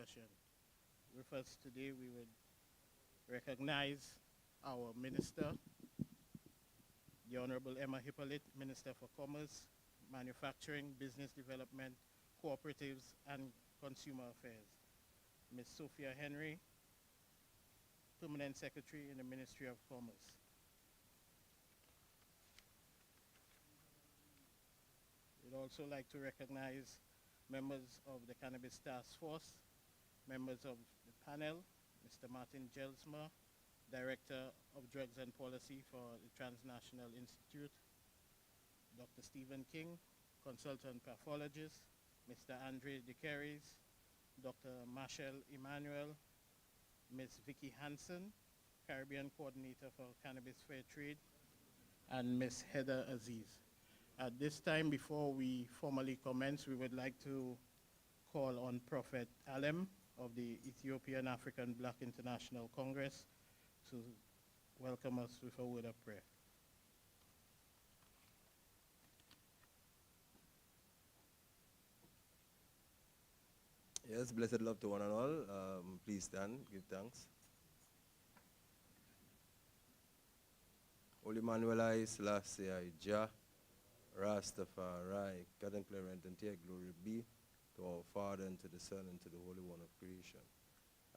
discussion. With us today, we would recognize our Minister, the Honorable Emma Hippolyte, Minister for Commerce, Manufacturing, Business Development, Cooperatives, and Consumer Affairs. Ms. Sophia Henry, Permanent Secretary in the Ministry of Commerce. We'd also like to recognize members of the Cannabis Task Force, members of the panel, Mr. Martin Gelsma, Director of Drugs and Policy for the Transnational Institute, Dr. Stephen King, Consultant Pathologist, Mr. Andre DeCaries, Dr. Marshall Emmanuel, Ms. Vicky Hansen, Caribbean Coordinator for Cannabis Fair Trade, and Ms. Heather Aziz. At this time, before we formally commence, we would like to call on Prophet Alem of the Ethiopian African Black International Congress to welcome us with a word of prayer. Yes, blessed love to one and all. Please stand, give thanks. Holy Manuel I, Selassie I, Jah, Rastafari, God and Clarent and take glory be to our Father and to the Son and to the Holy One of creation.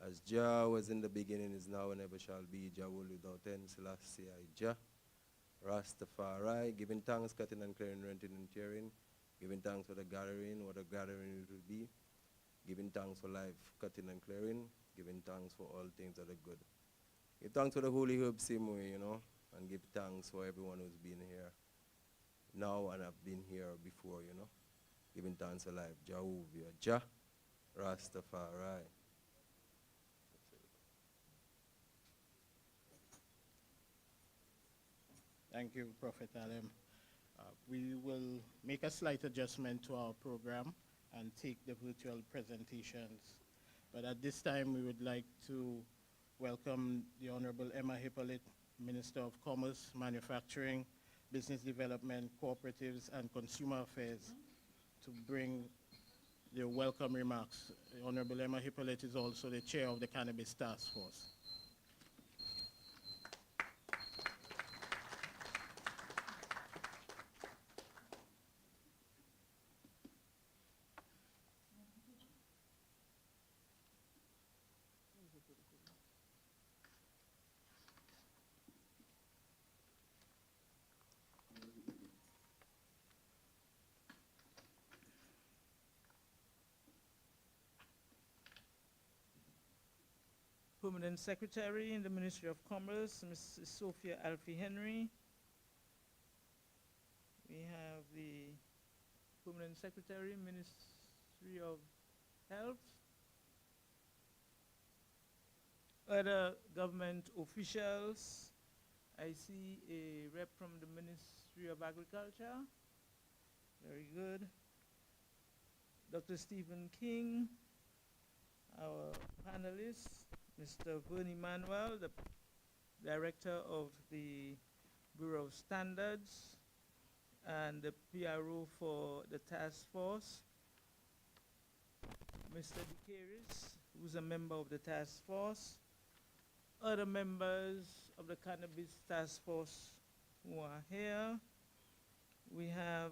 As Jah was in the beginning, is now and ever shall be, Jah will without end, Selassie I, Jah, Rastafari, giving thanks, cutting and clearing, renting and tearing, giving thanks for the gathering, what a gathering it will be, giving thanks for life, cutting and clearing, giving thanks for all things that are good. Give thanks for the holy herb same way, and give thanks for everyone who's been here now and have been here before, giving thanks for life. Jehovah, Jah, Rastafari. Thank you, Prophet Alem. We will make a slight adjustment to our program and take the virtual presentations. But at this time, we would like to welcome the Honorable Emma Hippolyte, Minister of Commerce, Manufacturing, Business Development, Cooperatives, and Consumer Affairs to bring the welcome remarks. The Honorable Emma Hippolyte is also the Chair of the Cannabis Task Force. Permanent Secretary in the Ministry of Commerce, Mrs. Sophia Alfie Henry. We have the Permanent Secretary, Ministry of Health. Other government officials. I see a rep from the Ministry of Agriculture. Very good. Dr. Stephen King, our panelists. Mr. Bernie Manuel, the Director of the Bureau of Standards and the PRO for the task force. Mr. DeCaris, who's a member of the task force. Other members of the Cannabis Task Force who are here. We have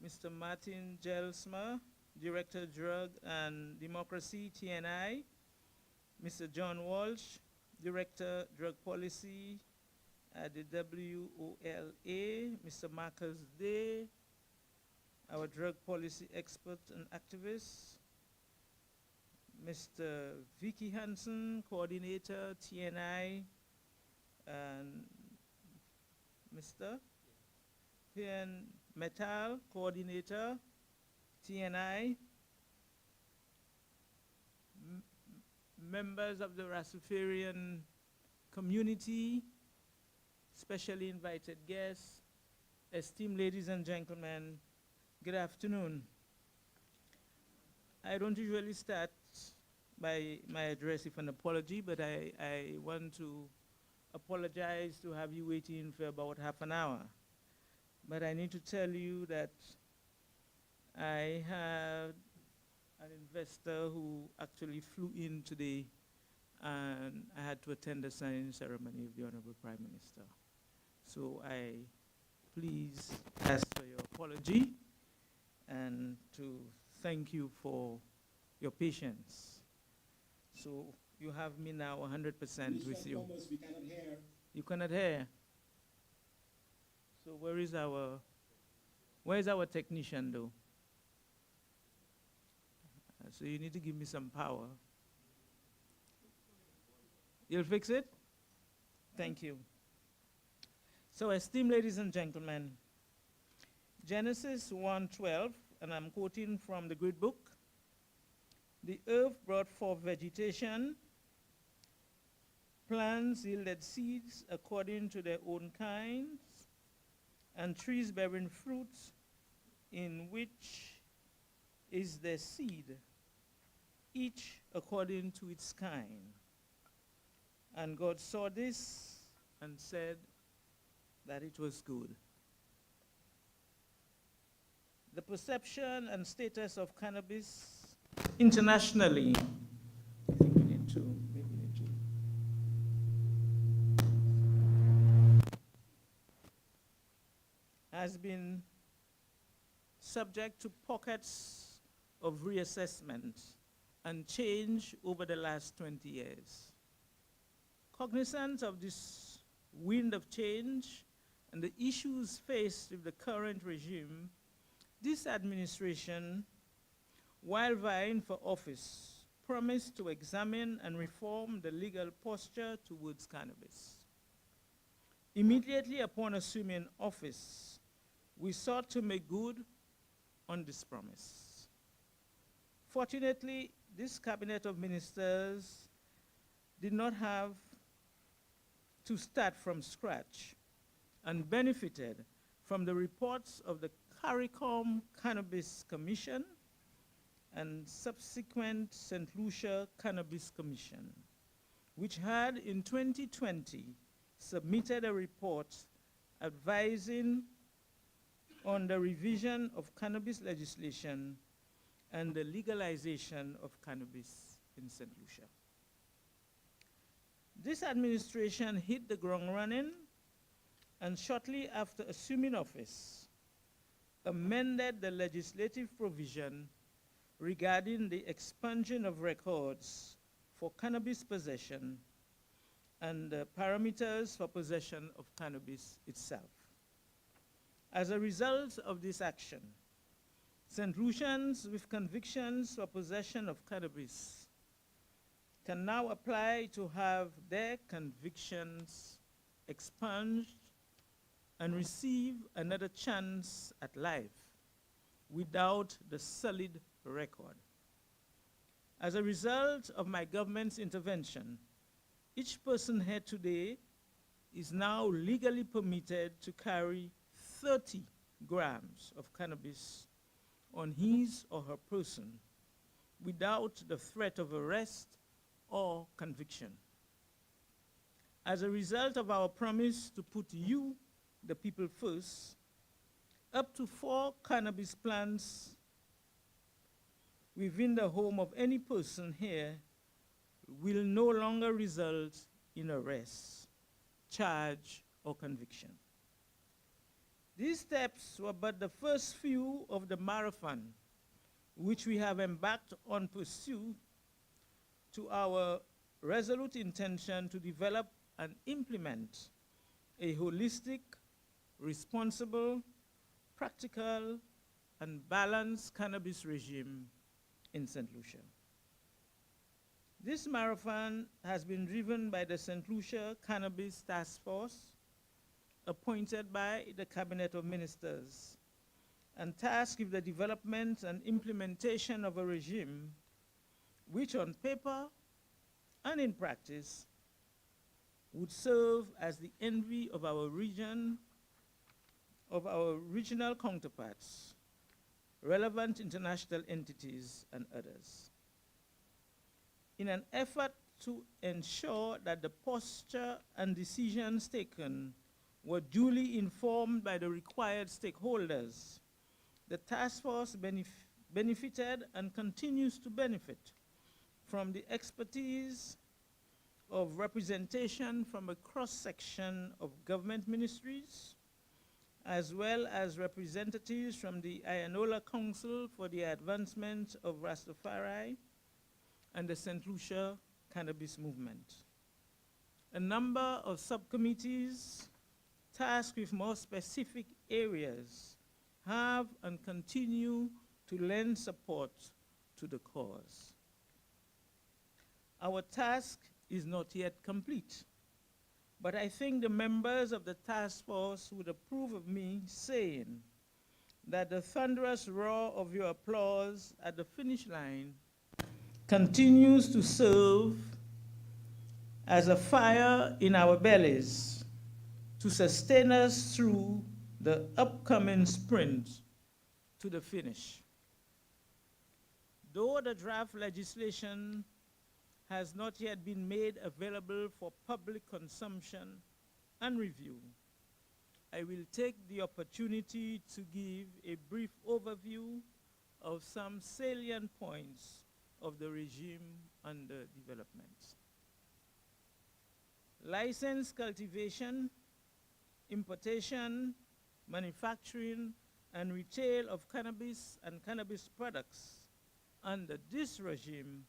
Mr. Martin Gelsma, Director Drug and Democracy, TNI. Mr. John Walsh, Director Drug Policy at the WOLA. Mr. Marcus Day, our drug policy expert and activist. Mr. Vicky Hansen, Coordinator, TNI. And Mr. Pian Metal, Coordinator, TNI. Members of the Rastafarian community, specially invited guests, esteemed ladies and gentlemen, good afternoon. I don't usually start by my address with an apology, but I want to apologize to have you waiting for about half an hour. But I need to tell you that I had an investor who actually flew in today, and I had to attend the signing ceremony of the Honorable Prime Minister. So I please ask for your apology and to thank you for your patience. So you have me now 100% with you. We cannot hear. You cannot hear. So where is our technician though? So you need to give me some power. You'll fix it? Thank you. So esteemed ladies and gentlemen, Genesis 1:12, and I'm quoting from the Great Book, the earth brought forth vegetation, plants yielded seeds according to their own kinds, and trees bearing fruits in which is their seed, each according to its kind. And God saw this and said that it was good. The perception and status of cannabis internationally, I think we need to, maybe we need to, has been subject to pockets of reassessment and change over the last 20 years. Cognizant of this wind of change and the issues faced with the current regime, this administration, while vying for office, promised to examine and reform the legal posture towards cannabis. Immediately upon assuming office, we sought to make good on this promise. Fortunately, this cabinet of ministers did not have to start from scratch and benefited from the reports of the CARICOM Cannabis Commission and subsequent St. Lucia Cannabis Commission, which had in 2020 submitted a report advising on the revision of cannabis legislation and the legalization of cannabis in St. Lucia. This administration hit the ground running and shortly after assuming office, amended the legislative provision regarding the expansion of records for cannabis possession and the parameters for possession of cannabis itself. As a result of this action, St. Lucians with convictions for possession of cannabis can now apply to have their convictions expunged and receive another chance at life without the solid record. As a result of my government's intervention, each person here today is now legally permitted to carry 30 grams of cannabis on his or her person without the threat of arrest or conviction. As a result of our promise to put you, the people, first, up to 4 cannabis plants within the home of any person here will no longer result in arrest, charge, or conviction. These steps were but the first few of the marathon which we have embarked on pursuit to our resolute intention to develop and implement a holistic, responsible, practical, and balanced cannabis regime in St. Lucia. This marathon has been driven by the St. Lucia Cannabis Task Force, appointed by the Cabinet of Ministers, and tasked with the development and implementation of a regime which on paper and in practice would serve as the envy of our region, of our regional counterparts, relevant international entities, and others. In an effort to ensure that the posture and decisions taken were duly informed by the required stakeholders. The task force benefited and continues to benefit from the expertise of representation from a cross-section of government ministries, as well as representatives from the Ayanola Council for the Advancement of Rastafari and the St. Lucia Cannabis Movement. A number of subcommittees tasked with more specific areas have and continue to lend support to the cause. Our task is not yet complete, but I think the members of the task force would approve of me saying that the thunderous roar of your applause at the finish line continues to serve as a fire in our bellies to sustain us through the upcoming sprint to the finish. Though the draft legislation has not yet been made available for public consumption and review, I will take the opportunity to give a brief overview of some salient points of the regime under development. Licensed cultivation, importation, manufacturing, and retail of cannabis and cannabis products under this regime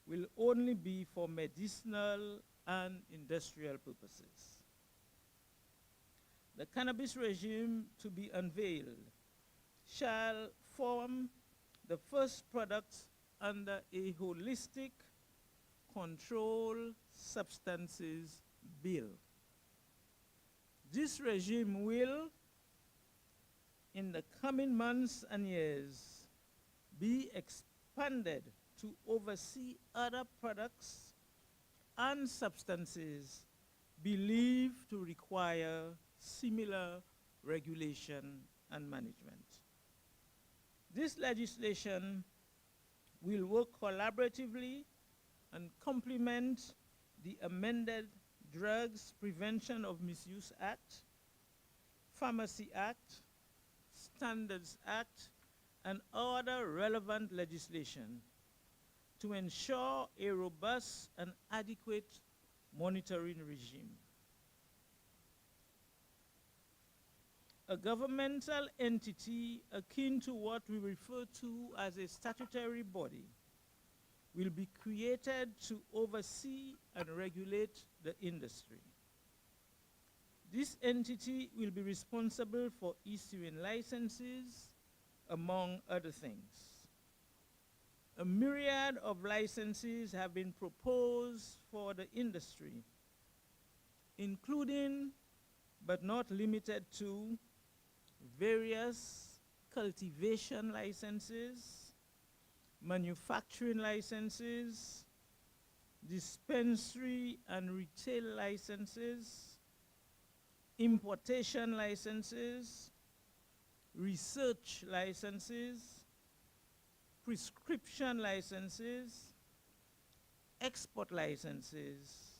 will only be for medicinal and industrial purposes. The cannabis regime to be unveiled shall form the first product under a holistic controlled substances bill. This regime will, in the coming months and years, be expanded to oversee other products and substances believed to require similar regulation and management. This legislation will work collaboratively and complement the amended Drugs Prevention of Misuse Act, Pharmacy Act, Standards Act, and other relevant legislation to ensure a robust and adequate monitoring regime. A governmental entity akin to what we refer to as a statutory body will be created to oversee and regulate the industry. This entity will be responsible for issuing licenses, among other things. A myriad of licenses have been proposed for the industry, including, but not limited to, various cultivation licenses, manufacturing licenses, dispensary and retail licenses, importation licenses, research licenses, prescription licenses, export licenses,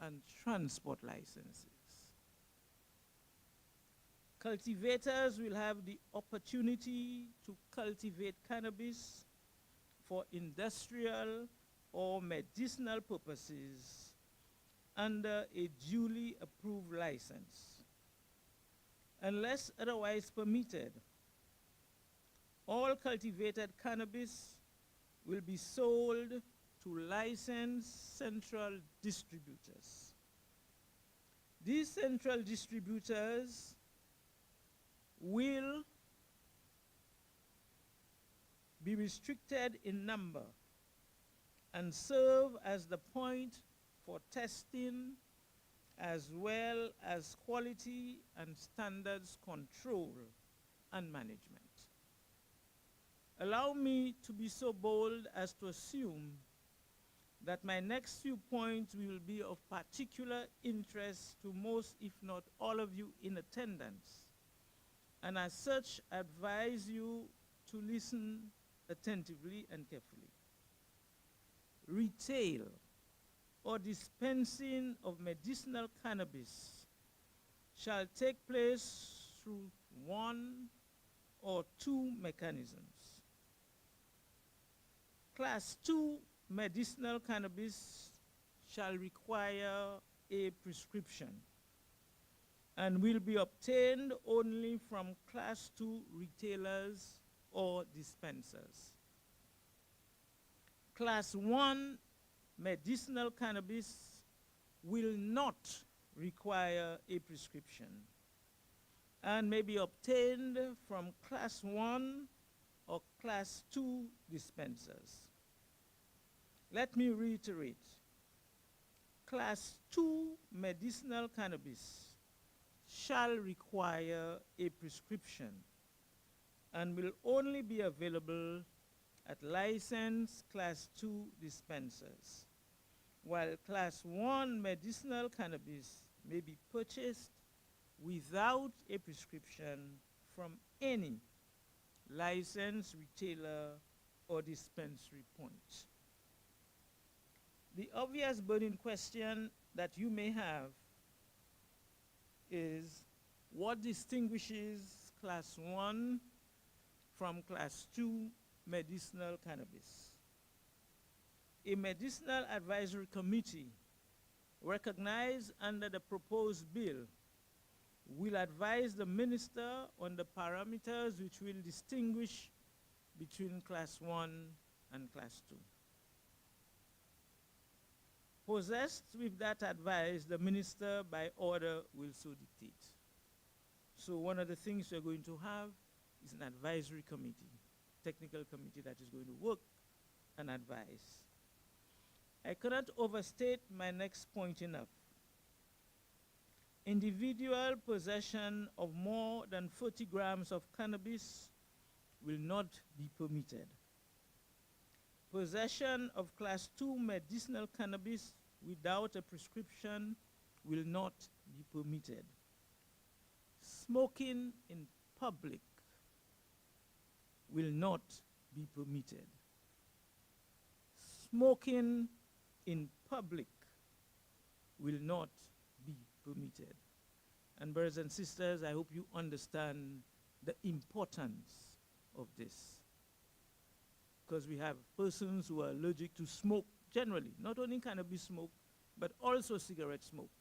and transport licenses. Cultivators will have the opportunity to cultivate cannabis for industrial or medicinal purposes under a duly approved license. Unless otherwise permitted, all cultivated cannabis will be sold to licensed central distributors. These central distributors will be restricted in number and serve as the point for testing as well as quality and standards control and management. Allow me to be so bold as to assume that my next few points will be of particular interest to most, if not all of you in attendance, and as such advise you to listen attentively and carefully. Retail or dispensing of medicinal cannabis shall take place through one or two mechanisms. Class 2 medicinal cannabis shall require a prescription and will be obtained only from Class 2 retailers or dispensers. Class 1 medicinal cannabis will not require a prescription and may be obtained from Class 1 or Class 2 dispensers. Let me reiterate. Class 2 medicinal cannabis shall require a prescription and will only be available at licensed Class 2 dispensers, while Class 1 medicinal cannabis may be purchased without a prescription from any licensed retailer or dispensary point. The obvious burning question that you may have is, what distinguishes Class 1 from Class 2 medicinal cannabis? A medicinal advisory committee recognized under the proposed bill will advise the minister on the parameters which will distinguish between Class 1 and Class 2. Possessed with that advice, the minister by order will so dictate. So one of the things we're going to have is an advisory committee, technical committee that is going to work and advise. I cannot overstate my next point enough. Individual possession of more than 40 grams of cannabis will not be permitted. Possession of Class 2 medicinal cannabis without a prescription will not be permitted. Smoking in public will not be permitted. Smoking in public will not be permitted. And brothers and sisters, I hope you understand the importance of this. Because we have persons who are allergic to smoke generally, not only cannabis smoke, but also cigarette smoke.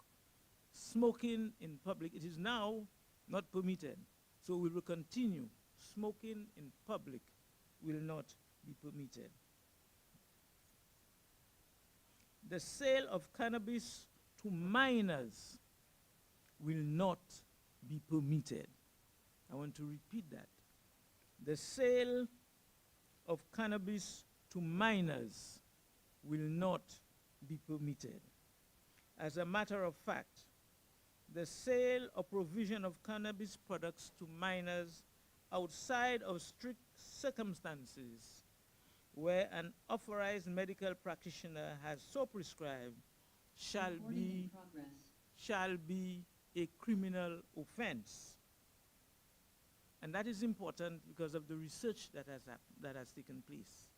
Smoking in public, it is now not permitted. So we will continue. Smoking in public will not be permitted. The sale of cannabis to minors will not be permitted. I want to repeat that. The sale of cannabis to minors will not be permitted. As a matter of fact, the sale or provision of cannabis products to minors outside of strict circumstances where an authorized medical practitioner has so prescribed shall be a criminal offense. And that is important because of the research that has taken place.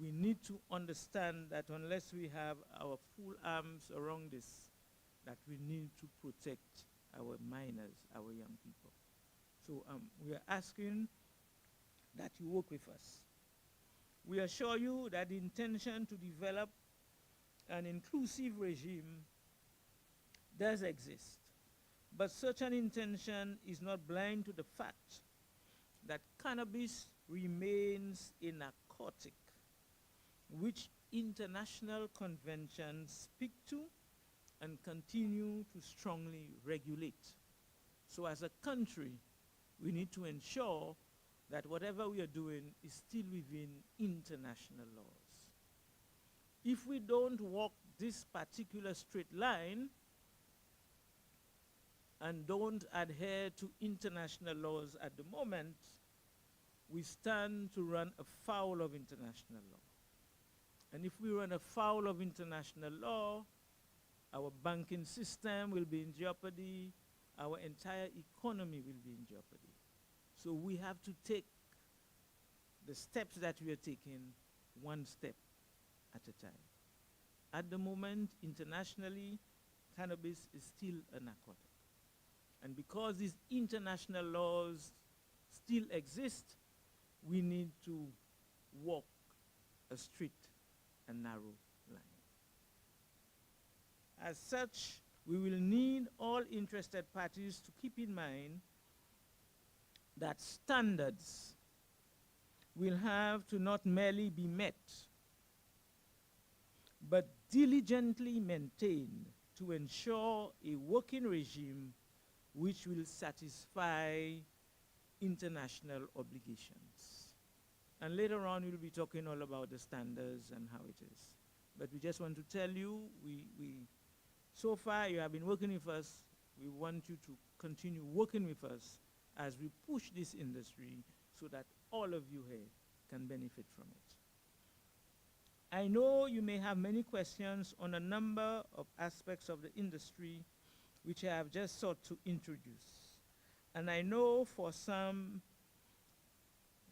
We need to understand that unless we have our full arms around this, that we need to protect our minors, our young people. So we are asking that you work with us. We assure you that the intention to develop an inclusive regime does exist, but such an intention is not blind to the fact that cannabis remains a narcotic which international conventions speak to and continue to strongly regulate. So as a country, we need to ensure that whatever we are doing is still within international laws. If we don't walk this particular straight line and don't adhere to international laws at the moment, we stand to run afoul of international law. And if we run afoul of international law, our banking system will be in jeopardy, our entire economy will be in jeopardy. So we have to take the steps that we are taking one step at a time. At the moment, internationally, cannabis is still a narcotic. And because these international laws still exist, we need to walk a straight and narrow line. As such, we will need all interested parties to keep in mind that standards will have to not merely be met, but diligently maintained to ensure a working regime which will satisfy international obligations. And later on, we'll be talking all about the standards and how it is. But we just want to tell you, so far you have been working with us. We want you to continue working with us as we push this industry so that all of you here can benefit from it. I know you may have many questions on a number of aspects of the industry which I have just sought to introduce. And I know for some,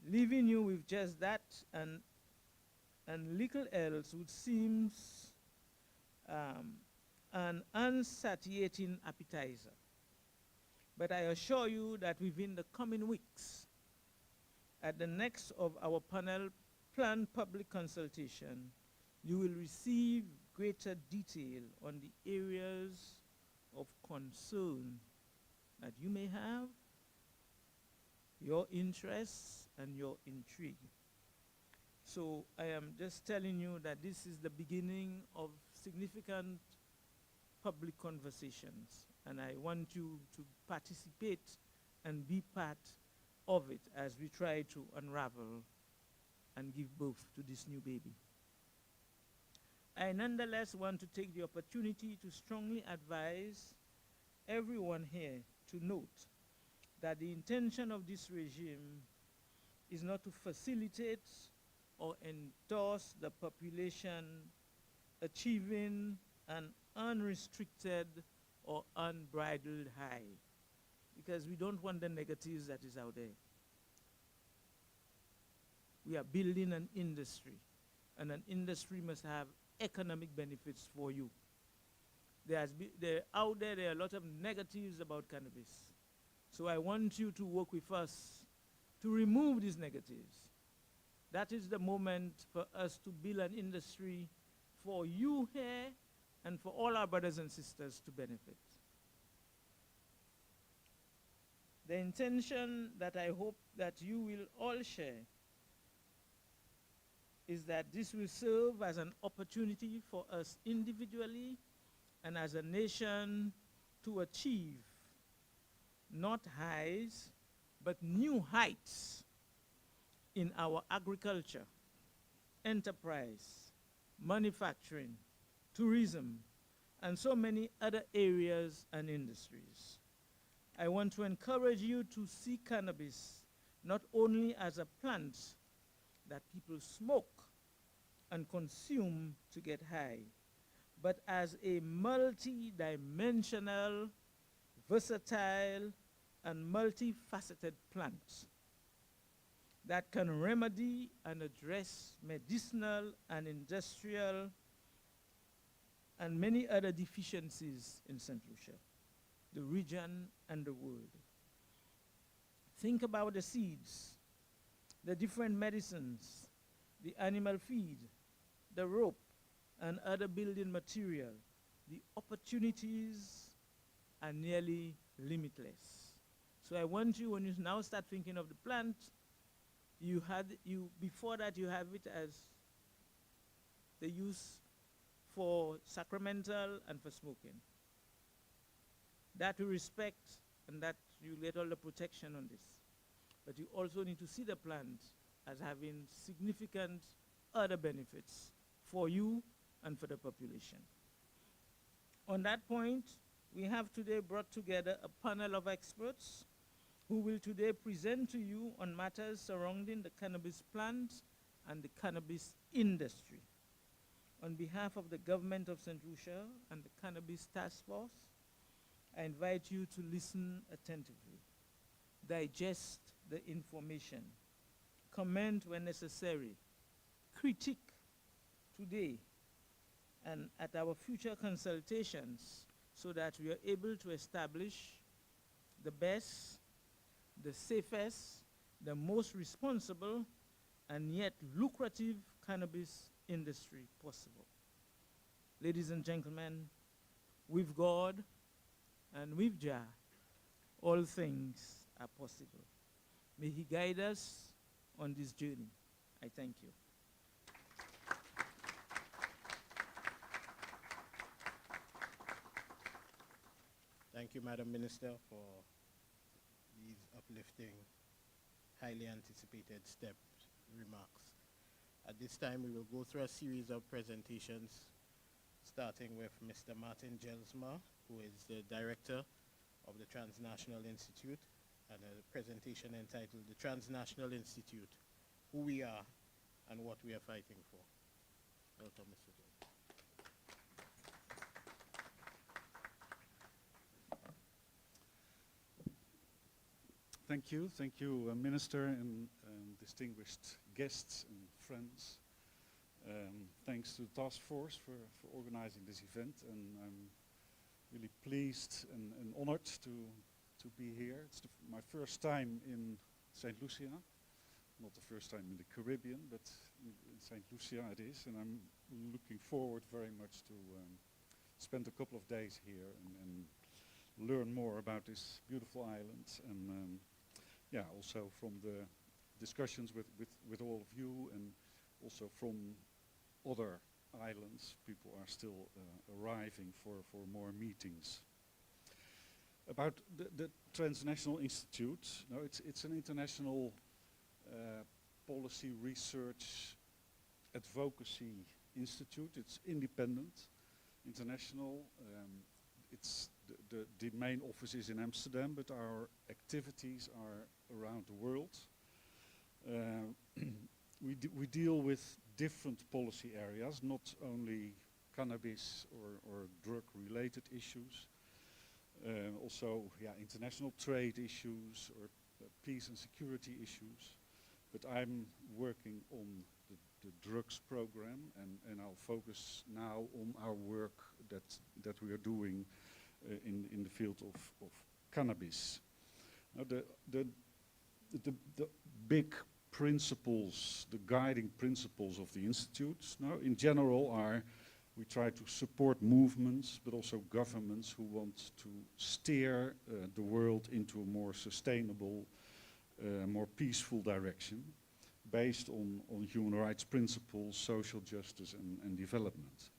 leaving you with just that and little else would seem an unsatiating appetizer. But I assure you that within the coming weeks, at the next of our panel planned public consultation, you will receive greater detail on the areas of concern that you may have, your interests and your intrigue. So I am just telling you that this is the beginning of significant public conversations, and I want you to participate and be part of it as we try to unravel and give birth to this new baby. I nonetheless want to take the opportunity to strongly advise everyone here to note that the intention of this regime is not to facilitate or endorse the population achieving an unrestricted or unbridled high, because we don't want the negatives that is out there. We are building an industry, and an industry must have economic benefits for you. Out there are a lot of negatives about cannabis. So I want you to work with us to remove these negatives. That is the moment for us to build an industry for you here and for all our brothers and sisters to benefit. The intention that I hope that you will all share is that this will serve as an opportunity for us individually and as a nation to achieve not highs, but new heights in our agriculture, enterprise, manufacturing, tourism, and so many other areas and industries. I want to encourage you to see cannabis not only as a plant that people smoke and consume to get high, but as a multi-dimensional, versatile, and multifaceted plant that can remedy and address medicinal and industrial and many other deficiencies in St. Lucia, the region, and the world. Think about the seeds, the different medicines, the animal feed, the rope, and other building material. The opportunities are nearly limitless. So I want you, when you now start thinking of the plant, before that you have it as the use for sacramental and for smoking. That you respect and that you get all the protection on this. But you also need to see the plant as having significant other benefits for you and for the population. On that point, we have today brought together a panel of experts who will today present to you on matters surrounding the cannabis plant and the cannabis industry. On behalf of the government of St. Lucia and the Cannabis Task Force, I invite you to listen attentively, digest the information, comment when necessary, critique today and at our future consultations so that we are able to establish the best, the safest, the most responsible, and yet lucrative cannabis industry possible. Ladies and gentlemen, with God and with Jah, all things are possible. May He guide us on this journey. I thank you. Thank you, Madam Minister, for these uplifting, highly anticipated remarks. At this time, we will go through a series of presentations, starting with Mr. Martin Gelsma, who is the Director of the Transnational Institute, and a presentation entitled The Transnational Institute, Who We Are and What We Are Fighting For. Welcome, Mr. Gelsma. Thank you, Minister and distinguished guests and friends. Thanks to the task force for organizing this event, and I'm really pleased and honored to be here. It's my first time in St. Lucia, not the first time in the Caribbean, but in St. Lucia it is, and I'm looking forward very much to spend a couple of days here and learn more about this beautiful island, and yeah, also from the discussions with all of you, and also from other islands. People are still arriving for more meetings. About the Transnational Institute, no, it's an international policy research advocacy institute. It's independent, international. It's the main office is in Amsterdam, but our activities are around the world. We deal with different policy areas, not only cannabis or drug-related issues, also international trade issues or peace and security issues. But I'm working on the drugs program, and I'll focus now on our work that we are doing in the field of cannabis. Now the big principles, the guiding principles of the Institute, now in general are we try to support movements, but also governments who want to steer the world into a more sustainable, more peaceful direction based on human rights principles, social justice and development.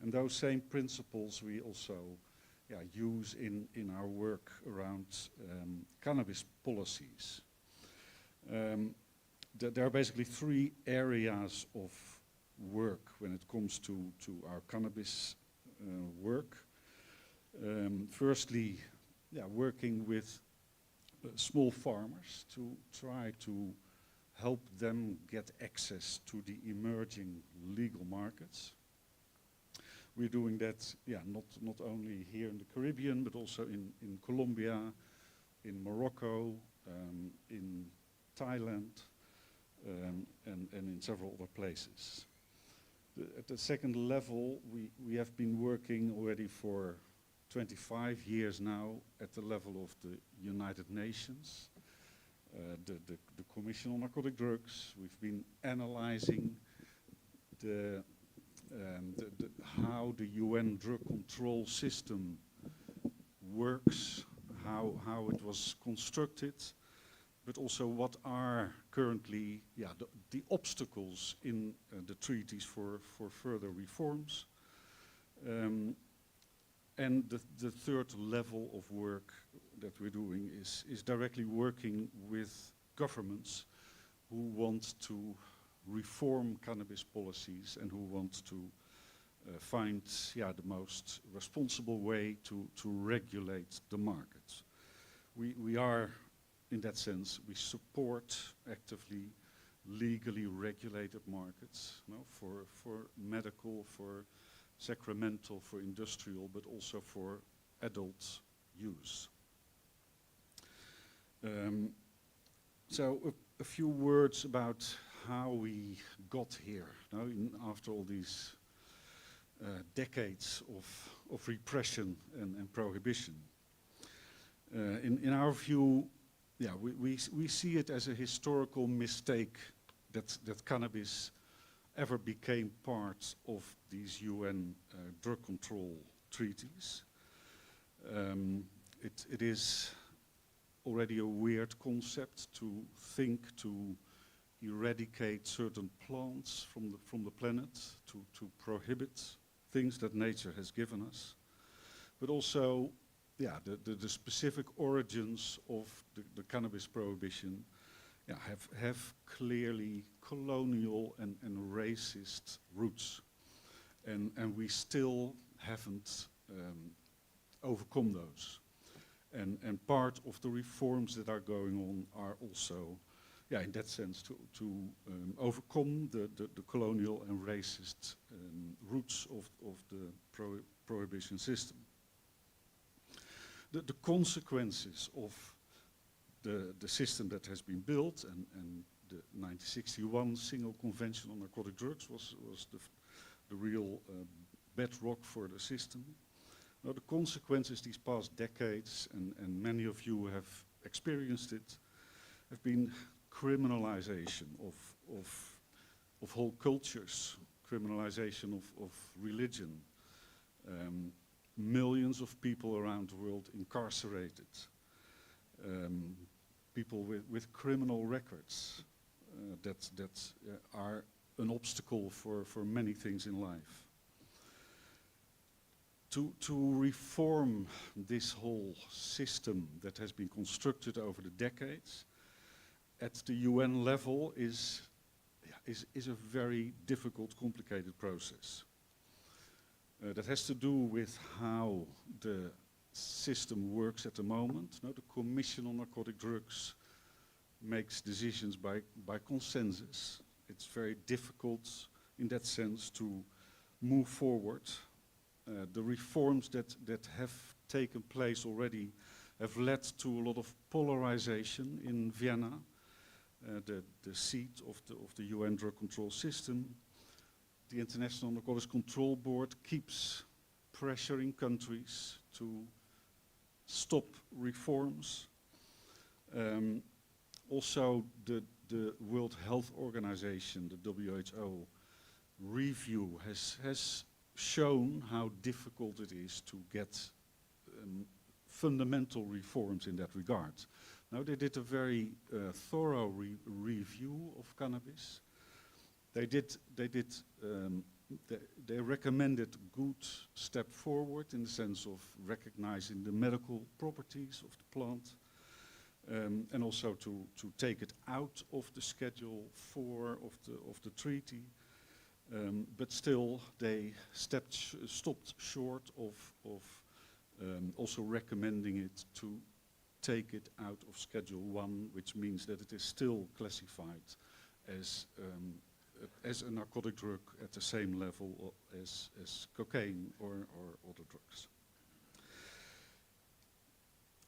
And those same principles we also use in our work around cannabis policies. There are basically three areas of work when it comes to our cannabis work. Firstly, working with small farmers to try to help them get access to the emerging legal markets. We're doing that, not only here in the Caribbean, but also in Colombia, in Morocco, in Thailand, and in several other places. At the second level, we have been working already for 25 years now at the level of the United Nations, the Commission on Narcotic Drugs. We've been analyzing how the UN drug control system works, how it was constructed, but also what are currently the obstacles in the treaties for further reforms. And the third level of work that we're doing is directly working with governments who want to reform cannabis policies and who want to find the most responsible way to regulate the market. We are, in that sense, we support actively legally regulated markets, for medical, for sacramental, for industrial, but also for adult use. So a few words about how we got here, after all these decades of repression and prohibition. In our view, yeah, we see it as a historical mistake that cannabis ever became part of these UN drug control treaties. It is already a weird concept to think to eradicate certain plants from the planet, to prohibit things that nature has given us. But also, yeah, the specific origins of the cannabis prohibition, yeah, have clearly colonial and racist roots. And we still haven't overcome those. And part of the reforms that are going on are also, yeah, in that sense, to overcome the colonial and racist roots of the prohibition system. The consequences of the system that has been built and the 1961 Single Convention on Narcotic Drugs was the real bedrock for the system. Now, the consequences these past decades, and many of you have experienced it, have been criminalization of whole cultures, criminalization of religion, millions of people around the world incarcerated, people with criminal records that are an obstacle for many things in life. To reform this whole system that has been constructed over the decades at the UN level is a very difficult, complicated process. That has to do with how the system works at the moment. Now, the Commission on Narcotic Drugs makes decisions by consensus. It's very difficult in that sense to move forward. The reforms that have taken place already have led to a lot of polarization in Vienna, the seat of the UN drug control system. The International Narcotics Control Board keeps pressuring countries to stop reforms. Also, the World Health Organization, the WHO, review has shown how difficult it is to get fundamental reforms in that regard. Now, they did a very thorough review of cannabis. They recommended good step forward in the sense of recognizing the medical properties of the plant, and also to take it out of the Schedule 4 of the treaty. But still, they stopped short of also recommending it to take it out of Schedule 1, which means that it is still classified as a narcotic drug at the same level as cocaine or other drugs.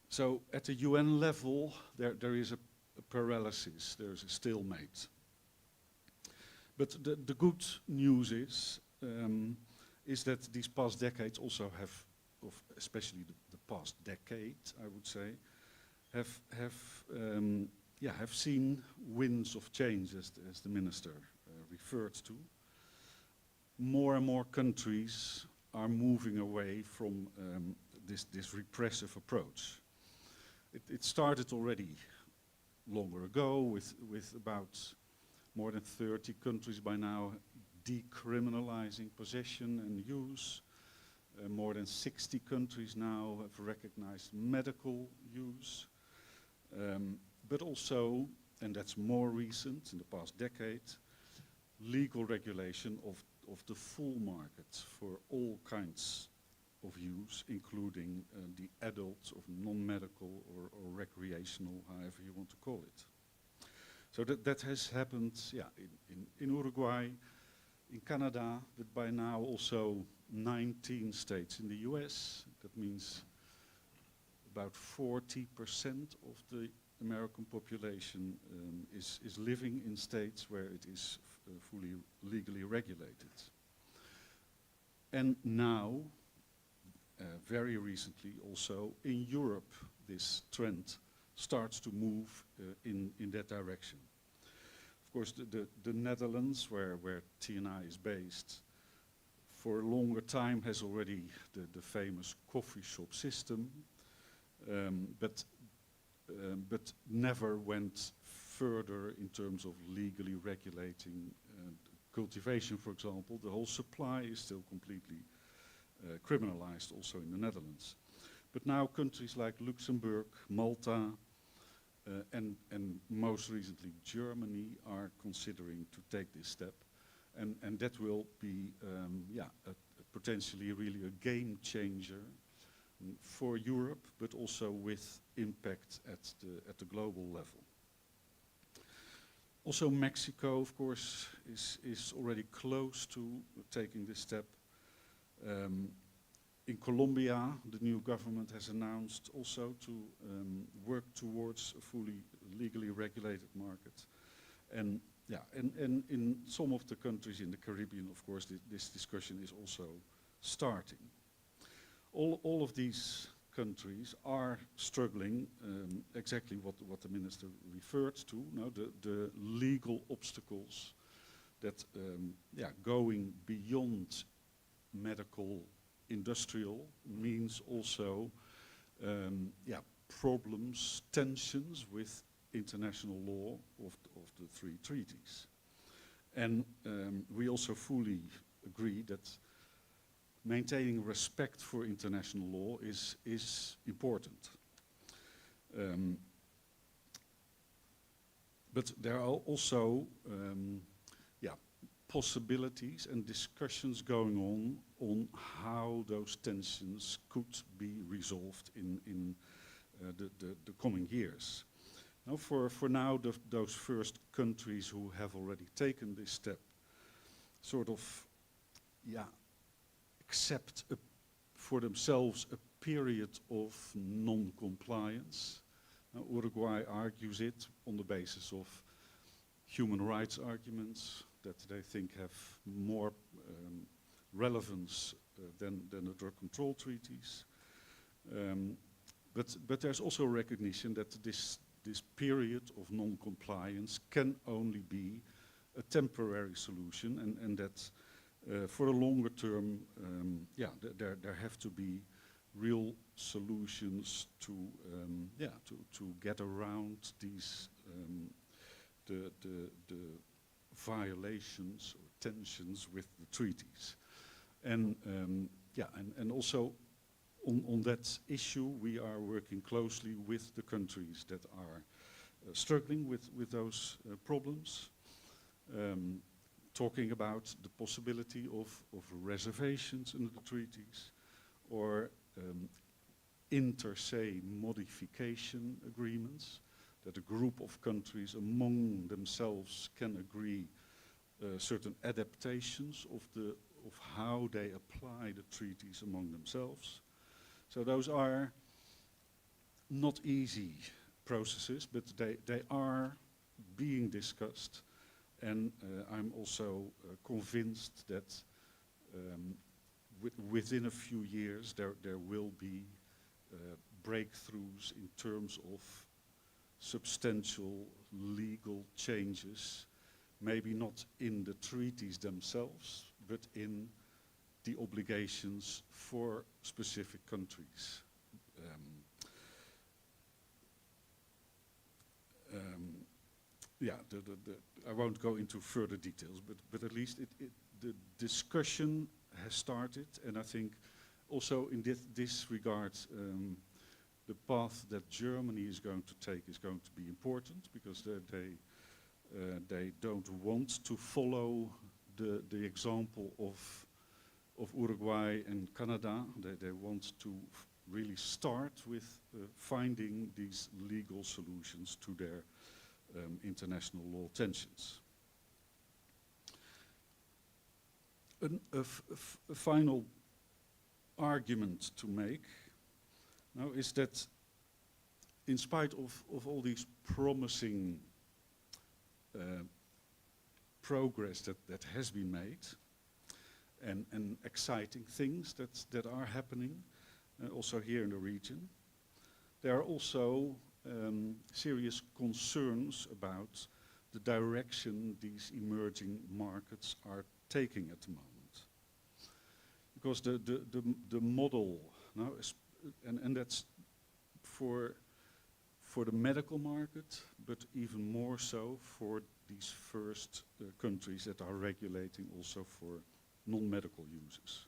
So at the UN level, there is a paralysis, there is a stalemate. But the good news is that these past decades also have, especially the past decade, I would say, have seen winds of change, as the minister referred to. More and more countries are moving away from this repressive approach. It started already longer ago with about more than 30 countries by now decriminalizing possession and use. More than 60 countries now have recognized medical use. But also, and that's more recent, in the past decade, legal regulation of the full market for all kinds of use, including the adult of non-medical or recreational, however you want to call it. So that has happened, yeah, in Uruguay, in Canada, but by now also 19 states in the US. That means about 40% of the American population is living in states where it is fully legally regulated. And now, very recently also in Europe, this trend starts to move in that direction. Of course, the Netherlands, where TNI is based, for a longer time has already the famous coffee shop system, but never went further in terms of legally regulating cultivation, for example. The whole supply is still completely criminalized also in the Netherlands. But now countries like Luxembourg, Malta, and most recently Germany are considering to take this step. And that will be potentially really a game changer for Europe, but also with impact at the global level. Also Mexico, of course, is already close to taking this step. In Colombia, the new government has announced also to work towards a fully legally regulated market. And in some of the countries in the Caribbean, of course, this discussion is also starting. All of these countries are struggling, exactly what the minister referred to, the legal obstacles that going beyond medical industrial means also problems, tensions with international law of the three treaties. And we also fully agree that maintaining respect for international law is important. But there are also possibilities and discussions going on how those tensions could be resolved in the coming years. Now, for now, those first countries who have already taken this step sort of, accept for themselves a period of non-compliance. Now, Uruguay argues it on the basis of human rights arguments that they think have more relevance than the drug control treaties. But there's also recognition that this period of non-compliance can only be a temporary solution, and that for the longer term, there have to be real solutions to get around these the violations or tensions with the treaties. And also on that issue, we are working closely with the countries that are struggling with those problems, talking about the possibility of reservations in the treaties or inter se modification agreements, that a group of countries among themselves can agree certain adaptations of how they apply the treaties among themselves. So those are not easy processes, but they are being discussed, and I'm also convinced that within a few years there will be breakthroughs in terms of substantial legal changes, maybe not in the treaties themselves, but in the obligations for specific countries. I won't go into further details, but at least the discussion has started, and I think also in this regard, the path that Germany is going to take is going to be important, because they don't want to follow the example of Uruguay and Canada. They want to really start with finding these legal solutions to their international law tensions. A final argument to make now is that in spite of all these promising progress that has been made, and exciting things that are happening also here in the region, there are also serious concerns about the direction these emerging markets are taking at the moment. Because the model, now and that's for the medical market, but even more so for these first countries that are regulating also for non-medical uses.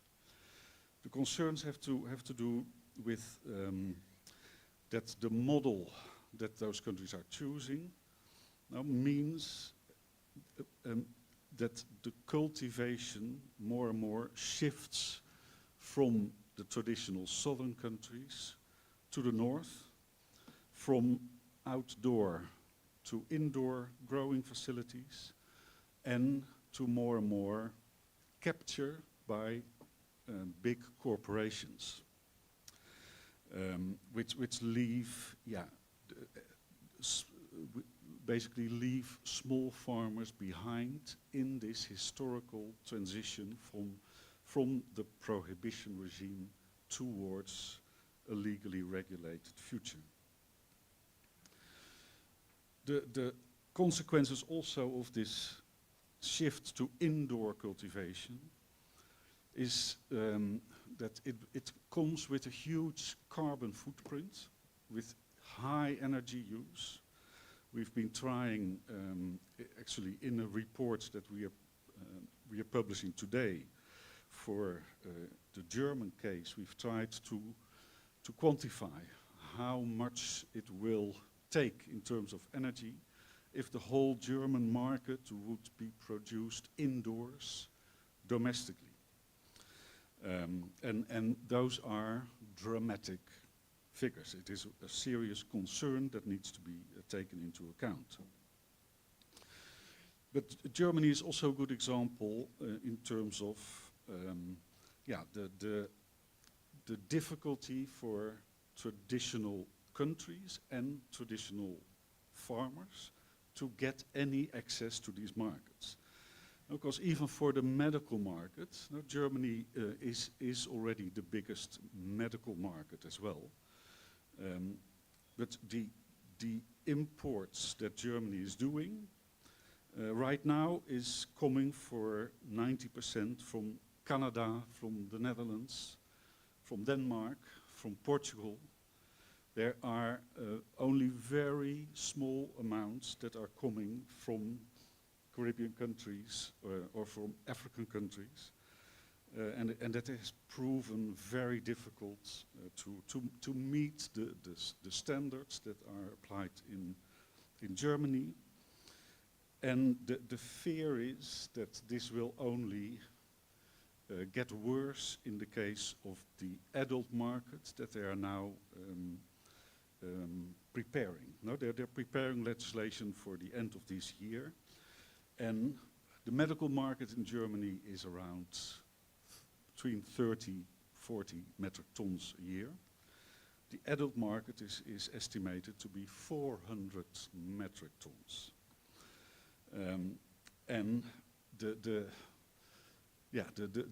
The concerns have to do with that the model that those countries are choosing now means that the cultivation more and more shifts from the traditional southern countries to the north, from outdoor to indoor growing facilities, and to more and more capture by big corporations, which leave, basically leave small farmers behind in this historical transition from the prohibition regime towards a legally regulated future. The consequences also of this shift to indoor cultivation is that it comes with a huge carbon footprint, with high energy use. We've been trying, actually in a report that we are publishing today for the German case, we've tried to quantify how much it will take in terms of energy if the whole German market would be produced indoors domestically. And those are dramatic figures. It is a serious concern that needs to be taken into account. But Germany is also a good example in terms of the difficulty for traditional countries and traditional farmers to get any access to these markets. Because even for the medical market, Germany is already the biggest medical market as well. But the imports that Germany is doing right now is coming for 90% from Canada, from the Netherlands, from Denmark, from Portugal. There are only very small amounts that are coming from Caribbean countries or from African countries. And that has proven very difficult to meet the standards that are applied in Germany. And the fear is that this will only get worse in the case of the adult market that they are now preparing. No, they're preparing legislation for the end of this year. And the medical market in Germany is around between 40 metric tons a year. The adult market is estimated to be 400 metric tons. And the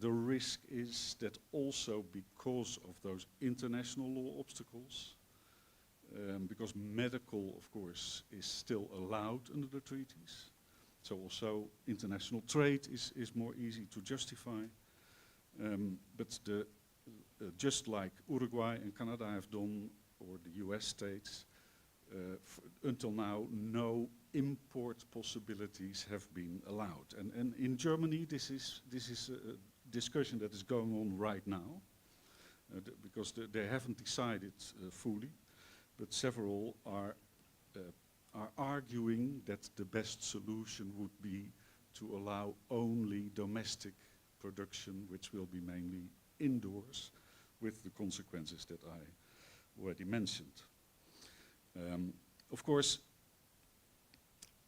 risk is that also because of those international law obstacles, because medical, of course, is still allowed under the treaties, so also international trade is more easy to justify. But just like Uruguay and Canada have done, or the US states, until now, no import possibilities have been allowed. And in Germany, this is a discussion that is going on right now, because they haven't decided fully, but several are arguing that the best solution would be to allow only domestic production, which will be mainly indoors, with the consequences that I already mentioned. Of course,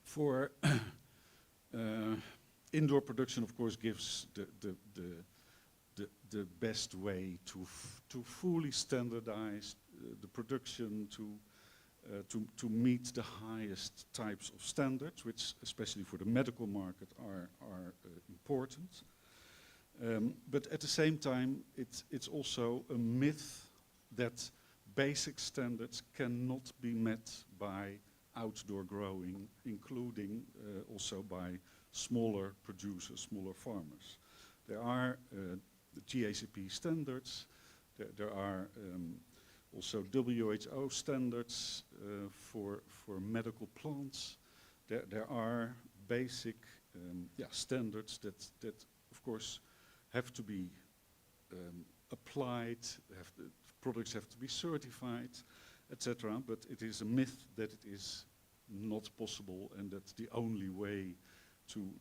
for indoor production, of course, gives the best way to fully standardize the production, to meet the highest types of standards, which, especially for the medical market, are important. But at the same time, it's also a myth that basic standards cannot be met by outdoor growing, including also by smaller producers, smaller farmers. There are the GACP standards, there are also WHO standards for medical plants. There are basic standards that of course have to be applied, products have to be certified, etc. But it is a myth that it is not possible and that the only way to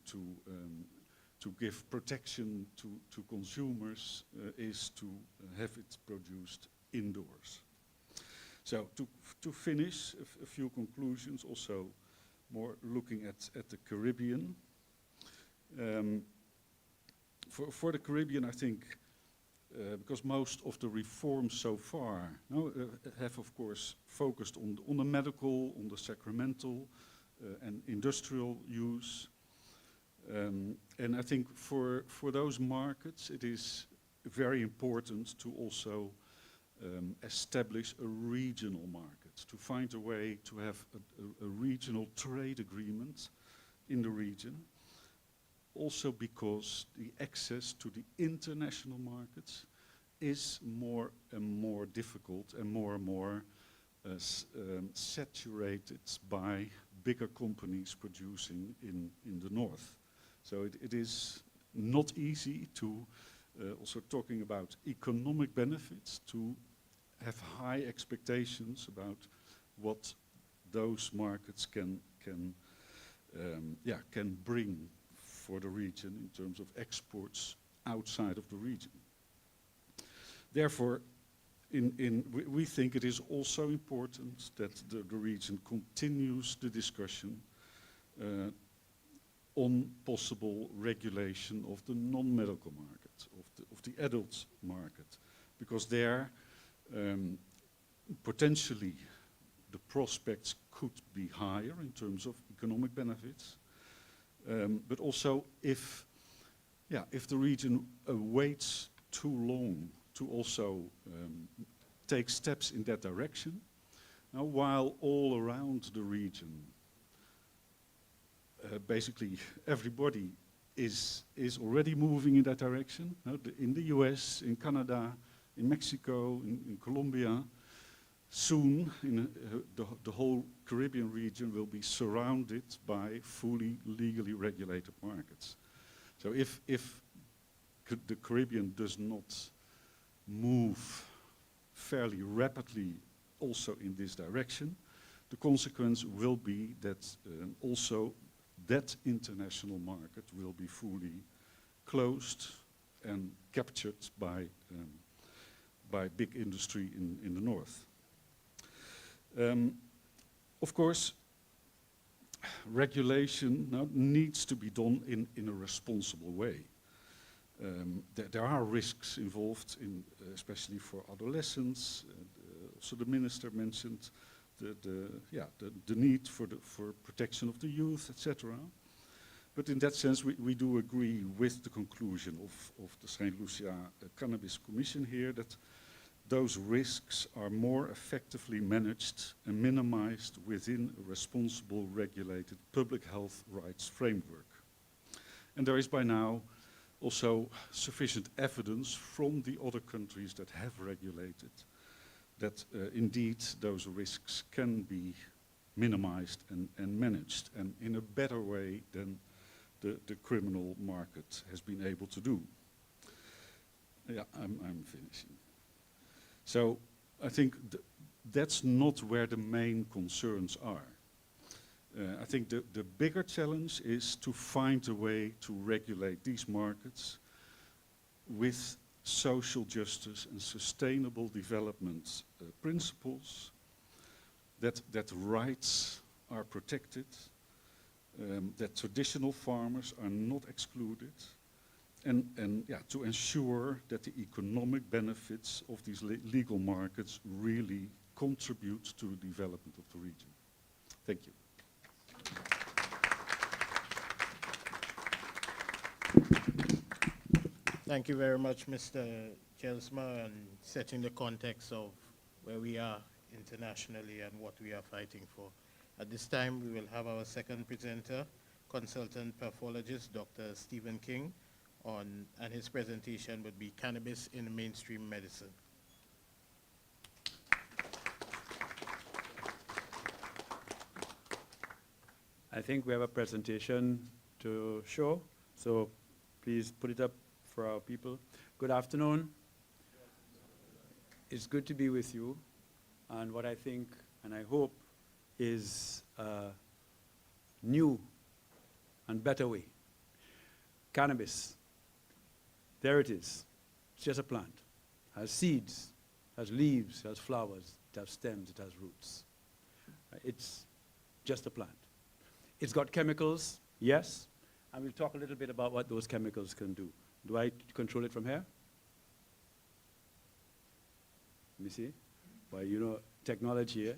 give protection to consumers is to have it produced indoors. So to finish, a few conclusions, also more looking at the Caribbean. For the Caribbean, I think, because most of the reforms so far have, of course, focused on the medical, on the sacramental and industrial use. And I think for those markets, it is very important to also establish a regional market, to find a way to have a regional trade agreement in the region. Also because the access to the international markets is more and more difficult and more saturated by bigger companies producing in the north. So it is not easy to, also talking about economic benefits, to have high expectations about what those markets can bring for the region in terms of exports outside of the region. Therefore, we think it is also important that the region continues the discussion on possible regulation of the non-medical market, of the adult market, because there potentially the prospects could be higher in terms of economic benefits. But also if the region waits too long to also take steps in that direction, while all around the region, basically everybody is already moving in that direction. In the US, in Canada, in Mexico, in Colombia, soon the whole Caribbean region will be surrounded by fully legally regulated markets. So if the Caribbean does not move fairly rapidly also in this direction, the consequence will be that also that international market will be fully closed and captured by big industry in the north. Of course, regulation now needs to be done in a responsible way. There are risks involved, especially for adolescents. Also, the minister mentioned the need for protection of the youth, etc. But in that sense, we do agree with the conclusion of the St. Lucia Cannabis Commission here that those risks are more effectively managed and minimized within a responsible, regulated public health rights framework. And there is by now also sufficient evidence from the other countries that have regulated that indeed those risks can be minimized and managed, and in a better way than the criminal market has been able to do. Yeah, I'm finishing. So I think that's not where the main concerns are. I think the bigger challenge is to find a way to regulate these markets with social justice and sustainable development principles, that rights are protected, that traditional farmers are not excluded, and to ensure that the economic benefits of these legal markets really contribute to the development of the region. Thank you. Thank you very much, Mr. Jelsma, and setting the context of where we are internationally and what we are fighting for. At this time, we will have our second presenter, consultant pathologist, Dr. Stephen King, and his presentation would be Cannabis in Mainstream Medicine. I think we have a presentation to show, so please put it up for our people. Good afternoon. It's good to be with you, and what I think and I hope is a new and better way. Cannabis, there it is. It's just a plant. It has seeds, has leaves, has flowers, it has stems, it has roots. It's just a plant. It's got chemicals, yes, and we'll talk a little bit about what those chemicals can do. Do I control it from here? Let me see. Well, you know, technology, eh?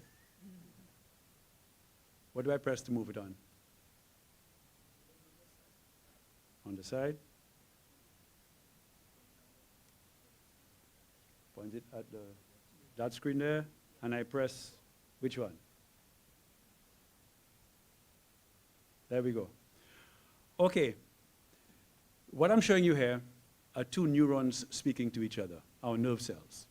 What do I press to move it on? On the side? Point it at that screen there, and I press which one? There we go. Okay. What I'm showing you here are two neurons speaking to each other, our nerve cells.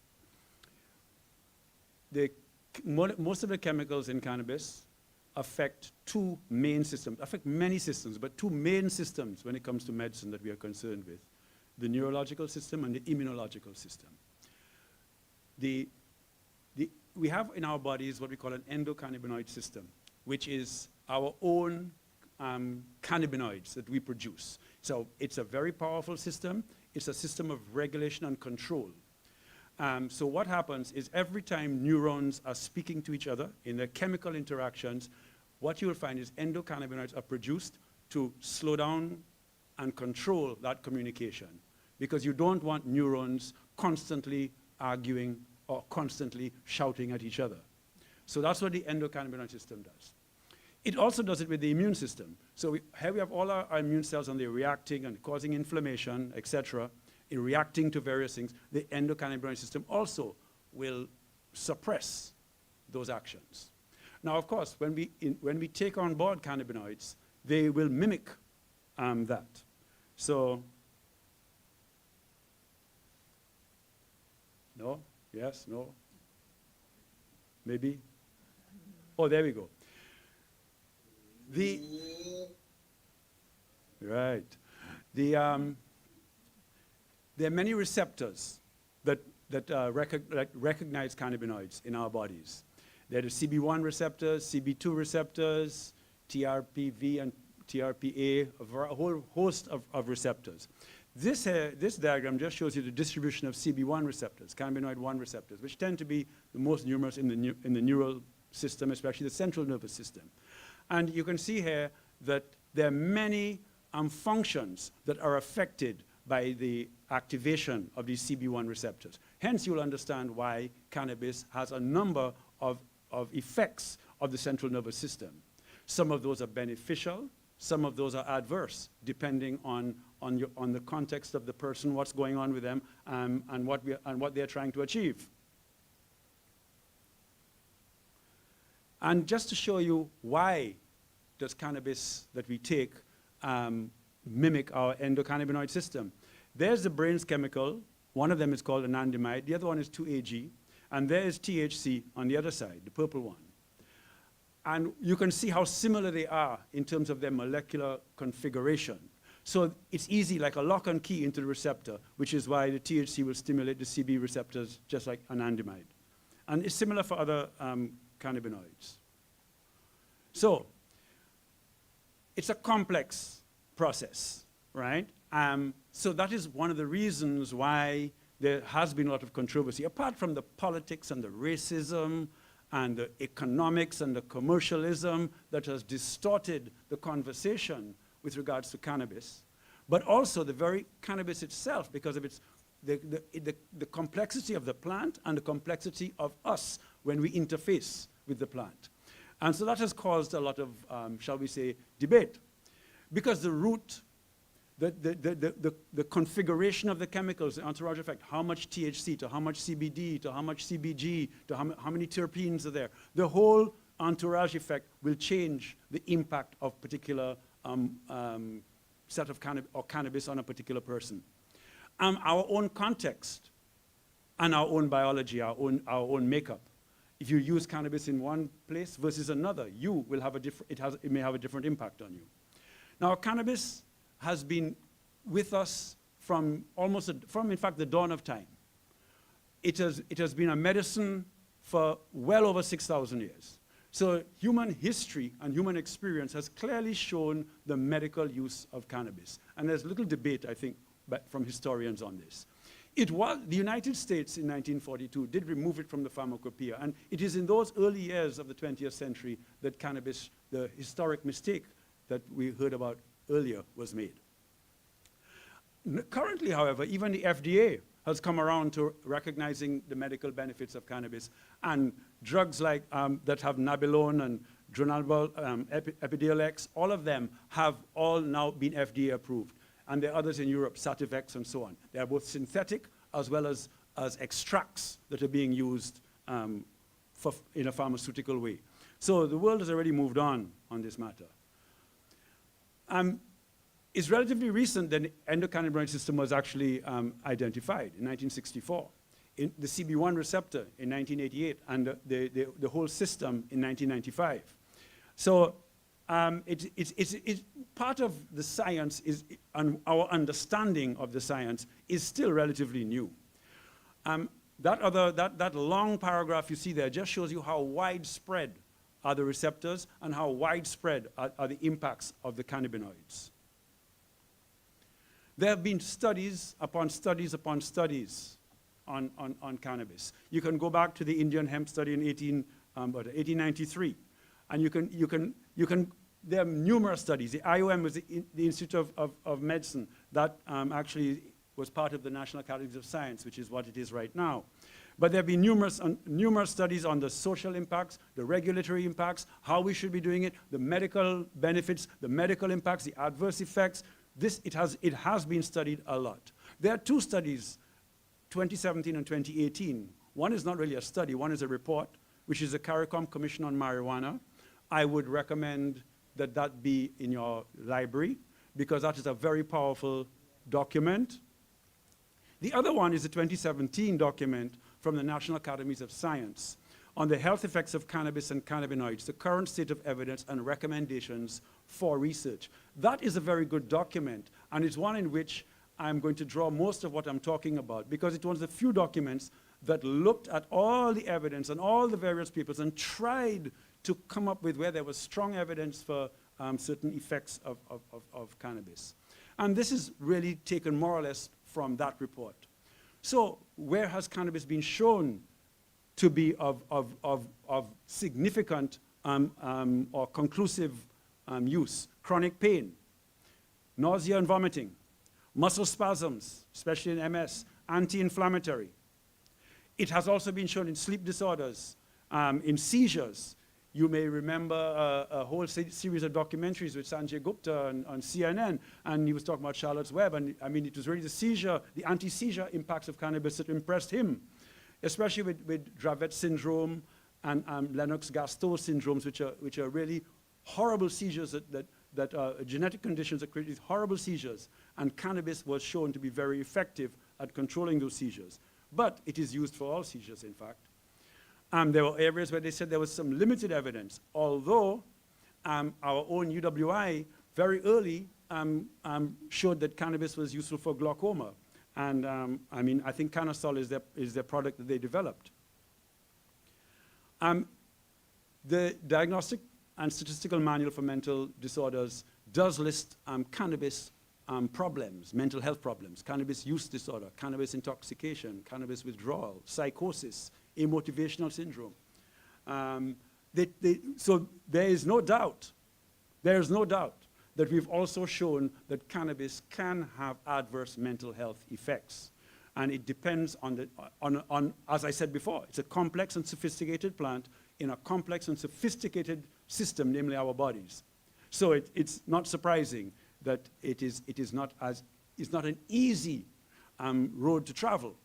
Most of the chemicals in cannabis affect two main systems, affect many systems, but two main systems when it comes to medicine that we are concerned with, the neurological system and the immunological system. We have in our bodies what we call an endocannabinoid system, which is our own cannabinoids that we produce. So it's a very powerful system. It's a system of regulation and control. So what happens is every time neurons are speaking to each other in their chemical interactions, what you will find is endocannabinoids are produced to slow down and control that communication, because you don't want neurons constantly arguing or constantly shouting at each other. So that's what the endocannabinoid system does. It also does it with the immune system. So here we have all our immune cells, and they're reacting and causing inflammation, etc., in reacting to various things. The endocannabinoid system also will suppress those actions. Now, of course, when we take on board cannabinoids, they will mimic that. So, no, yes, no, maybe. Oh, there we go. There are many receptors that recognize cannabinoids in our bodies. There are the CB1 receptors, CB2 receptors, TRPV and TRPA, a whole host of receptors. This diagram just shows you the distribution of CB1 receptors, cannabinoid 1 receptors, which tend to be the most numerous in the neural system, especially the central nervous system. And you can see here that there are many functions that are affected by the activation of these CB1 receptors. Hence, you'll understand why cannabis has a number of effects of the central nervous system. Some of those are beneficial, some of those are adverse, depending on the context of the person, what's going on with them, and what they're trying to achieve. And just to show you why does cannabis that we take mimic our endocannabinoid system. There's the brain's chemical. One of them is called anandamide. The other one is 2-AG. And there is THC on the other side, the purple one. And you can see how similar they are in terms of their molecular configuration. So it's easy, like a lock and key into the receptor, which is why the THC will stimulate the CB receptors just like anandamide. And it's similar for other cannabinoids. So it's a complex process, right? So that is one of the reasons why there has been a lot of controversy, apart from the politics and the racism and the economics and the commercialism that has distorted the conversation with regards to cannabis, but also the very cannabis itself, because of its the complexity of the plant and the complexity of us when we interface with the plant. And so that has caused a lot of, shall we say, debate, because the root the configuration of the chemicals, the entourage effect, how much THC to how much CBD to how much CBG to how many terpenes are there. The whole entourage effect will change the impact of particular set of cannabis on a particular person. Our own context and our own biology, our own makeup. If you use cannabis in one place versus another, you will have it may have a different impact on you. Now, cannabis has been with us from in fact, the dawn of time. It has been a medicine for well over 6,000 years. So human history and human experience has clearly shown the medical use of cannabis. And there's little debate, I think, from historians on this. The United States in 1942 did remove it from the pharmacopoeia, and it is in those early years of the 20th century that cannabis, the historic mistake that we heard about earlier, was made. Currently, however, even the FDA has come around to recognizing the medical benefits of cannabis, and drugs like that have nabilone and dronabinol, Epidiolex, all of them have all now been FDA approved. And there are others in Europe, Sativex and so on. They are both synthetic as well as extracts that are being used in a pharmaceutical way. So the world has already moved on this matter. It's relatively recent that the endocannabinoid system was actually identified in 1964. The CB1 receptor in 1988, and the whole system in 1995. So it's part of the science and our understanding of the science is still relatively new. That long paragraph you see there just shows you how widespread are the receptors and how widespread are the impacts of the cannabinoids. There have been studies upon studies upon studies on cannabis. You can go back to the Indian hemp study in 1893, and there are numerous studies. The IOM was the Institute of Medicine that actually was part of the National Academies of Science, which is what it is right now. But there have been numerous studies on the social impacts, the regulatory impacts, how we should be doing it, the medical benefits, the medical impacts, the adverse effects. It has been studied a lot. There are two studies, 2017 and 2018. One is not really a study, one is a report, which is the CARICOM Commission on Marijuana. I would recommend that be in your library, because that is a very powerful document. The other one is a 2017 document from the National Academies of Science on the health effects of cannabis and cannabinoids, the current state of evidence and recommendations for research. That is a very good document, and it's one in which I'm going to draw most of what I'm talking about, because it was the few documents that looked at all the evidence and all the various papers and tried to come up with where there was strong evidence for certain effects of cannabis. And this is really taken more or less from that report. So where has cannabis been shown to be of significant or conclusive use? Chronic pain, nausea and vomiting, muscle spasms, especially in MS, anti-inflammatory. It has also been shown in sleep disorders, in seizures. You may remember a whole series of documentaries with Sanjay Gupta on CNN, and he was talking about Charlotte's Web, and I mean, it was really the anti-seizure impacts of cannabis that impressed him, especially with Dravet syndrome and Lennox-Gastaut syndromes, which are really horrible seizures that are genetic conditions that create these horrible seizures, and cannabis was shown to be very effective at controlling those seizures. But it is used for all seizures, in fact. There were areas where they said there was some limited evidence, although our own UWI very early showed that cannabis was useful for glaucoma. And I mean, I think Canasol is their product that they developed. The Diagnostic and Statistical Manual for Mental Disorders does list cannabis problems, mental health problems, cannabis use disorder, cannabis intoxication, cannabis withdrawal, psychosis, amotivational syndrome. So there is no doubt that we've also shown that cannabis can have adverse mental health effects. And it depends on as I said before, it's a complex and sophisticated plant in a complex and sophisticated system, namely our bodies. So it's not surprising that it is not an easy road to travel.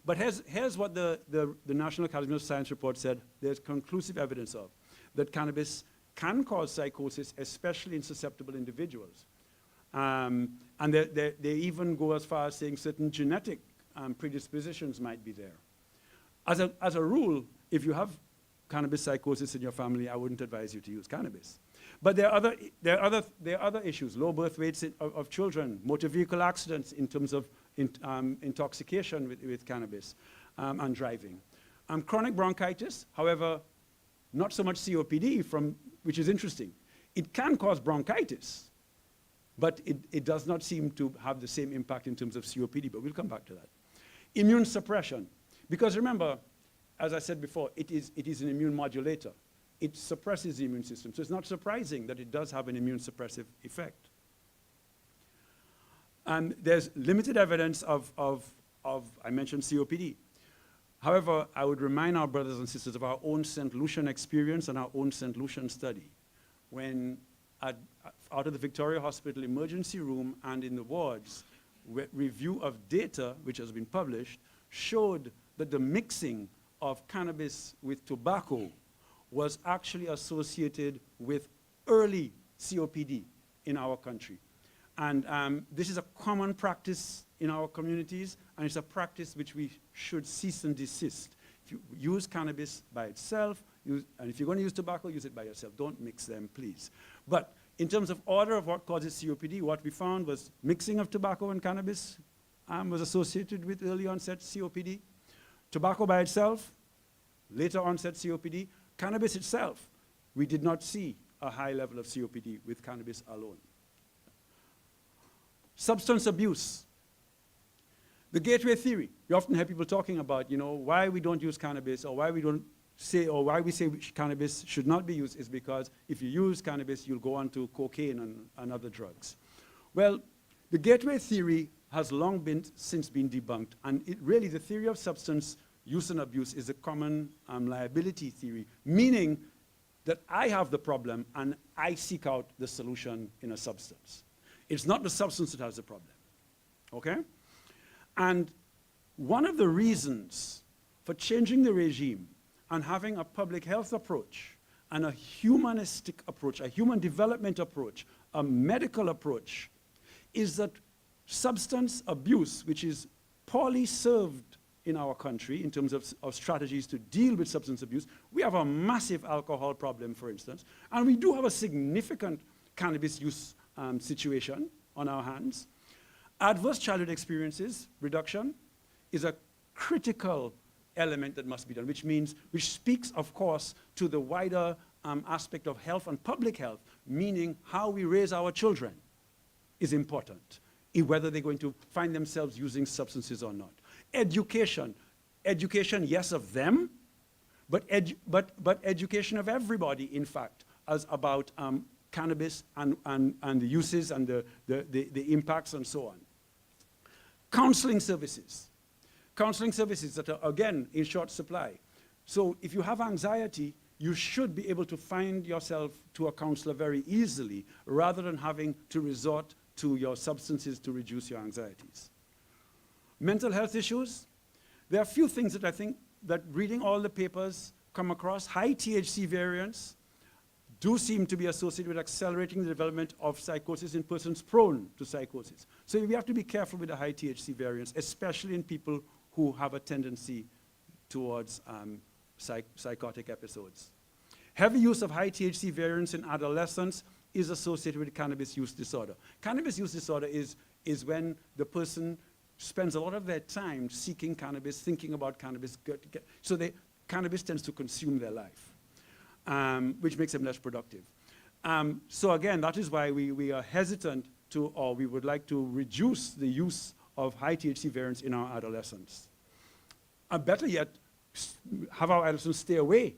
But here's what the National Academy of Science report said there's conclusive evidence of, that cannabis can cause psychosis, especially in susceptible individuals. And they even go as far as saying certain genetic predispositions might be there. As a rule, if you have cannabis psychosis in your family, I wouldn't advise you to use cannabis. But there are other issues, low birth rates of children, motor vehicle accidents in terms of intoxication with cannabis, and driving. Chronic bronchitis, however, not so much COPD, which is interesting. It can cause bronchitis, but it does not seem to have the same impact in terms of COPD, but we'll come back to that. Immune suppression, because remember, as I said before, it is an immune modulator. It suppresses the immune system, so it's not surprising that it does have an immune suppressive effect. And there's limited evidence of I mentioned COPD. However, I would remind our brothers and sisters of our own St. Lucian experience and our own St. Lucian study. When out of the Victoria Hospital emergency room and in the wards, review of data, which has been published, showed that the mixing of cannabis with tobacco was actually associated with early COPD in our country. And this is a common practice in our communities, and it's a practice which we should cease and desist. If you use cannabis by itself, and if you're going to use tobacco, use it by yourself. Don't mix them, please. But in terms of order of what causes COPD, what we found was mixing of tobacco and cannabis was associated with early onset COPD. Tobacco by itself, later onset COPD. Cannabis itself, we did not see a high level of COPD with cannabis alone. Substance abuse. The gateway theory. You often hear people talking about, why we don't use cannabis, or why we say cannabis should not be used is because if you use cannabis, you'll go on to cocaine and other drugs. Well, the gateway theory has long since been debunked, and really the theory of substance use and abuse is a common liability theory, meaning that I have the problem and I seek out the solution in a substance. It's not the substance that has the problem, okay? And one of the reasons for changing the regime and having a public health approach and a humanistic approach, a human development approach, a medical approach, is that substance abuse, which is poorly served in our country in terms of strategies to deal with substance abuse. We have a massive alcohol problem, for instance, and we do have a significant cannabis use situation on our hands. Adverse childhood experiences reduction is a critical element that must be done, which speaks, of course, to the wider aspect of health and public health, meaning how we raise our children is important, whether they're going to find themselves using substances or not. Education, yes, of them, but education of everybody, in fact, as about cannabis and the uses and the impacts and so on. Counseling services that are, again, in short supply. So if you have anxiety, you should be able to find yourself to a counselor very easily, rather than having to resort to your substances to reduce your anxieties. Mental health issues, there are a few things that I think that reading all the papers come across. High THC variants do seem to be associated with accelerating the development of psychosis in persons prone to psychosis. So we have to be careful with the high THC variants, especially in people who have a tendency towards psychotic episodes. Heavy use of high THC variants in adolescents is associated with cannabis use disorder. Cannabis use disorder is when the person spends a lot of their time seeking cannabis, thinking about cannabis, so cannabis tends to consume their life, which makes them less productive. So again, that is why we are hesitant to, or we would like to reduce the use of high THC variants in our adolescents. Better yet, have our adolescents stay away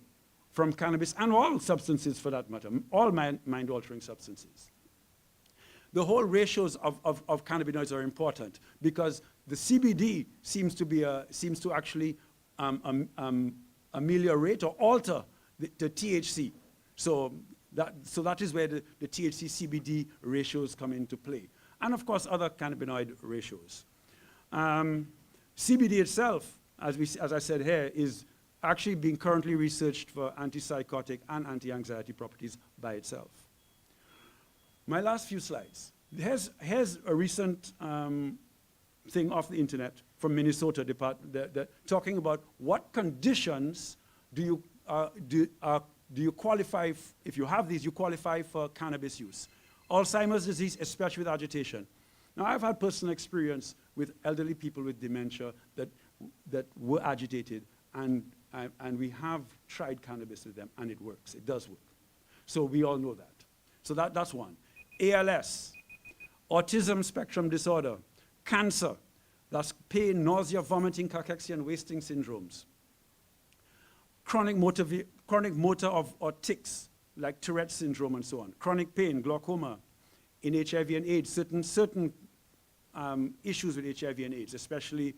from cannabis and all substances for that matter, all mind-altering substances. The whole ratios of cannabinoids are important because the CBD seems to actually ameliorate or alter the THC. So So that is where the THC CBD ratios come into play. And of course, other cannabinoid ratios. CBD itself, as I said here, is actually being currently researched for antipsychotic and anti-anxiety properties by itself. My last few slides. Here's a recent thing off the internet from Minnesota, talking about what conditions do you qualify, if you have these, you qualify for cannabis use. Alzheimer's disease, especially with agitation. Now, I've had personal experience with elderly people with dementia that were agitated, and we have tried cannabis with them, and it works. It does work. So we all know that. So that's one. ALS, autism spectrum disorder, cancer, that's pain, nausea, vomiting, cachexia, and wasting syndromes. Chronic motor or tics, like Tourette syndrome and so on. Chronic pain, glaucoma, in HIV and AIDS, certain issues with HIV and AIDS, especially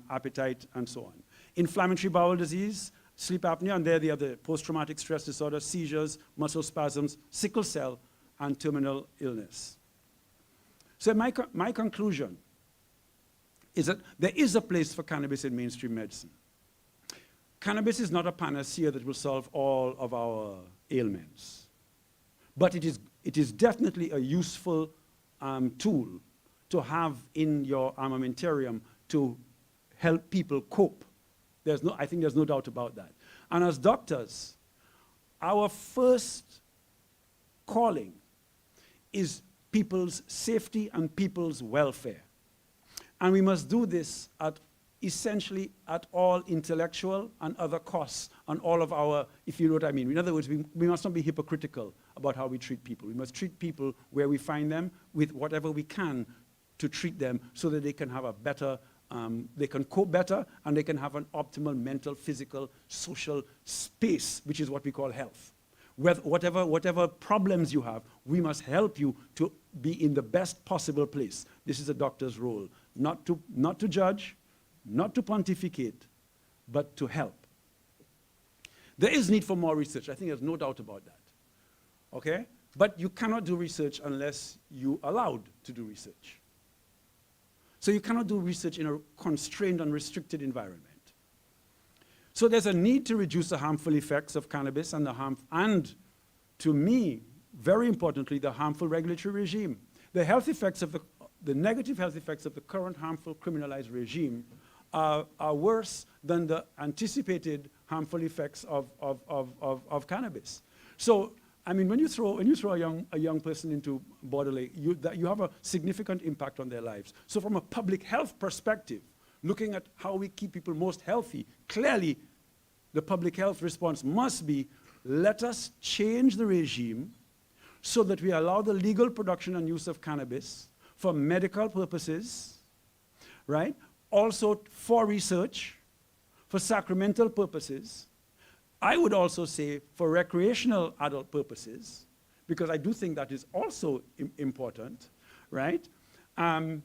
appetite and so on. Inflammatory bowel disease, sleep apnea, and there the other post-traumatic stress disorder, seizures, muscle spasms, sickle cell, and terminal illness. So my conclusion is that there is a place for cannabis in mainstream medicine. Cannabis is not a panacea that will solve all of our ailments. But it is definitely a useful tool to have in your armamentarium to help people cope. I think there's no doubt about that. And as doctors, our first calling is people's safety and people's welfare. And we must do this essentially at all intellectual and other costs on all of our, if you know what I mean. In other words, we must not be hypocritical about how we treat people. We must treat people where we find them with whatever we can to treat them so that they can have a better, they can cope better, and they can have an optimal mental, physical, social space, which is what we call health. Whatever problems you have, we must help you to be in the best possible place. This is a doctor's role, not to judge, not to pontificate, but to help. There is need for more research. I think there's no doubt about that. Okay? But you cannot do research unless you're allowed to do research. So you cannot do research in a constrained and restricted environment. So there's a need to reduce the harmful effects of cannabis and to me, very importantly, the harmful regulatory regime. The negative health effects of the current harmful criminalized regime are worse than the anticipated harmful effects of cannabis. So, I mean, when you throw a young person into borderline, you have a significant impact on their lives. So from a public health perspective, looking at how we keep people most healthy, clearly the public health response must be, let us change the regime so that we allow the legal production and use of cannabis for medical purposes, right? Also for research, for sacramental purposes. I would also say for recreational adult purposes, because I do think that is also important, right? And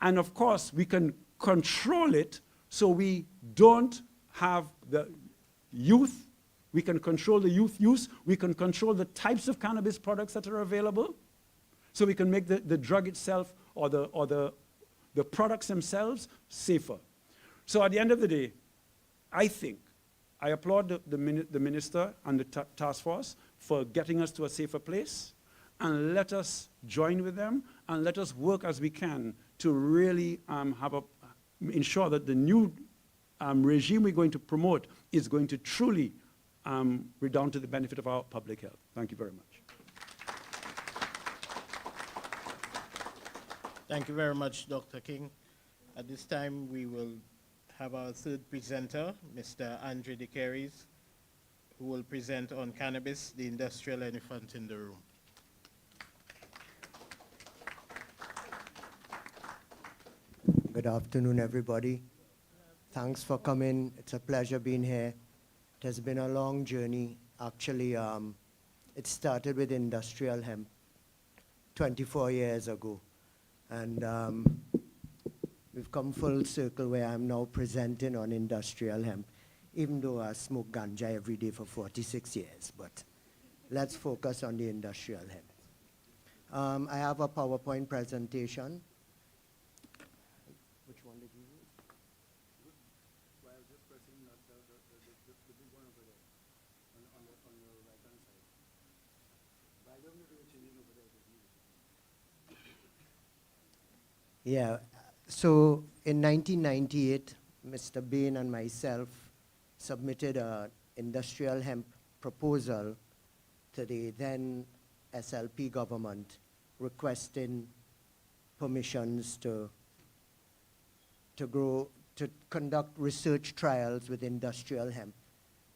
of course, we can control it so we don't have the youth. We can control the youth use. We can control the types of cannabis products that are available. So we can make the drug itself or the products themselves safer. So at the end of the day, I applaud the minister and the task force for getting us to a safer place, and let us join with them and let us work as we can to really ensure that the new regime we're going to promote is going to truly redound to the benefit of our public health. Thank you very much. Thank you very much, Dr. King. At this time, we will have our third presenter, Mr. Andre DeCaries, who will present on cannabis, the industrial elephant in the room. Good afternoon, everybody. Thanks for coming. It's a pleasure being here. It has been a long journey. Actually, it started with industrial hemp 24 years ago. And we've come full circle where I'm now presenting on industrial hemp, even though I smoke ganja every day for 46 years. But let's focus on the industrial hemp. I have a PowerPoint presentation. Which one did you use? While just pressing the big one over there, on the right-hand side. But I don't know if you're changing over there. Yeah, so in 1998, Mr. Bain and myself submitted an industrial hemp proposal to the then SLP government requesting permissions to conduct research trials with industrial hemp.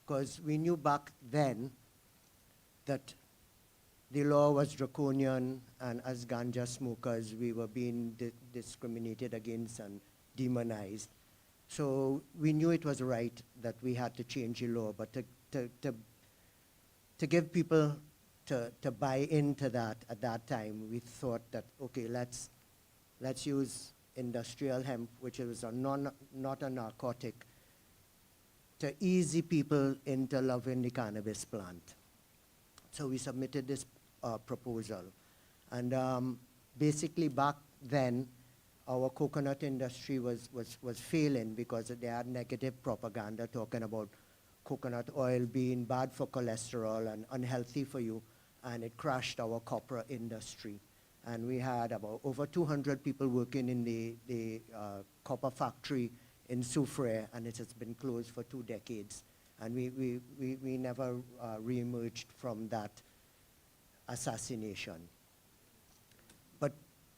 Because we knew back then that the law was draconian, and as ganja smokers, we were being discriminated against and demonized. So we knew it was right that we had to change the law, but to give people to buy into that at that time, we thought that, okay, let's use industrial hemp, which is not a narcotic, to ease the people into loving the cannabis plant. So we submitted this proposal. And basically back then, our coconut industry was failing because they had negative propaganda talking about coconut oil being bad for cholesterol and unhealthy for you, and it crashed our copra industry. And we had about over 200 people working in the copper factory in Soufriere, and it has been closed for 2 decades. And we never re-emerged from that assassination. But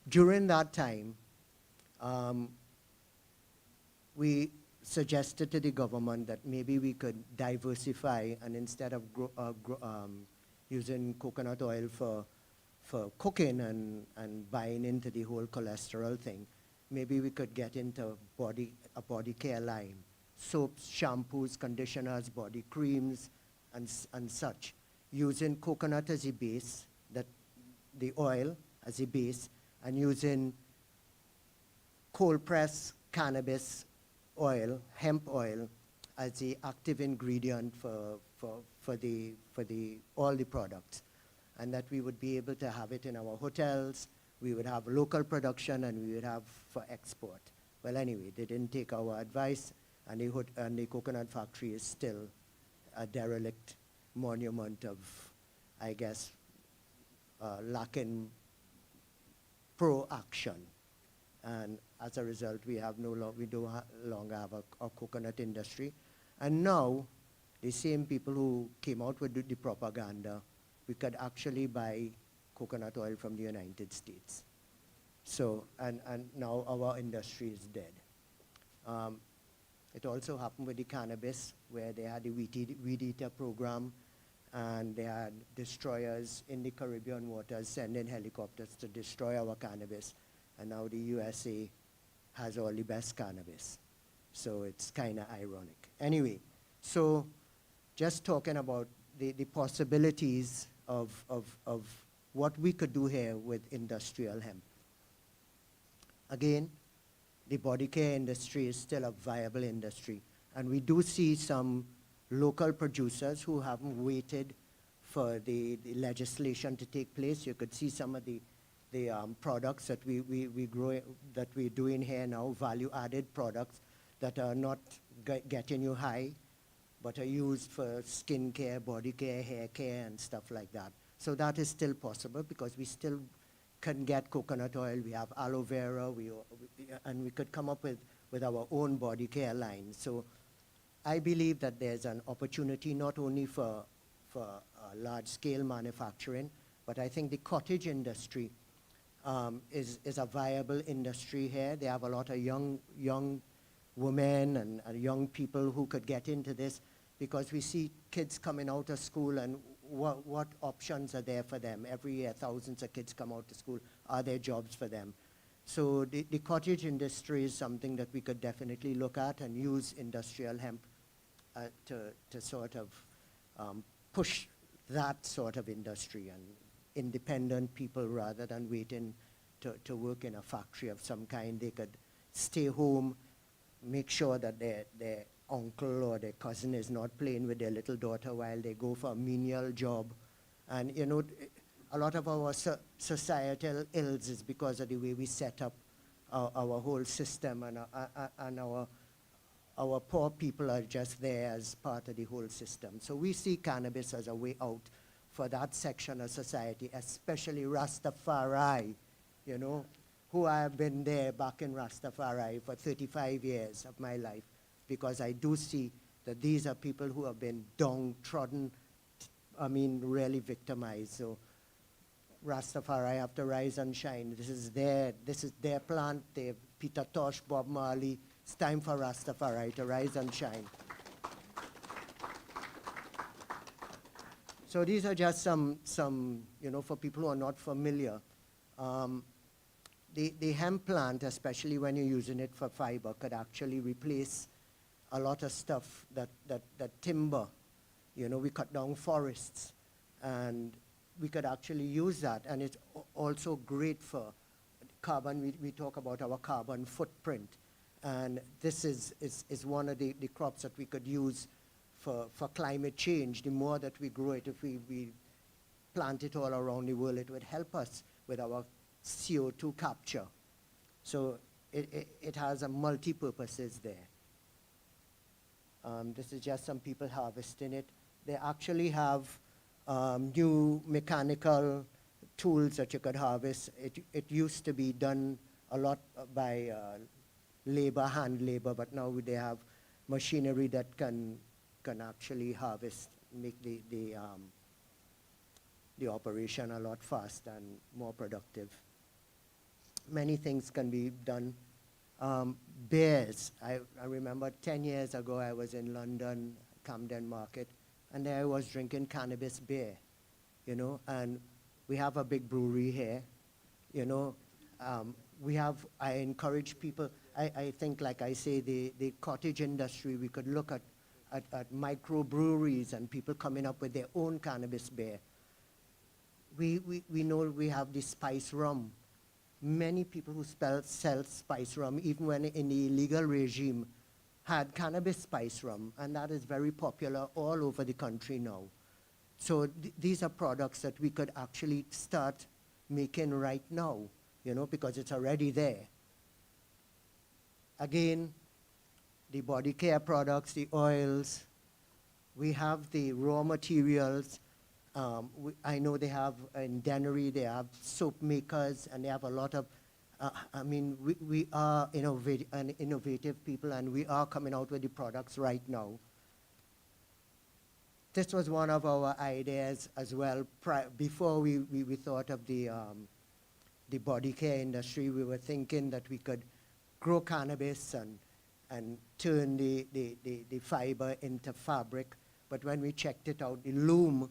during that time, we suggested to the government that maybe we could diversify, and instead of using coconut oil for cooking and buying into the whole cholesterol thing, maybe we could get into a body care line. Soaps, shampoos, conditioners, body creams, and such, using coconut as a base, the oil as a base, and using cold press cannabis oil, hemp oil, as the active ingredient for all the products, and that we would be able to have it in our hotels. We would have local production, and we would have for export. Well, anyway, they didn't take our advice, and the coconut factory is still a derelict monument of, I guess, lacking pro-action. And as a result, we don't longer have a coconut industry. And now, the same people who came out with the propaganda, we could actually buy coconut oil from the United States. So, and now our industry is dead. It also happened with the cannabis, where they had the weed eater program, and they had destroyers in the Caribbean waters sending helicopters to destroy our cannabis. And now the USA has all the best cannabis. So it's kind of ironic. Anyway, so just talking about the possibilities of what we could do here with industrial hemp. Again, the body care industry is still a viable industry. And we do see some local producers who haven't waited for the legislation to take place. You could see some of the products that we grow, that we're doing here now, value-added products that are not getting you high, but are used for skin care, body care, hair care, and stuff like that. So that is still possible because we still can get coconut oil. We have aloe vera, and we could come up with our own body care line. So I believe that there's an opportunity not only for large-scale manufacturing, but I think the cottage industry is a viable industry here. They have a lot of young women and young people who could get into this, because we see kids coming out of school, and what options are there for them? Every year, thousands of kids come out of school. Are there jobs for them? So the cottage industry is something that we could definitely look at and use industrial hemp to sort of push that sort of industry and independent people, rather than waiting to work in a factory of some kind. They could stay home, make sure that their uncle or their cousin is not playing with their little daughter while they go for a menial job And a lot of our societal ills is because of the way we set up our whole system, and our poor people are just there as part of the whole system. So we see cannabis as a way out for that section of society, especially Rastafari, who I have been there back in Rastafari for 35 years of my life, because I do see that these are people who have been downtrodden, really victimized. So Rastafari have to rise and shine. This is their plant. They've Peter Tosh, Bob Marley. It's time for Rastafari to rise and shine. So these are just some for people who are not familiar. The hemp plant, especially when you're using it for fiber, could actually replace a lot of stuff that timber. We cut down forests, and we could actually use that. And it's also great for carbon. We talk about our carbon footprint. And this is one of the crops that we could use for climate change. The more that we grow it, if we plant it all around the world, it would help us with our CO2 capture. So it has a multi-purposes there. This is just some people harvesting it. They actually have new mechanical tools that you could harvest. It used to be done a lot by hand labor, but now they have machinery that can actually harvest, make the operation a lot faster and more productive. Many things can be done. Beers. I remember 10 years ago I was in London, Camden Market, and there I was drinking cannabis beer, and we have a big brewery here, I encourage people, I think, like I say, the cottage industry, we could look at microbreweries and people coming up with their own cannabis beer. We know we have the spice rum. Many people who sell spice rum, even when in the illegal regime, had cannabis spice rum, and that is very popular all over the country now. So these are products that we could actually start making right now, because it's already there. Again, the body care products, the oils, we have the raw materials. I know they have in Dennery, they have soap makers, and they have a lot of, we are innovative people, and we are coming out with the products right now. This was one of our ideas as well. Before we thought of the body care industry, we were thinking that we could grow cannabis and turn the fiber into fabric. But when we checked it out, the loom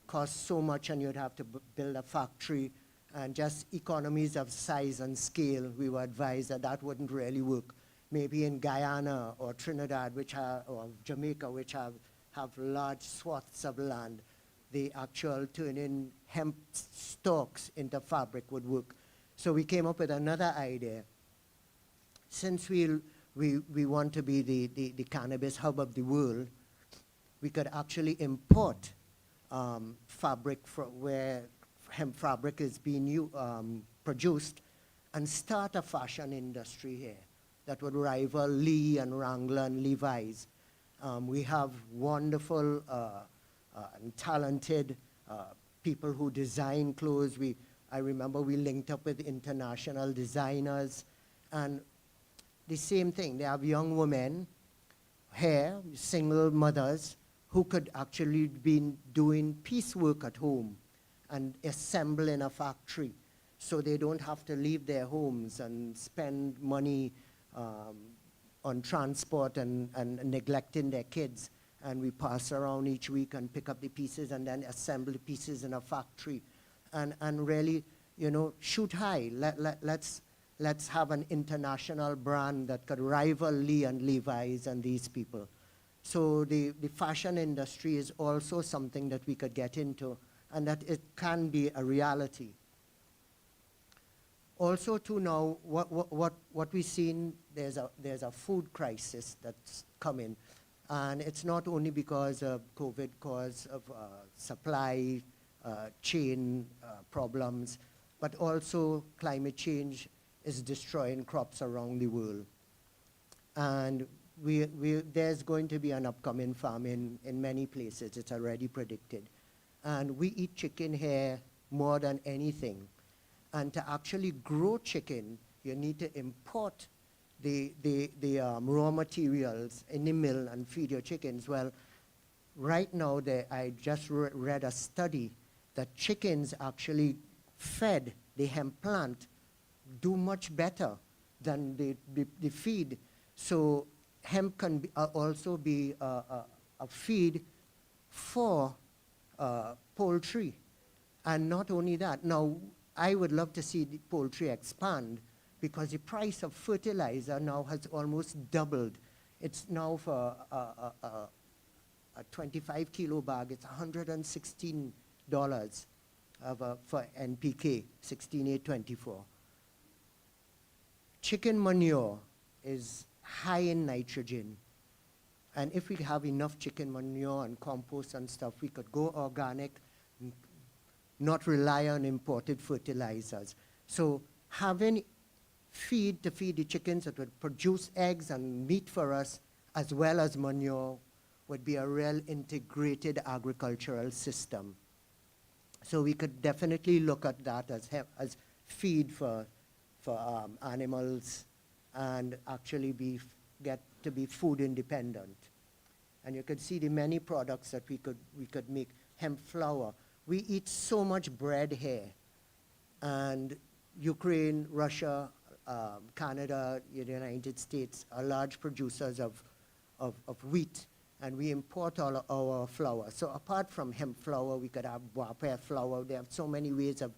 cost so much, and you'd have to build a factory, and just economies of size and scale, we were advised that wouldn't really work. Maybe in Guyana or Trinidad, or Jamaica, which have large swaths of land, the actual turning hemp stalks into fabric would work. So we came up with another idea. Since we want to be the cannabis hub of the world, we could actually import fabric where hemp fabric is being produced, and start a fashion industry here that would rival Lee and Wrangler and Levi's. We have wonderful and talented people who design clothes. I remember we linked up with international designers, and the same thing. They have young women here, single mothers, who could actually be doing piecework at home and assemble in a factory, so they don't have to leave their homes and spend money on transport and neglecting their kids. And we pass around each week and pick up the pieces and then assemble the pieces in a factory, and really, shoot high. Let's have an international brand that could rival Lee and Levi's and these people. So the fashion industry is also something that we could get into, and that it can be a reality. Also, too, now what we've seen, there's a food crisis that's coming, and it's not only because of COVID, cause of supply chain problems, but also climate change is destroying crops around the world. And there's going to be an upcoming famine in many places. It's already predicted. And we eat chicken here more than anything. And to actually grow chicken, you need to import the raw materials in the mill and feed your chickens. Well, right now, I just read a study that chickens actually fed the hemp plant do much better than the feed. So hemp can also be a feed for poultry. And not only that, now I would love to see the poultry expand because the price of fertilizer now has almost doubled. It's now for a 25 kilo bag, it's $116 for NPK, 16824. Chicken manure is high in nitrogen. And if we have enough chicken manure and compost and stuff, we could go organic, not rely on imported fertilizers. So having feed to feed the chickens that would produce eggs and meat for us, as well as manure, would be a real integrated agricultural system. So we could definitely look at that as feed for animals and actually get to be food independent. And you could see the many products that we could make. Hemp flour. We eat so much bread here. And Ukraine, Russia, Canada, the United States are large producers of wheat. And we import all our flour. So apart from hemp flour, we could have wapare flour. They have so many ways of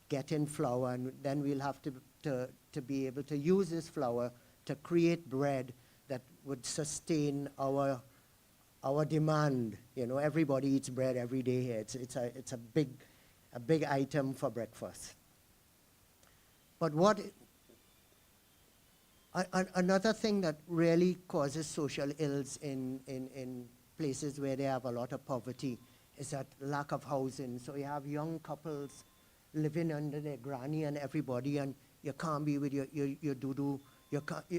getting flour, and then we'll have to be able to use this flour to create bread that would sustain our demand. You know, everybody eats bread every day here. It's a big item for breakfast. But another thing that really causes social ills in places where they have a lot of poverty is that lack of housing. So you have young couples living under their granny and everybody, and you can't be with your doo-doo.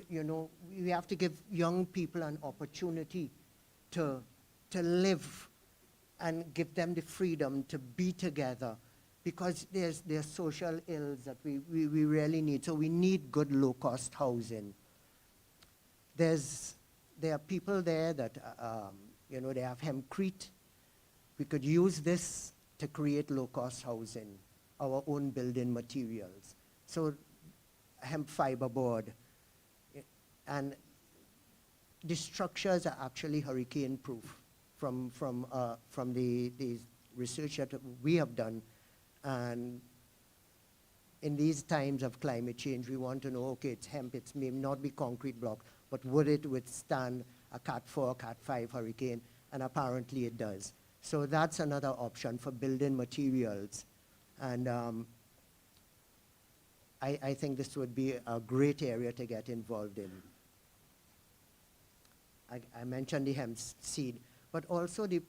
You know, we have to give young people an opportunity to live and give them the freedom to be together, because there's social ills that we really need. So we need good low-cost housing. There are people there that, you know, they have hempcrete. We could use this to create low-cost housing, our own building materials. So hemp fiber board. And the structures are actually hurricane-proof from the research that we have done. And in these times of climate change, we want to know, okay, it's hemp, it may not be concrete block, but would it withstand a Cat 4, Cat 5 hurricane? And apparently it does. So that's another option for building materials. And I think this would be a great area to get involved in. I mentioned the hemp seed, but also the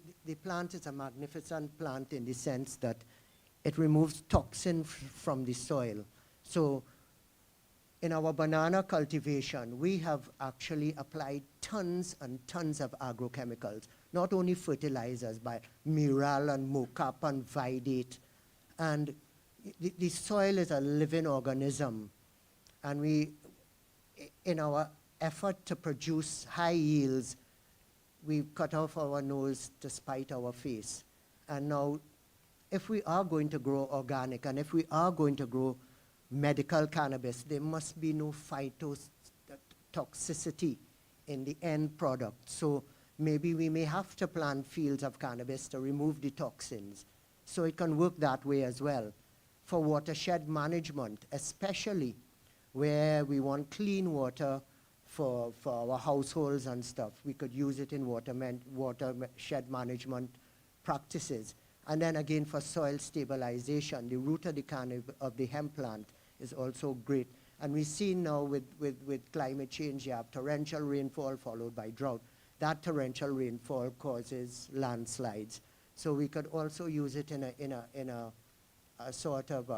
plant is a magnificent plant in the sense that it removes toxin from the soil. So in our banana cultivation, we have actually applied tons and tons of agrochemicals, not only fertilizers, but miral and mocap and vidate. And the soil is a living organism. And we, in our effort to produce high yields, we cut off our nose to spite our face. And now, if we are going to grow organic and if we are going to grow medical cannabis, there must be no phytotoxicity in the end product. So maybe we may have to plant fields of cannabis to remove the toxins. So it can work that way as well. For watershed management, especially where we want clean water for our households and stuff, we could use it in watershed management practices. And then again, for soil stabilization, the root of the hemp plant is also great. And we see now with climate change, you have torrential rainfall followed by drought. That torrential rainfall causes landslides. So we could also use it in a sort of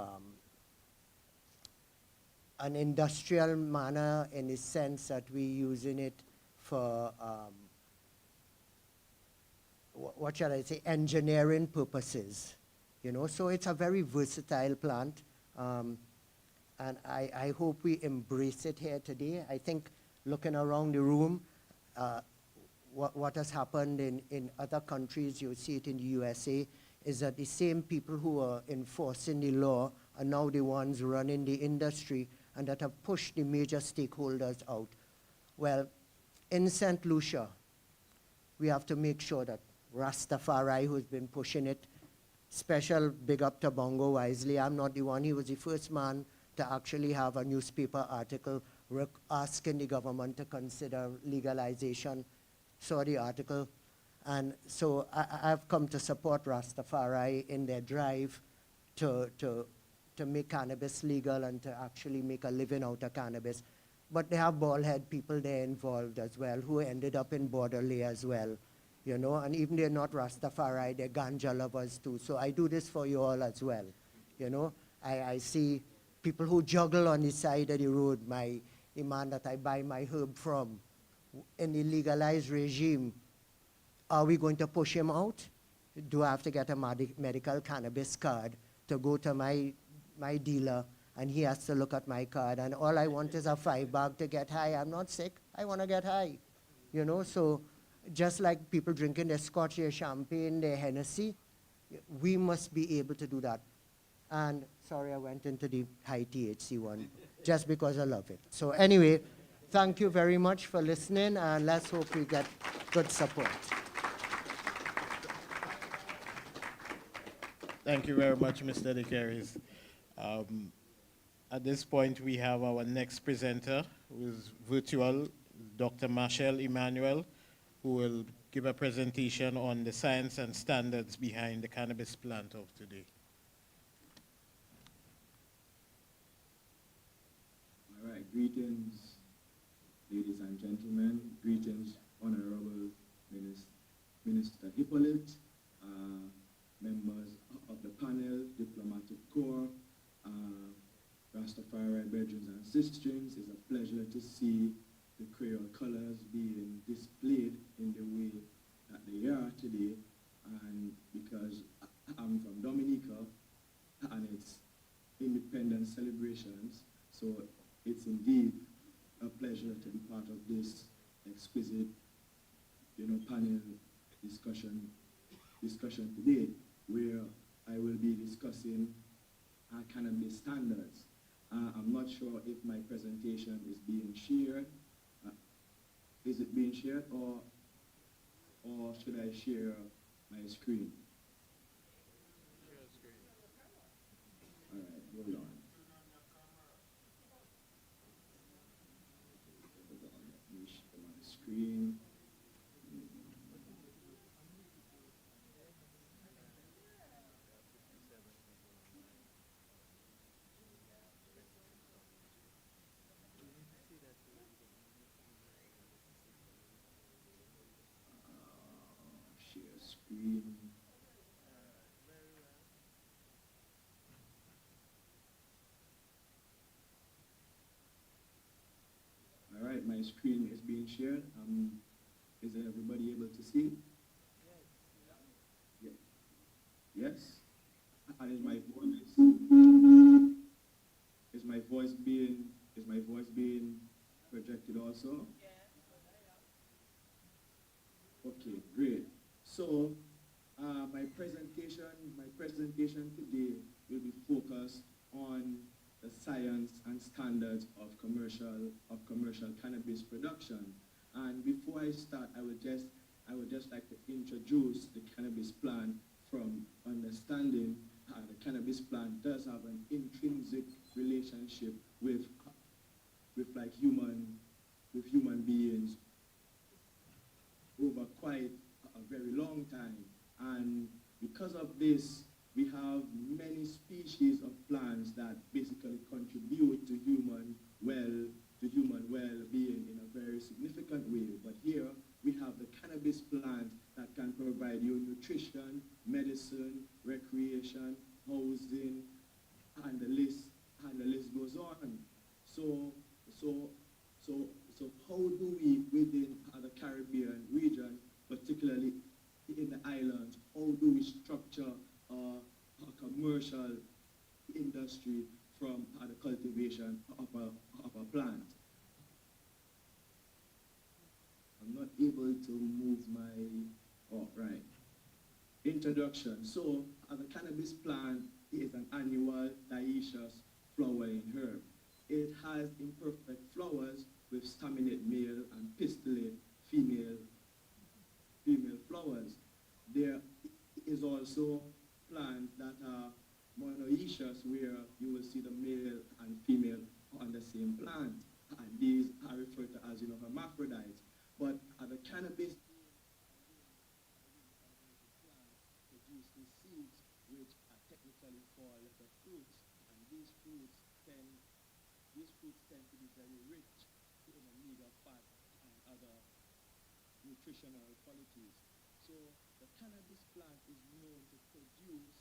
an industrial manner, in the sense that we're using it for, what shall I say, engineering purposes. You know, so it's a very versatile plant. And I hope we embrace it here today. I think looking around the room, what has happened in other countries, you see it in the USA, is that the same people who are enforcing the law are now the ones running the industry, and that have pushed the major stakeholders out. Well, in St. Lucia, we have to make sure that Rastafari, who's been pushing it, special big up to Bongo Wisely. I'm not the one. He was the first man to actually have a newspaper article asking the government to consider legalization. Saw the article. And so I've come to support Rastafari in their drive to make cannabis legal and to actually make a living out of cannabis. But they have bald-head people there involved as well, who ended up in Borderley as well. You know, and even they're not Rastafari, they're ganja lovers too. So I do this for you all as well. You know, I see people who juggle on the side of the road, the man that I buy my herb from, in the legalized regime. Are we going to push him out? Do I have to get a medical cannabis card to go to my dealer, and he has to look at my card, and all I want is a 5-bag to get high? I'm not sick, I want to get high. You know, so just like people drinking their scotch, their champagne, their Hennessy, we must be able to do that. And sorry, I went into the high THC one, just because I love it. So anyway, thank you very much for listening, and let's hope we get good support. Thank you very much, Mr. De Keris. At this point, we have our next presenter, who is virtual, Dr. Marshall Emmanuel, who will give a presentation on the science and standards behind the cannabis plant of today. All right, greetings, ladies and gentlemen. Greetings, Honorable Minister Hippolyte, members of the panel, diplomatic corps, Rastafari brethren and sisters. It's a pleasure to see the Creole colors being displayed in the way that they are today, and because I'm from Dominica and it's independence celebrations, so it's indeed a pleasure to be part of this exquisite, panel discussion today, where I will be discussing cannabis standards. I'm not sure if my presentation is being shared. Is it being shared, or should I share my screen? Share screen. All right, hold on. Hold on, let me share my screen. Share screen. All right, my screen is being shared. Is everybody able to see? Yes. Yes? And is my voice being projected also? Okay, great. So my presentation today will be focused on the science and standards of commercial cannabis production. And before I start, I would just like to introduce the cannabis plant from understanding the cannabis plant does have an intrinsic relationship with human beings over quite a very long time. And because of this, we have many species of plants that basically contribute to human well-being in a very significant way. But here we have the cannabis plant that can provide you nutrition medicine, recreation, housing, and the list goes on. So, so, so how do we, within the Caribbean region, particularly in the islands, how do we structure a commercial industry from the cultivation of a plant? I'm not able to move my, oh, right. Introduction. So, the cannabis plant is an annual dioecious flowering herb. It has imperfect flowers with staminate male and pistillate female flowers. There is also plants that are monoecious, where you will see the male and female on the same plant. And these are referred to as, hermaphrodites. But the cannabis produces seeds which are technically called the fruits, and these fruits tend to be very rich in omega fat and other nutritional qualities. So the cannabis plant is known to produce,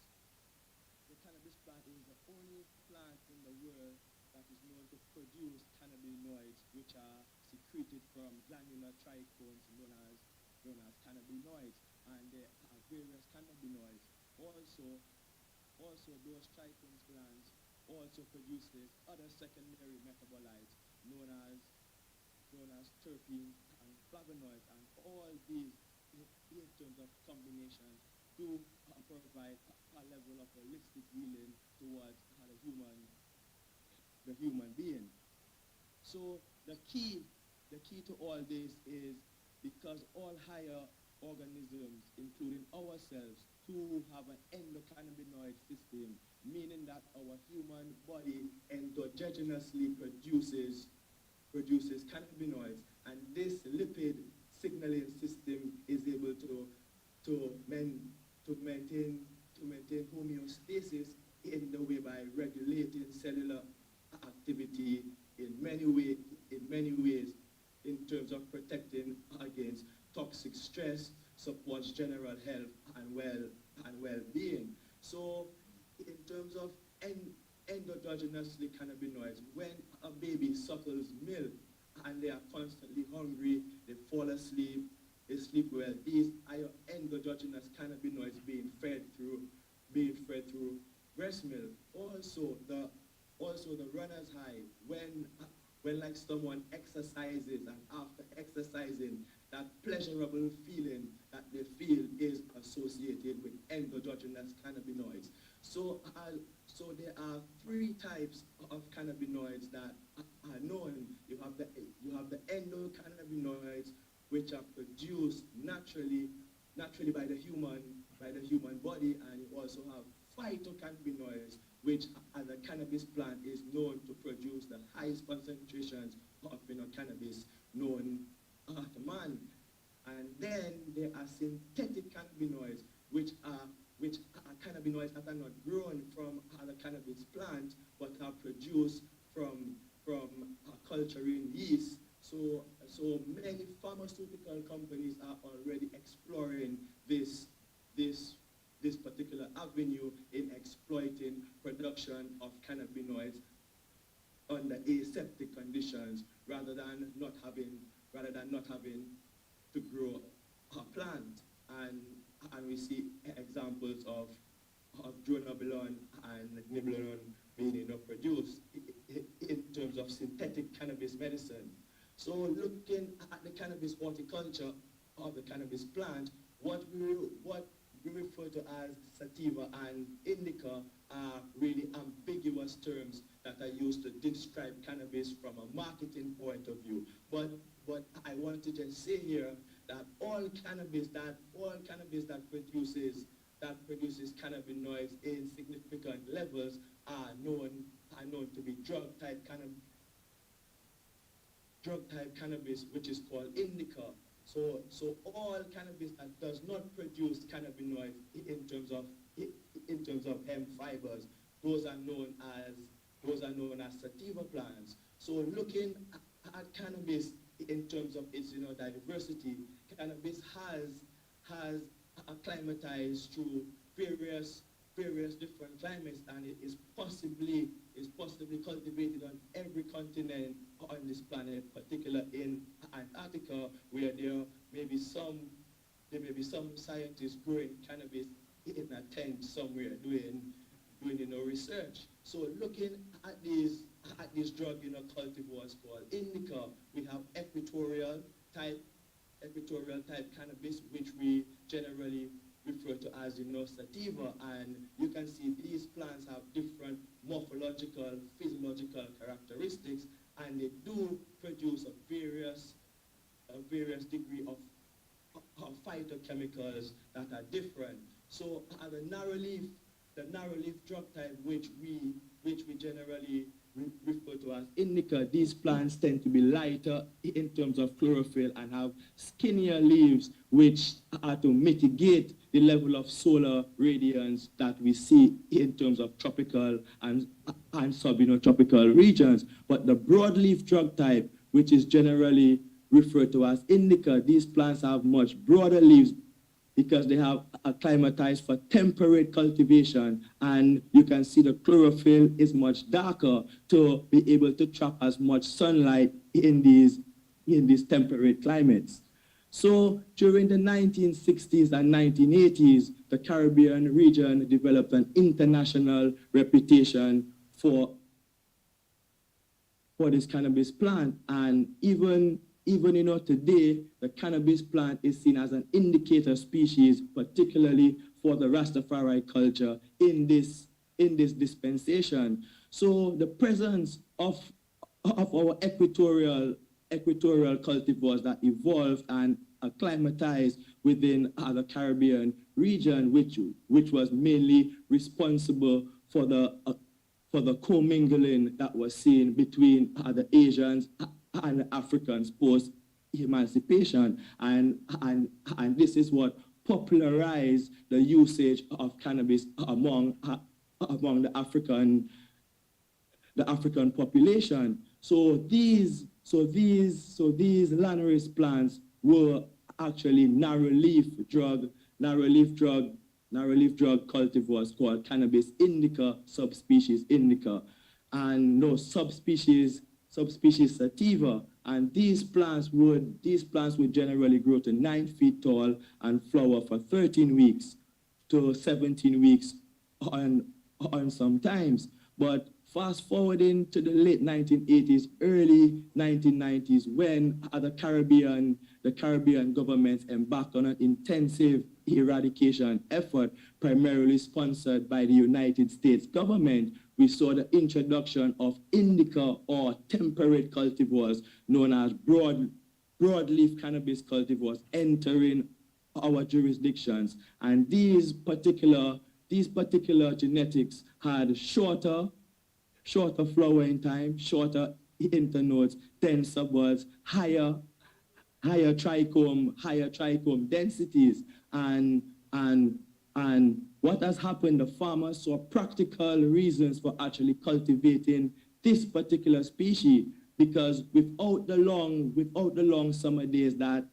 the cannabis plant is the only plant in the world that is known to produce cannabinoids, which are secreted from glandular trichomes known as cannabinoids. And there are various cannabinoids. Also those trichomes glands also produces other secondary metabolites known as terpenes and flavonoids, and all these, in terms of combinations, do provide a level of holistic healing towards the human being. So the key to all this is, because all higher organisms, including ourselves, too have an endocannabinoid system, meaning that our human body endogenously produces cannabinoids, and this lipid signaling system is able to maintain homeostasis in the way by regulating cellular activity in many ways, in terms of protecting against toxic stress, supports general health and well-being. So in terms of endogenously cannabinoids, when a baby suckles milk and they are constantly hungry, they fall asleep, they sleep well, these are your endogenous cannabinoids being fed through breast milk. Also the runner's high, when like someone exercises, and after exercising, that pleasurable feeling that they feel is associated with endogenous cannabinoids. So there are 3 types of cannabinoids that are known. You have the endocannabinoids, which are produced naturally by the human body, and you also have phytocannabinoids, which as a cannabis plant is known to produce the highest concentrations of cannabis known to man. And then there are synthetic cannabinoids, which are cannabinoids that are not grown from the cannabis plant, but are produced from culturing yeast. So many pharmaceutical companies are already exploring this particular avenue in exploiting production of cannabinoids under aseptic conditions, rather than not having to grow a plant. And we see examples of dronabinol and niblonol being produced in terms of synthetic cannabis medicine. So looking at the cannabis horticulture of the cannabis plant, what we refer to as sativa and indica are really ambiguous terms that are used to describe cannabis from a marketing point of view. But I want to just say here that all cannabis that produces cannabinoids in significant levels are known to be drug type cannabis, which is called indica. So all cannabis that does not produce cannabinoids in terms of hemp fibers, those are known as sativa plants. So looking at cannabis in terms of its diversity, cannabis has acclimatized through various different climates, and it is possibly cultivated on every continent on this planet, particularly in Antarctica, where there may be some scientists growing cannabis in a tent somewhere doing research. So looking at these drug cultivars called indica, we have equatorial type cannabis, which we generally refer to as sativa, and you can see these plants have different morphological, physiological characteristics, and they do produce a various degree of phytochemicals that are different. So the narrow leaf drug type, which we generally refer to as indica, these plants tend to be lighter in terms of chlorophyll and have skinnier leaves, which are to mitigate the level of solar radiance that we see in terms of tropical and subtropical regions. But the broadleaf drug type, which is generally referred to as indica, these plants have much broader leaves because they have acclimatized for temperate cultivation, and you can see the chlorophyll is much darker to be able to trap as much sunlight in these temperate climates. So during the 1960s and 1980s, the Caribbean region developed an international reputation for this cannabis plant, and even today, the cannabis plant is seen as an indicator species, particularly for the Rastafari culture in this dispensation. So the presence of our equatorial cultivars that evolved and acclimatized within the Caribbean region, which was mainly responsible for the commingling that was seen between the Asians and the Africans post-emancipation, and this is what popularized the usage of cannabis among the African population. So these lanolin plants were actually narrow-leaf drug cultivars called Cannabis indica, subspecies indica, and no subspecies sativa, and these plants would generally grow to 9 feet tall and flower for 13 weeks to 17 weeks on sometimes. But fast forwarding to the late 1980s, early 1990s, when the Caribbean governments embarked on an intensive eradication effort, primarily sponsored by the United States government, we saw the introduction of indica or temperate cultivars known as broadleaf cannabis cultivars entering our jurisdictions. And these particular genetics had shorter flowering time, shorter internodes, denser buds, higher trichome densities, and what has happened, the farmers saw practical reasons for actually cultivating this particular species, because without the long summer days that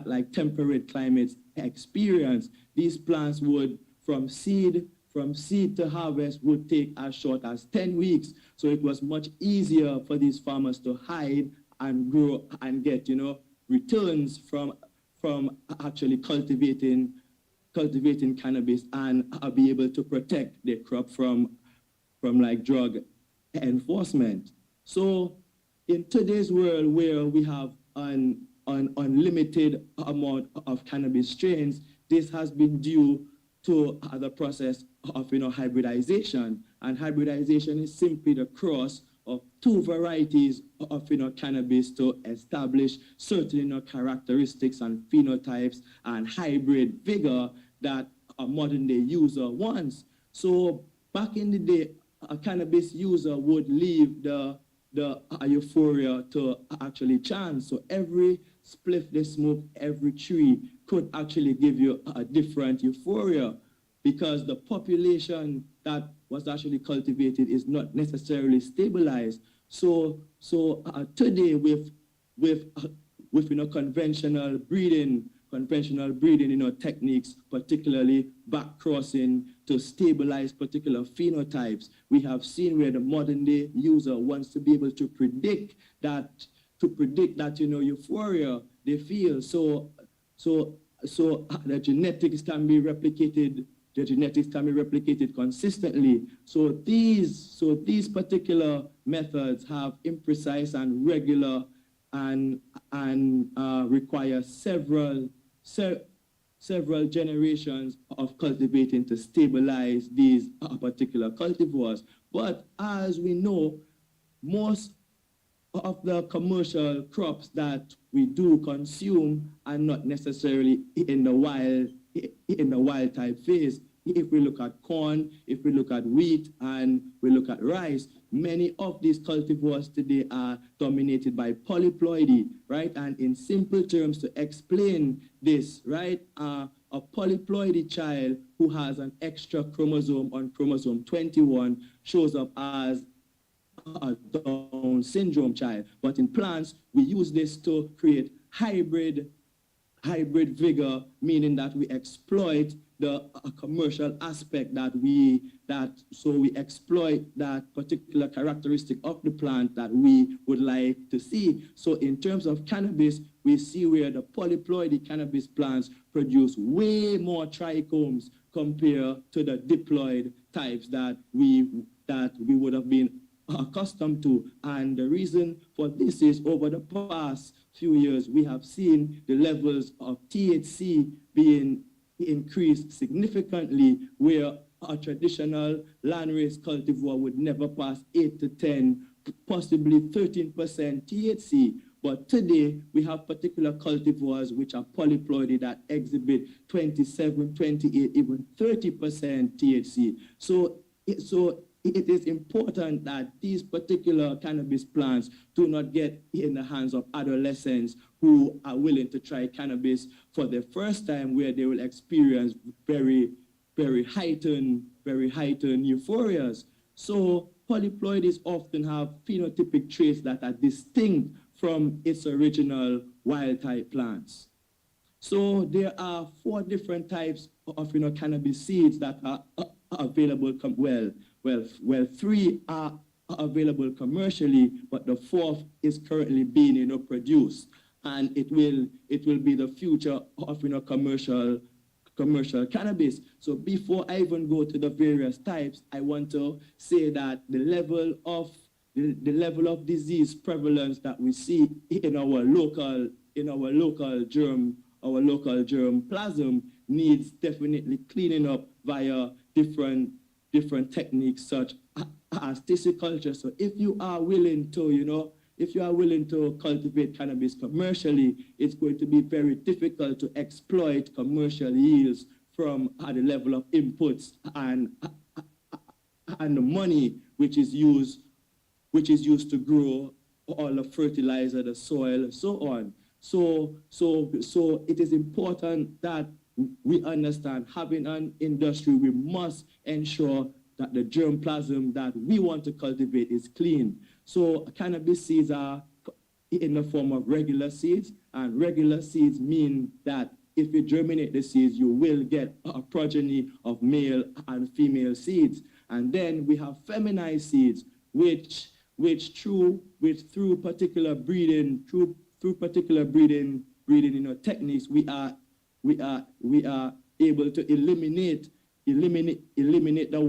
like temperate climates experience, these plants would, from seed to harvest, would take as short as 10 weeks. So it was much easier for these farmers to hide and grow and get returns from actually cultivating cannabis and be able to protect their crop from like drug enforcement. So in today's world, where we have an unlimited amount of cannabis strains, this has been due to the process of hybridization. And hybridization is simply the cross of two varieties of cannabis to establish certain characteristics and phenotypes and hybrid vigor that a modern day user wants. So back in the day, a cannabis user would leave the euphoria to actually chance. So every spliff they smoke, every tree could actually give you a different euphoria, because the population that was actually cultivated is not necessarily stabilized. So today with conventional breeding conventional breeding, techniques, particularly back-crossing to stabilize particular phenotypes. We have seen where the modern-day user wants to be able to predict that, euphoria they feel. So the genetics can be replicated. The genetics can be replicated consistently. So these particular methods have imprecise and regular and require several generations of cultivating to stabilize these particular cultivars. But as we know, most of the commercial crops that we do consume are not necessarily in the wild type phase. If we look at corn, if we look at wheat, and we look at rice, many of these cultivars today are dominated by polyploidy, right? And in simple terms, to explain this, right, a polyploidy child who has an extra chromosome on chromosome 21 shows up as a Down syndrome child. But in plants, we use this to create hybrid vigor, meaning that we exploit the commercial aspect so we exploit that particular characteristic of the plant that we would like to see. So in terms of cannabis, we see where the polyploidy cannabis plants produce way more trichomes compared to the diploid types that we would have been accustomed to. And the reason for this is over the past few years, we have seen the levels of THC being increased significantly, where a traditional landrace cultivar would never pass 8 to 10, possibly 13% THC. But today, we have particular cultivars which are polyploidy that exhibit 27, 28, even 30% THC. So it is important that these particular cannabis plants do not get in the hands of adolescents who are willing to try cannabis for the first time, where they will experience very, very heightened euphorias. So polyploidies often have phenotypic traits that are distinct from its original wild-type plants. So there are 4 different types of cannabis seeds that are available. Well, 3 are available commercially, but the 4th is currently being produced, and it will be the future of commercial cannabis. So before I even go to the various types, I want to say that the level of disease prevalence that we see in our local germplasm needs definitely cleaning up via different techniques such as tissueculture. So if you are willing to cultivate cannabis commercially, it's going to be very difficult to exploit commercial yields from the level of inputs and the money which is used to grow all the fertilizer, the soil, and so on. So it is important that we understand, having an industry, we must ensure that the germplasm that we want to cultivate is clean. So cannabis seeds are in the form of regular seeds, and regular seeds mean that if you germinate the seeds, you will get a progeny of male and female seeds. And then we have feminized seeds, which through particular breeding, techniques, we are able to eliminate the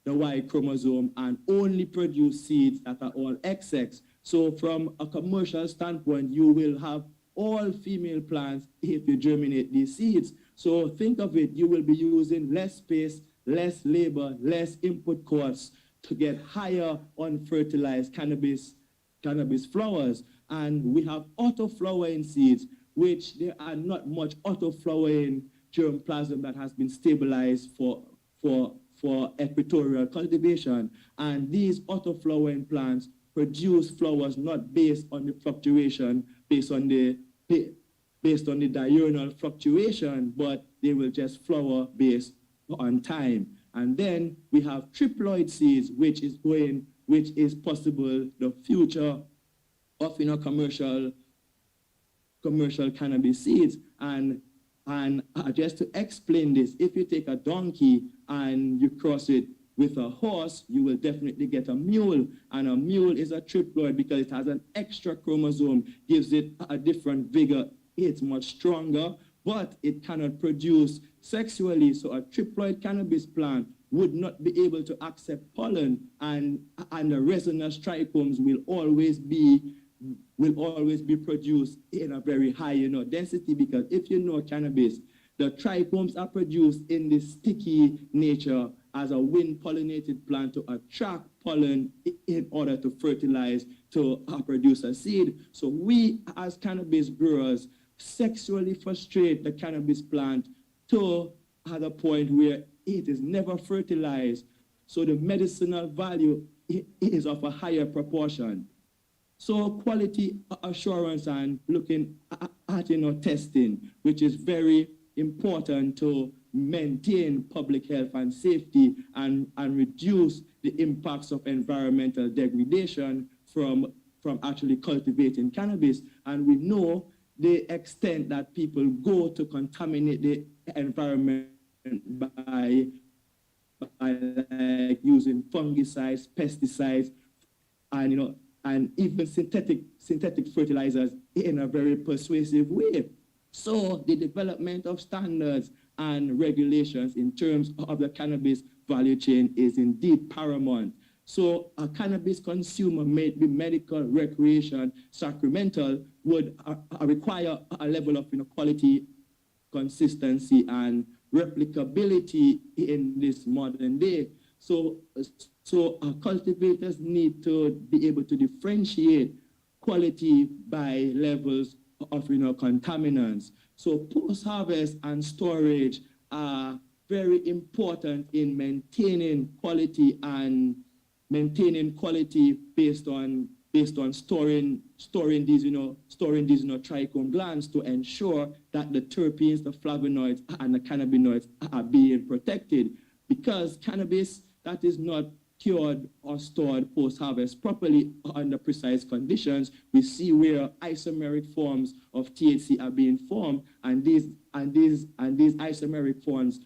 Y chromosome and only produce seeds that are all XX. So from a commercial standpoint, you will have all female plants if you germinate these seeds. So think of it, you will be using less space, less labor, less input costs to get higher unfertilized cannabis flowers. And we have auto-flowering seeds, which there are not much auto-flowering germplasm that has been stabilized for equatorial cultivation. And these auto-flowering plants produce flowers not based on the fluctuation, based on the diurnal fluctuation, but they will just flower based on time. And then we have triploid seeds, which is possible the future of commercial cannabis seeds. And just to explain this, if you take a donkey and you cross it with a horse, you will definitely get a mule. And a mule is a triploid because it has an extra chromosome, gives it a different vigor. It's much stronger, but it cannot produce sexually. So a triploid cannabis plant would not be able to accept pollen, and the resinous trichomes will always be produced in a very high density, because if you know cannabis, the trichomes are produced in this sticky nature as a wind-pollinated plant to attract pollen in order to fertilize, to produce a seed. So we as cannabis growers sexually frustrate the cannabis plant to the point where it is never fertilized. So the medicinal value is of a higher proportion. So quality assurance and looking at testing, which is very important to maintain public health and safety and reduce the impacts of environmental degradation from actually cultivating cannabis. And we know the extent that people go to contaminate the environment by like using fungicides, pesticides, and and even synthetic fertilizers in a very persuasive way. So the development of standards and regulations in terms of the cannabis value chain is indeed paramount. So a cannabis consumer, may be medical, recreation, sacramental, would require a level of quality, consistency, and replicability in this modern day. So cultivators need to be able to differentiate quality by levels of contaminants. So post-harvest and storage are very important in maintaining quality based on storing these trichome glands to ensure that the terpenes, the flavonoids, and the cannabinoids are being protected. Because cannabis that is not cured or stored post-harvest properly under precise conditions, we see where isomeric forms of THC are being formed, and these isomeric forms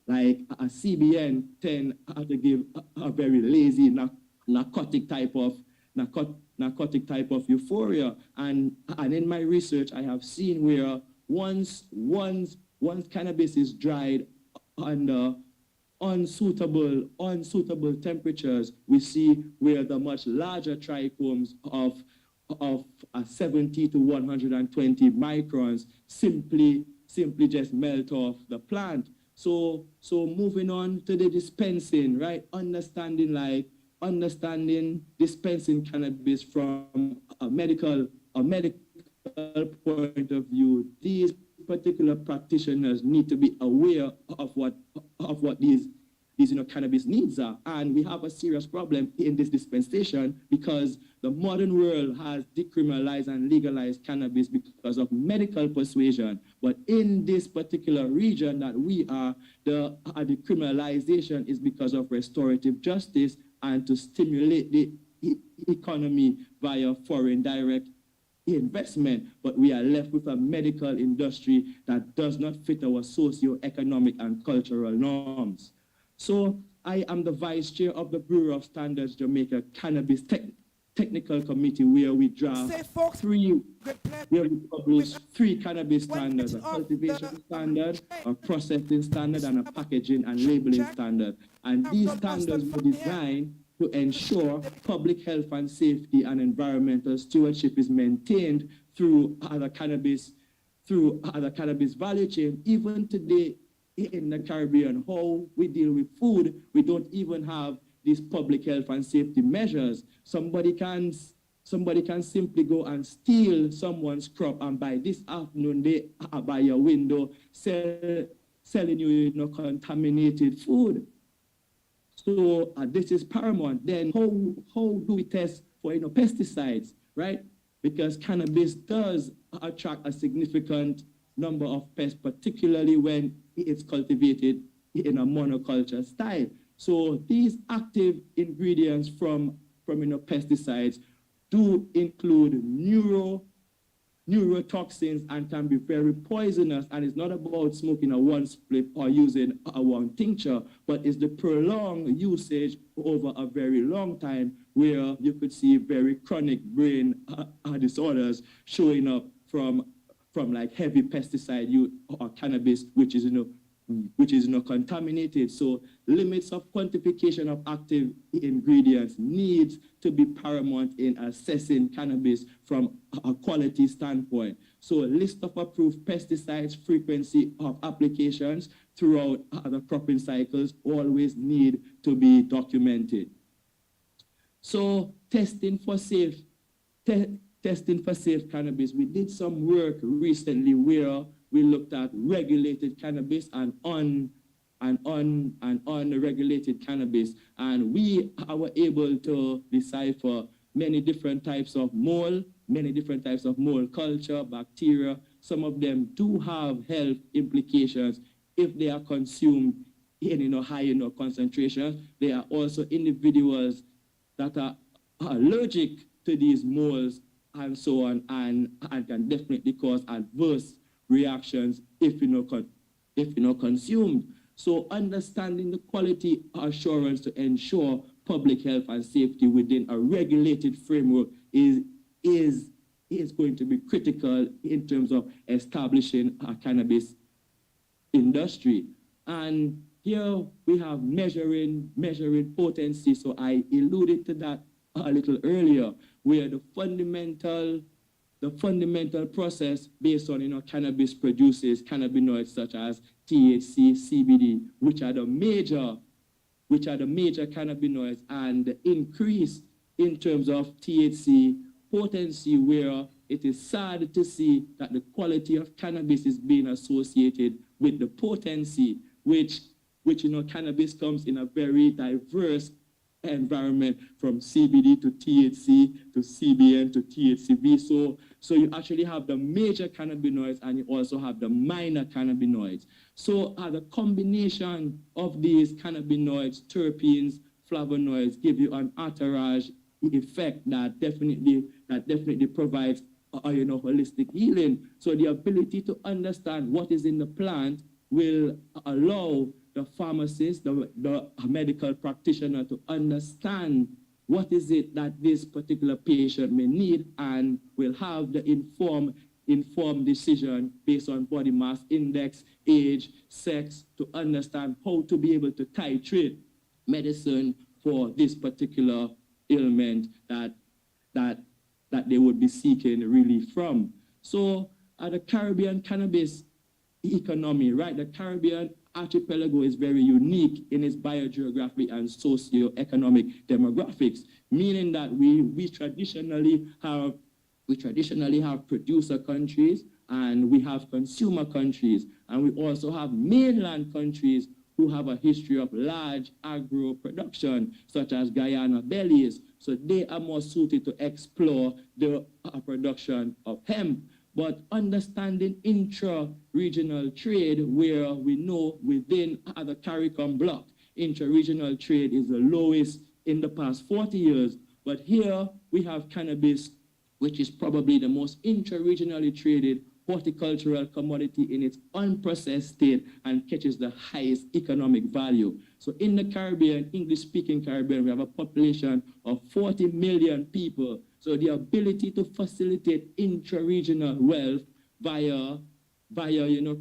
like a CBN tend to give a very lazy narcotic type of euphoria. And in my research, I have seen where once cannabis is dried under unsuitable temperatures, we see where the much larger trichomes of 70 to 120 microns simply just melt off the plant. So moving on to the dispensing, right? Understanding dispensing cannabis from a medical point of view. These particular practitioners need to be aware of what these cannabis needs are. And we have a serious problem in this dispensation because the modern world has decriminalized and legalized cannabis because of medical persuasion. But in this particular region that we are, the decriminalization is because of restorative justice and to stimulate the economy via foreign direct investment, but we are left with a medical industry that does not fit our socio-economic and cultural norms. So I am the vice chair of the Bureau of Standards Jamaica Cannabis Technical Committee, where we publish three cannabis standards: a cultivation standard, a processing standard, and a packaging and labeling standard. And these standards were designed to ensure public health and safety and environmental stewardship is maintained through other cannabis value chain. Even today in the Caribbean, how we deal with food, we don't even have these public health and safety measures. Somebody can simply go and steal someone's crop, and by this afternoon they are by your window selling you contaminated food. So this is paramount. Then how do we test for pesticides, right? Because cannabis does attract a significant number of pests, particularly when it's cultivated in a monoculture style. So these active ingredients from pesticides do include neurotoxins and can be very poisonous. And it's not about smoking a one split or using a one tincture, but it's the prolonged usage over a very long time where you could see very chronic brain disorders showing up from like heavy pesticide use or cannabis, which is contaminated. So limits of quantification of active ingredients needs to be paramount in assessing cannabis from a quality standpoint. So a list of approved pesticides, frequency of applications throughout the cropping cycles always need to be documented. So testing for safe cannabis. We did some work recently where we looked at regulated cannabis and unregulated cannabis, and we were able to decipher many different types of mold culture, bacteria. Some of them do have health implications if they are consumed in high concentrations. There are also individuals that are allergic to these molds and so on, and can definitely cause adverse reactions if consumed. So understanding the quality assurance to ensure public health and safety within a regulated framework is going to be critical in terms of establishing a cannabis industry. And here we have measuring potency. So I alluded to that a little earlier, where the fundamental process based on cannabis produces cannabinoids such as THC, CBD, which are the major cannabinoids, and the increase in terms of THC potency, where it is sad to see that the quality of cannabis is being associated with the potency, which cannabis comes in a very diverse environment, from CBD to THC to CBN to THCV. So you actually have the major cannabinoids and you also have the minor cannabinoids. So the combination of these cannabinoids, terpenes, flavonoids, give you an entourage effect that definitely provides holistic healing. So the ability to understand what is in the plant will allow the pharmacist, the medical practitioner, to understand what is it that this particular patient may need, and will have the informed decision based on body mass index, age, sex, to understand how to be able to titrate medicine for this particular ailment that they would be seeking relief from. So the Caribbean cannabis economy, right? The Caribbean archipelago is very unique in its biogeography and socio-economic demographics, meaning that we traditionally have producer countries and we have consumer countries, and we also have mainland countries who have a history of large agro production, such as Guyana Belize. So they are more suited to explore the production of hemp. But understanding intra-regional trade, where we know within the CARICOM bloc, intra-regional trade is the lowest in the past 40 years. But here we have cannabis, which is probably the most intra-regionally traded horticultural commodity in its unprocessed state and catches the highest economic value. So in the Caribbean, English-speaking Caribbean, we have a population of 40 million people. So the ability to facilitate intra-regional wealth via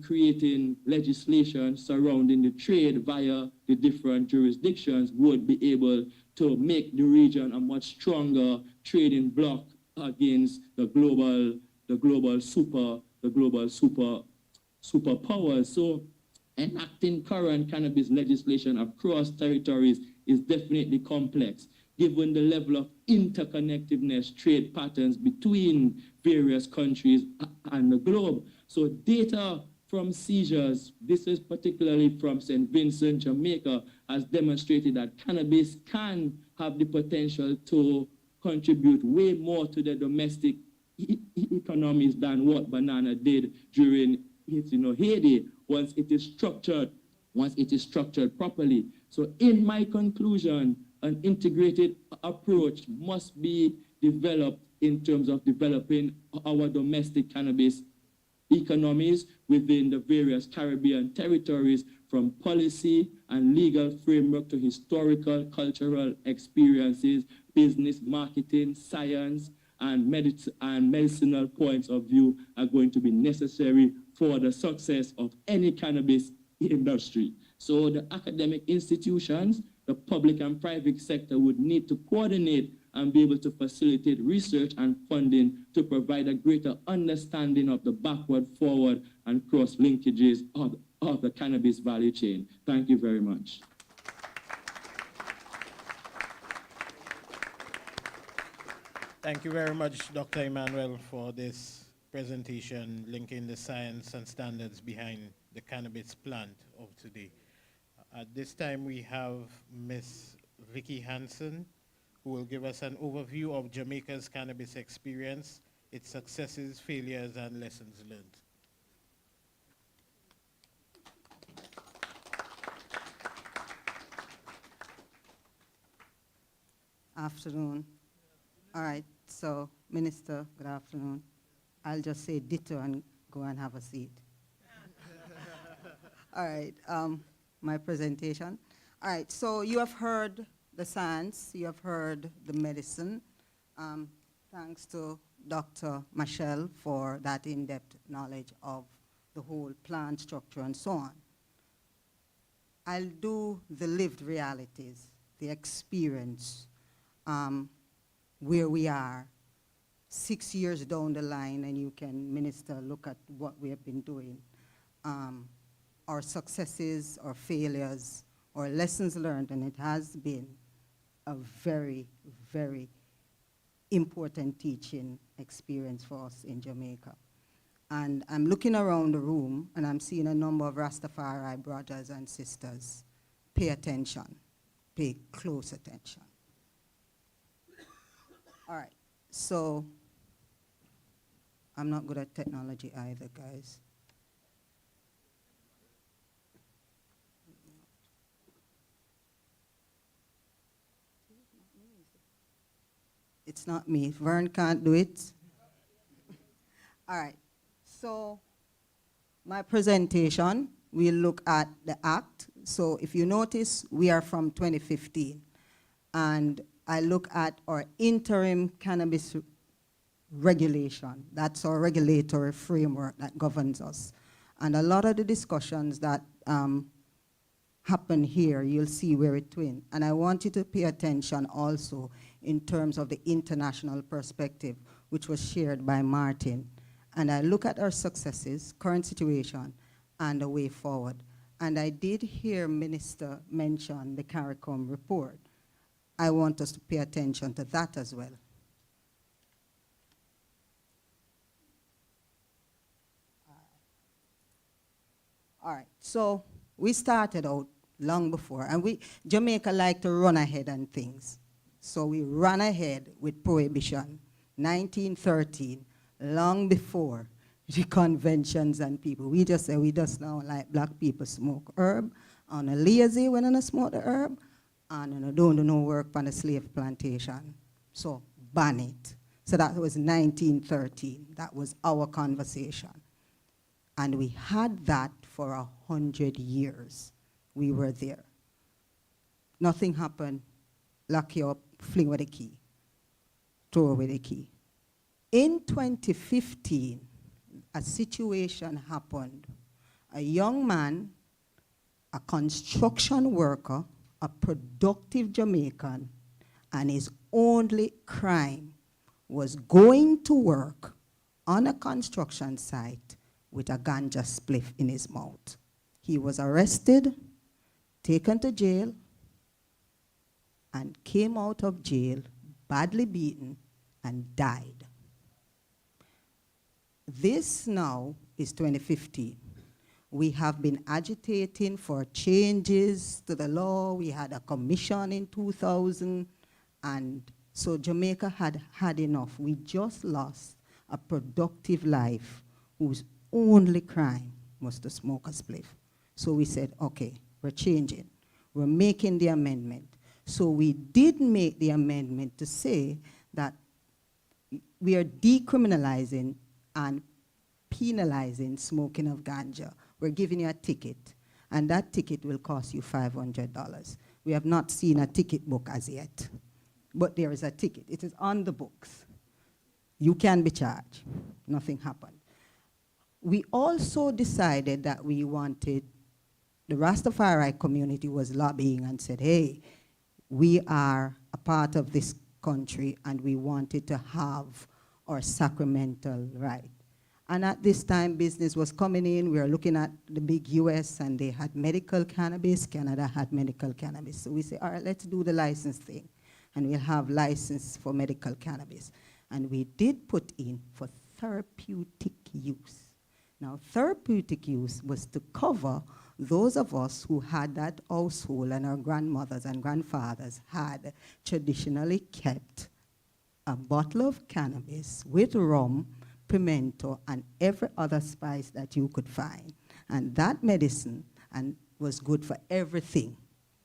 creating legislation surrounding the trade via the different jurisdictions would be able to make the region a much stronger trading bloc against the global superpowers. So enacting current cannabis legislation across territories is definitely complex, given the level of interconnectedness, trade patterns between various countries and the globe. So data from seizures, this is particularly from St. Vincent, Jamaica, has demonstrated that cannabis can have the potential to contribute way more to the domestic economies than what banana did during its heyday, once it is structured properly. So in my conclusion, an integrated approach must be developed in terms of developing our domestic cannabis economies within the various Caribbean territories, from policy and legal framework to historical, cultural experiences, business, marketing, science, and medicinal points of view are going to be necessary for the success of any cannabis industry. So the academic institutions, the public and private sector would need to coordinate and be able to facilitate research and funding to provide a greater understanding of the backward, forward, and cross linkages of the cannabis value chain. Thank you very much. Thank you very much, Dr. Emmanuel, for this presentation linking the science and standards behind the cannabis plant of today. At this time, we have Ms. Vicky Hansen, who will give us an overview of Jamaica's cannabis experience, its successes, failures, and lessons learned. Afternoon. All right, so Minister, good afternoon. I'll just say ditto and go and have a seat. All right, my presentation. All right, so you have heard the science, you have heard the medicine. Thanks to Dr. Michelle for that in-depth knowledge of the whole plant structure and so on. I'll do the lived realities, the experience, where we are 6 years down the line, and you can, Minister, look at what we have been doing. Our successes, our failures, our lessons learned, and it has been a very, very important teaching experience for us in Jamaica. And I'm looking around the room, and I'm seeing a number of Rastafari brothers and sisters. Pay attention. Pay close attention. All right, so I'm not good at technology either, guys. It's not me. Vern can't do it. All right, so my presentation, we'll look at the act. So if you notice, we are from 2015, and I look at our interim cannabis regulation. That's our regulatory framework that governs us. And a lot of the discussions that happen here, you'll see where it went. And I want you to pay attention also in terms of the international perspective, which was shared by Martin. And I look at our successes, current situation, and the way forward. And I did hear Minister mention the CARICOM report. I want us to pay attention to that as well. All right, so we started out long before, and Jamaica like to run ahead on things. So we ran ahead with prohibition, 1913, long before the conventions and people. We just say we just don't like black people smoke herb, on a lazy when they smoke the herb, and don't do no work on the slave plantation. So ban it. So that was 1913. That was our conversation. And we had that for 100 years. We were there. Nothing happened. Lock you up, fling away the key, throw away the key. In 2015, a situation happened. A young man, a construction worker, a productive Jamaican, and his only crime was going to work on a construction site with a ganja spliff in his mouth. He was arrested, taken to jail, and came out of jail badly beaten and died. This now is 2015. We have been agitating for changes to the law. We had a commission in 2000, and so Jamaica had had enough. We just lost a productive life whose only crime was to smoke a spliff. So we said, okay, we're changing. We're making the amendment. So we did make the amendment to say that we are decriminalizing and penalizing smoking of ganja. We're giving you a ticket, and that ticket will cost you $500. We have not seen a ticket book as yet, but there is a ticket. It is on the books. You can be charged. Nothing happened. We also decided that we wanted, the Rastafari community was lobbying and said, hey, we are a part of this country and we wanted to have our sacramental right. And at this time, business was coming in. We were looking at the big US and they had medical cannabis. Canada had medical cannabis. So we said, all right, let's do the license thing. And we'll have license for medical cannabis. And we did put in for therapeutic use. Now, therapeutic use was to cover those of us who had that household and our grandmothers and grandfathers had traditionally kept a bottle of cannabis with rum, pimento, and every other spice that you could find. And that medicine was good for everything.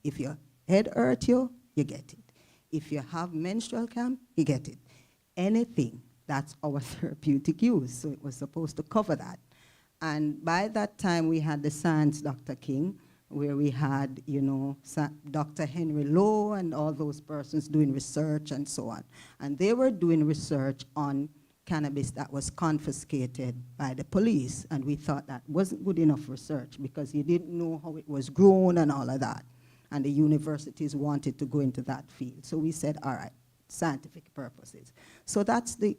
If your head hurt you, you get it. If you have menstrual cramp, you get it. Anything, that's our therapeutic use. So it was supposed to cover that. And by that time, we had the Science Dr. King, where we had, you know, Dr. Henry Lowe and all those persons doing research and so on. And they were doing research on cannabis that was confiscated by the police. And we thought that wasn't good enough research because you didn't know how it was grown and all of that. And the universities wanted to go into that field. So we said, all right, scientific purposes. So that's the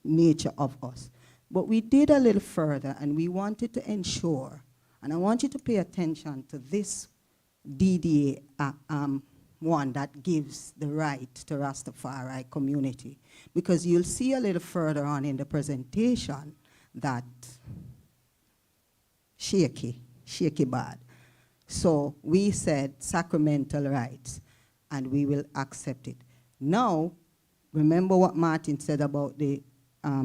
nature of us. But we did a little further, and we wanted to ensure, and I want you to pay attention to this DDA one that gives the right to Rastafari community, because you'll see a little further on in the presentation that shaky bad. So we said sacramental rights, and we will accept it. Now, remember what Martin said about the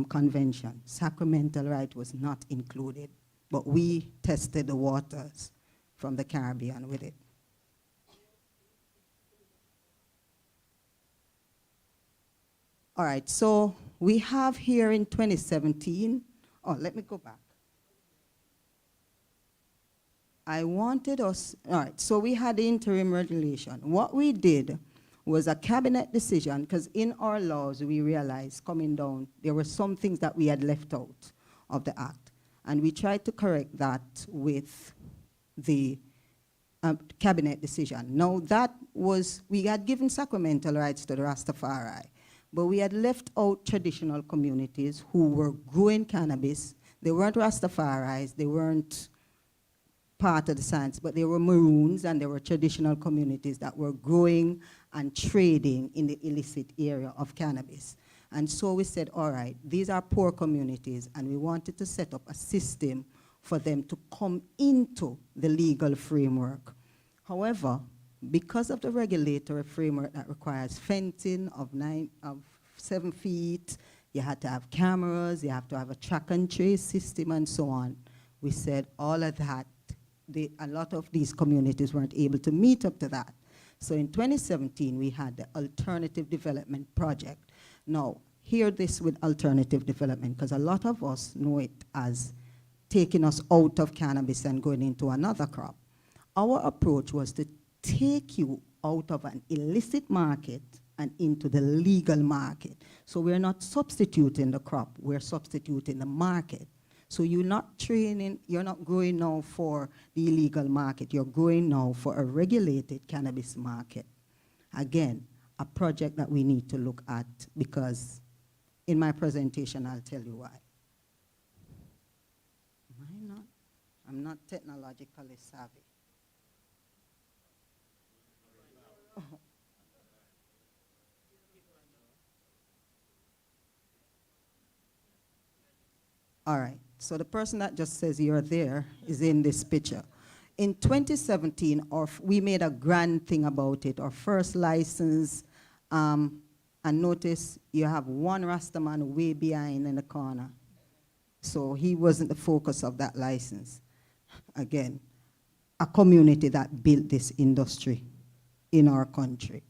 convention. Sacramental right was not included, but we tested the waters from the Caribbean with it. All right, so we have here in 2017, let me go back. I wanted us, all right, so we had the interim regulation. What we did was a cabinet decision, because in our laws we realized coming down, there were some things that we had left out of the act. And we tried to correct that with the cabinet decision. Now that was, we had given sacramental rights to the Rastafari, but we had left out traditional communities who were growing cannabis. They weren't Rastafaris, they weren't part of the science, but they were Maroons and there were traditional communities that were growing and trading in the illicit area of cannabis. And so we said, all right, these are poor communities, and we wanted to set up a system for them to come into the legal framework. However, because of the regulatory framework that requires fencing of 7 feet, you had to have cameras, you have to have a track and trace system and so on. We said all of that, a lot of these communities weren't able to meet up to that. So in 2017, we had the Alternative Development Project. Now, hear this with alternative development, because a lot of us know it as taking us out of cannabis and going into another crop. Our approach was to take you out of an illicit market and into the legal market. So we're not substituting the crop, we're substituting the market. So you're not growing now for the illegal market, you're growing now for a regulated cannabis market. Again, a project that we need to look at, because in my presentation I'll tell you why. I'm not technologically savvy. All right, so the person that just says you're there is in this picture. In 2017, we made a grand thing about it, our first license, and notice you have one Rastaman way behind in the corner. So he wasn't the focus of that license. Again, a community that built this industry in our country.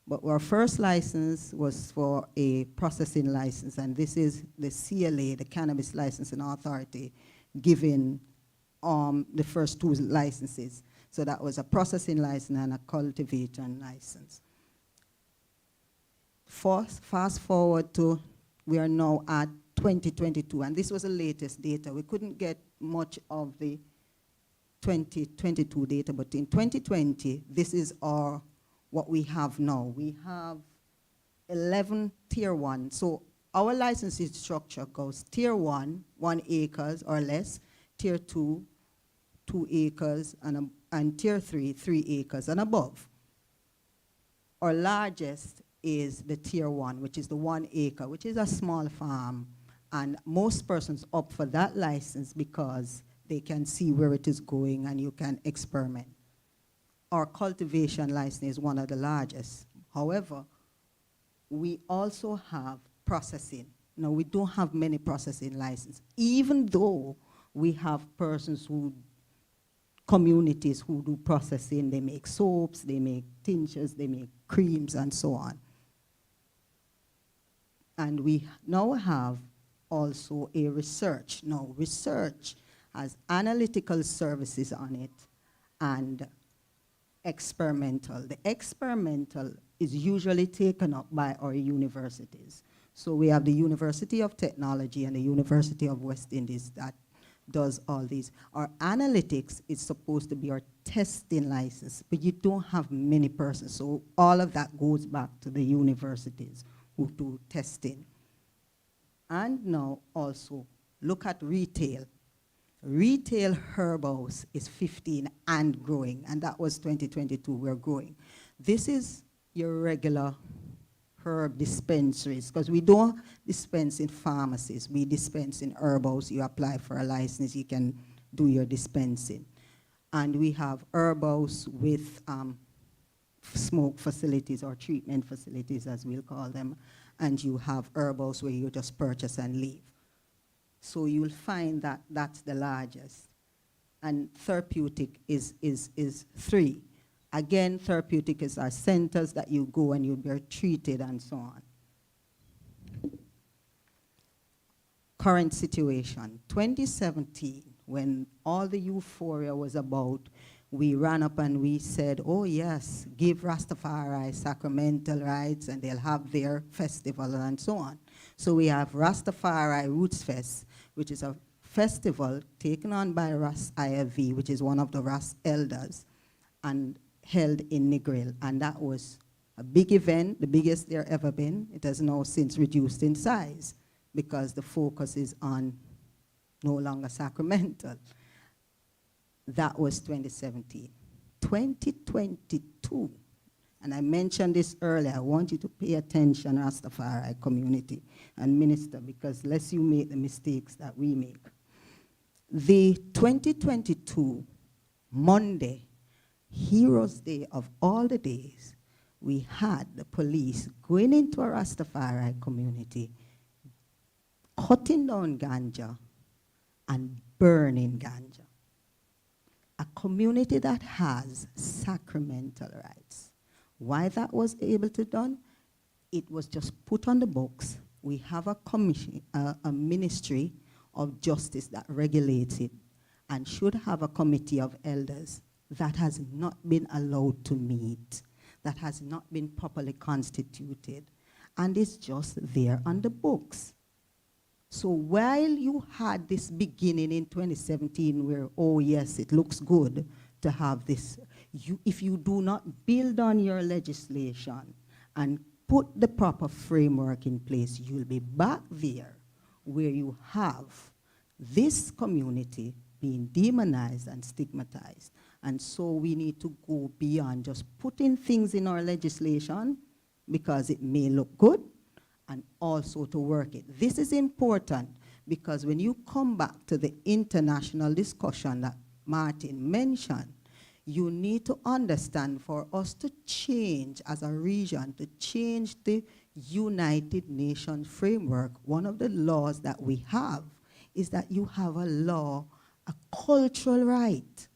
But our first license was for a processing license, and this is the CLA, the Cannabis Licensing Authority, giving the first two licenses. So that was a processing license and a cultivation license. Fast forward to, we are now at 2022, and this was the latest data. We couldn't get much of the 2022 data, but in 2020, this is what we have now. We have 11 tier 1. So our licensing structure goes tier 1, 1 acres or less, tier 2, 2 acres, and tier 3, 3 acres and above. Our largest is the tier 1, which is the 1 acre, which is a small farm. And most persons opt for that license because they can see where it is going and you can experiment. Our cultivation license is one of the largest. However, we also have processing. Now, we don't have many processing licenses, even though we have communities who do processing. They make soaps, they make tinctures, they make creams, and so on. And we now have also a research. Now, research has analytical services on it and experimental. The experimental is usually taken up by our universities. So we have the University of Technology and the University of West Indies that does all these. Our analytics is supposed to be our testing license, but you don't have many persons. So all of that goes back to the universities who do testing. And now also look at retail. Retail herb house is 15 and growing, and that was 2022, we're growing. This is your regular herb dispensaries, because we don't dispense in pharmacies, we dispense in herb house. You apply for a license, you can do your dispensing. And we have herb house with smoke facilities or treatment facilities, as we'll call them, and you have herb house where you just purchase and leave. So you'll find that that's the largest. And therapeutic is 3. Again, therapeutic is our centers that you go and you'll be treated and so on. Current situation, 2017, when all the euphoria was about, we ran up and we said, oh yes, give Rastafari sacramental rights and they'll have their festival and so on. So we have Rastafari Roots Fest, which is a festival taken on by Ras IFV, which is one of the Ras elders, and held in Negril. And that was a big event, the biggest there ever been. It has now since reduced in size because the focus is on no longer sacramental. That was 2017. 2022, and I mentioned this earlier, I want you to pay attention, Rastafari community and minister, because lest you make the mistakes that we make. The 2022 Monday, Heroes Day of all the days, we had the police going into a Rastafari community, cutting down ganja and burning ganja. A community that has sacramental rights. Why that was able to done? It was just put on the books. We have a commission, a ministry of justice that regulates it and should have a committee of elders that has not been allowed to meet, that has not been properly constituted, and it's just there on the books. So while you had this beginning in 2017 where, oh yes, it looks good to have this, if you do not build on your legislation and put the proper framework in place, you'll be back there where you have this community being demonized and stigmatized. And so we need to go beyond just putting things in our legislation because it may look good, and also to work it. This is important because when you come back to the international discussion that Martin mentioned, you need to understand for us to change as a region, to change the United Nations framework, one of the laws that we have is that you have a law, a cultural right.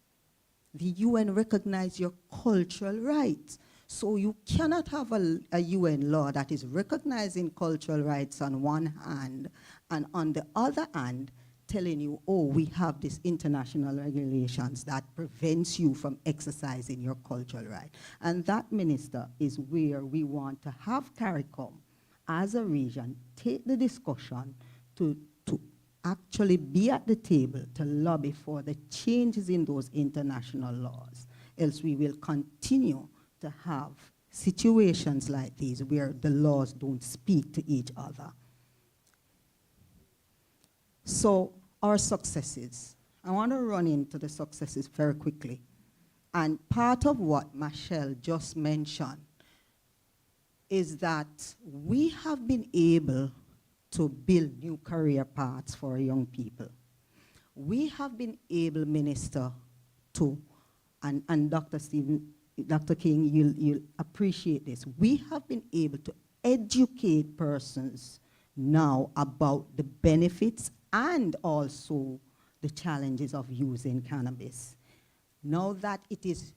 The UN recognizes your cultural rights. So you cannot have a UN law that is recognizing cultural rights on one hand, and on the other hand, telling you, oh, we have these international regulations that prevents you from exercising your cultural right. And that, Minister, is where we want to have CARICOM as a region take the discussion to actually be at the table to lobby for the changes in those international laws. Else we will continue to have situations like these where the laws don't speak to each other. So our successes. I want to run into the successes very quickly. And part of what Michelle just mentioned is that we have been able to build new career paths for young people. We have been able, Minister, to, and Dr. King, you'll appreciate this. We have been able to educate persons now about the benefits and also the challenges of using cannabis, now that it is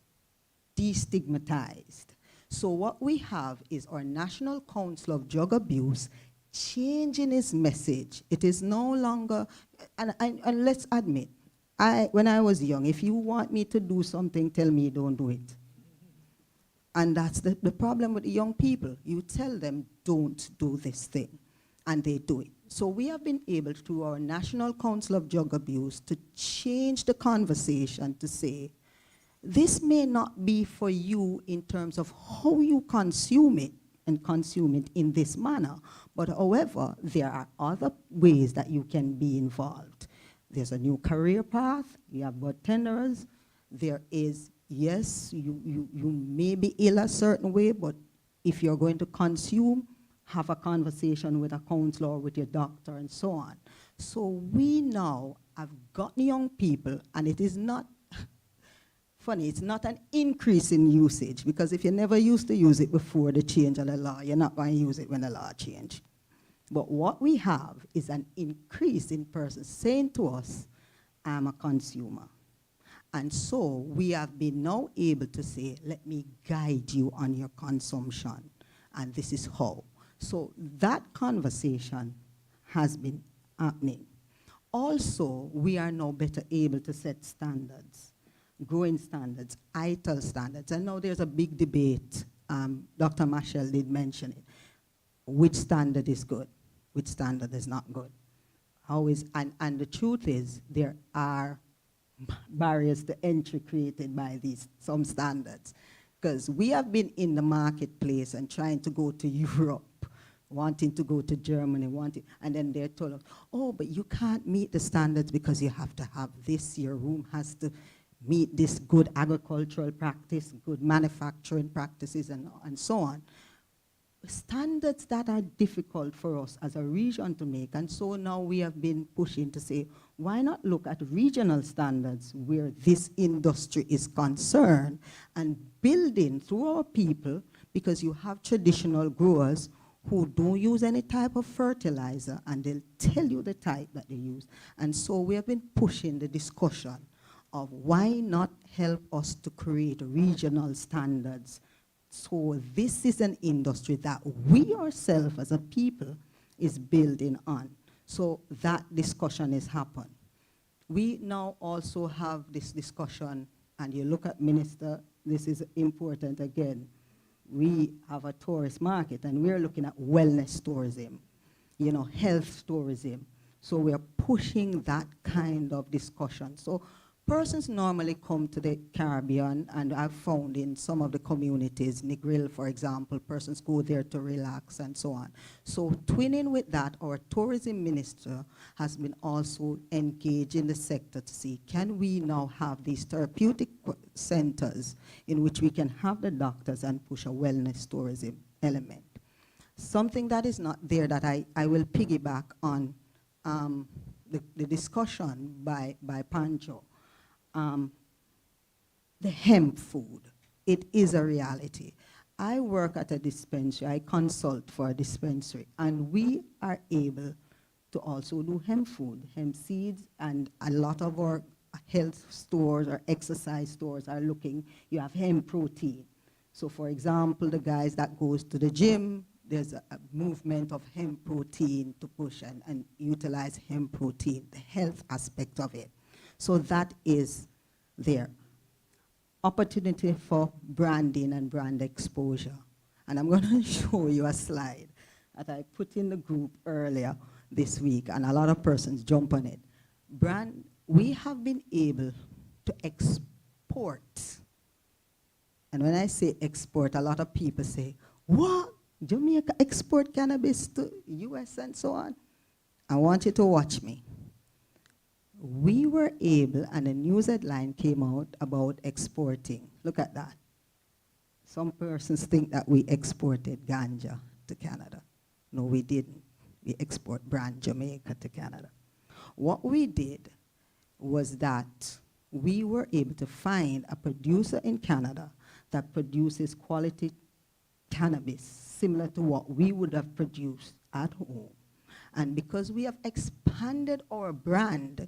destigmatized. So what we have is our National Council of Drug Abuse changing its message. It is no longer, and let's admit, when I was young, if you want me to do something, tell me don't do it. And that's the problem with the young people. You tell them, don't do this thing, and they do it. So we have been able, through our National Council of Drug Abuse, to change the conversation to say, this may not be for you in terms of how you consume it, and consume it in this manner. But however, there are other ways that you can be involved. There's a new career path, you have bartenders, there is, yes, you may be ill a certain way, but if you're going to consume, have a conversation with a counselor or with your doctor and so on. So we now have got young people, and it is not funny, it's not an increase in usage, because if you never used to use it before the change of the law, you're not going to use it when the law changed. But what we have is an increase in persons saying to us, I'm a consumer. And so we have been now able to say, let me guide you on your consumption, and this is how. So that conversation has been happening. Also, we are now better able to set standards. Growing standards, ITIL standards. I know there's a big debate, Dr. Michelle did mention it. Which standard is good? Which standard is not good? And the truth is, there are barriers to entry created by some standards. Because we have been in the marketplace and trying to go to Europe, wanting to go to Germany, and then they're told us, oh, but you can't meet the standards because you have to have this, your room has to meet this good agricultural practice, good manufacturing practices, and so on. Standards that are difficult for us as a region to make, and so now we have been pushing to say, why not look at regional standards where this industry is concerned, and building through our people, because you have traditional growers who don't use any type of fertilizer, and they'll tell you the type that they use. And so we have been pushing the discussion of why not help us to create regional standards. So this is an industry that we ourselves as a people is building on. So that discussion is happening. We now also have this discussion, and you look at Minister, this is important again. We have a tourist market, and we're looking at wellness tourism, health tourism. So we're pushing that kind of discussion. So persons normally come to the Caribbean, and I've found in some of the communities, Negril, for example, persons go there to relax and so on. So twinning with that, our tourism minister has been also engaged in the sector to see, can we now have these therapeutic centers in which we can have the doctors and push a wellness tourism element. Something that is not there that I will piggyback on the discussion by Pancho. The hemp food, it is a reality. I work at a dispensary, I consult for a dispensary, and we are able to also do hemp food, hemp seeds, and a lot of our health stores or exercise stores are looking, you have hemp protein. So for example, the guys that goes to the gym, there's a movement of hemp protein to push and utilize hemp protein, the health aspect of it. So that is there. Opportunity for branding and brand exposure. And I'm going to show you a slide that I put in the group earlier this week, and a lot of persons jump on it. We have been able to export. And when I say export, a lot of people say, what? Jamaica export cannabis to US and so on? I want you to watch me. We were able, and a news headline came out about exporting. Look at that. Some persons think that we exported ganja to Canada. No, we didn't. We export brand Jamaica to Canada. What we did was that we were able to find a producer in Canada that produces quality cannabis similar to what we would have produced at home. And because we have expanded our brand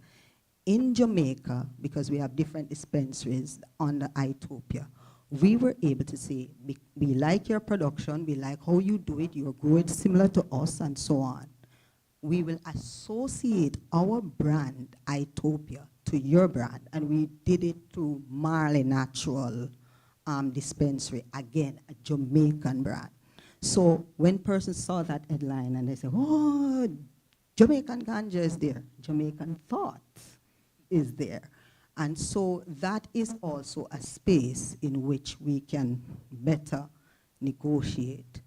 in Jamaica, because we have different dispensaries under Itopia, we were able to say, we like your production, we like how you do it, you're growing similar to us, and so on. We will associate our brand, Itopia, to your brand, and we did it through Marley Natural Dispensary, again, a Jamaican brand. So when persons saw that headline and they say, oh, Jamaican ganja is there, Jamaican thought is there. And so that is also a space in which we can better negotiate.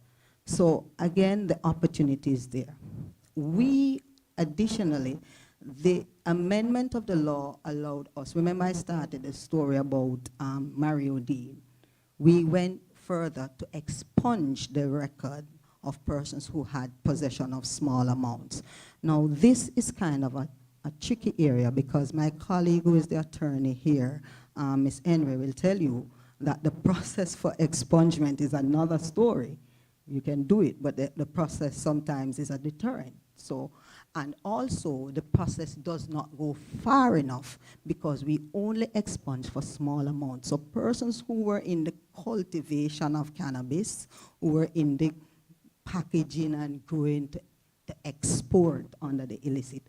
So again, the opportunity is there. We, additionally, the amendment of the law allowed us, remember I started a story about Mario Dean. We went further to expunge the record of persons who had possession of small amounts. Now this is kind of a tricky area because my colleague who is the attorney here, Ms. Henry, will tell you that the process for expungement is another story. You can do it, but the process sometimes is a deterrent. So, and also the process does not go far enough because we only expunge for small amounts. So persons who were in the cultivation of cannabis, who were in the packaging and growing to export under the illicit,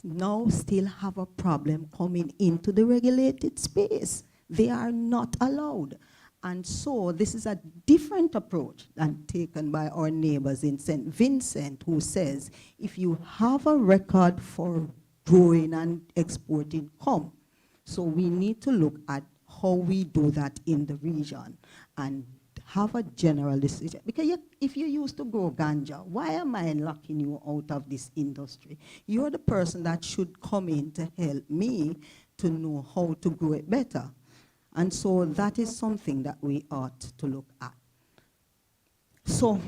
now still have a problem coming into the regulated space. They are not allowed. And so this is a different approach than taken by our neighbors in St. Vincent, who says, if you have a record for growing and exporting, come. So we need to look at how we do that in the region and have a general decision. Because if you used to grow ganja, why am I locking you out of this industry? You're the person that should come in to help me to know how to grow it better. And so that is something that we ought to look at. So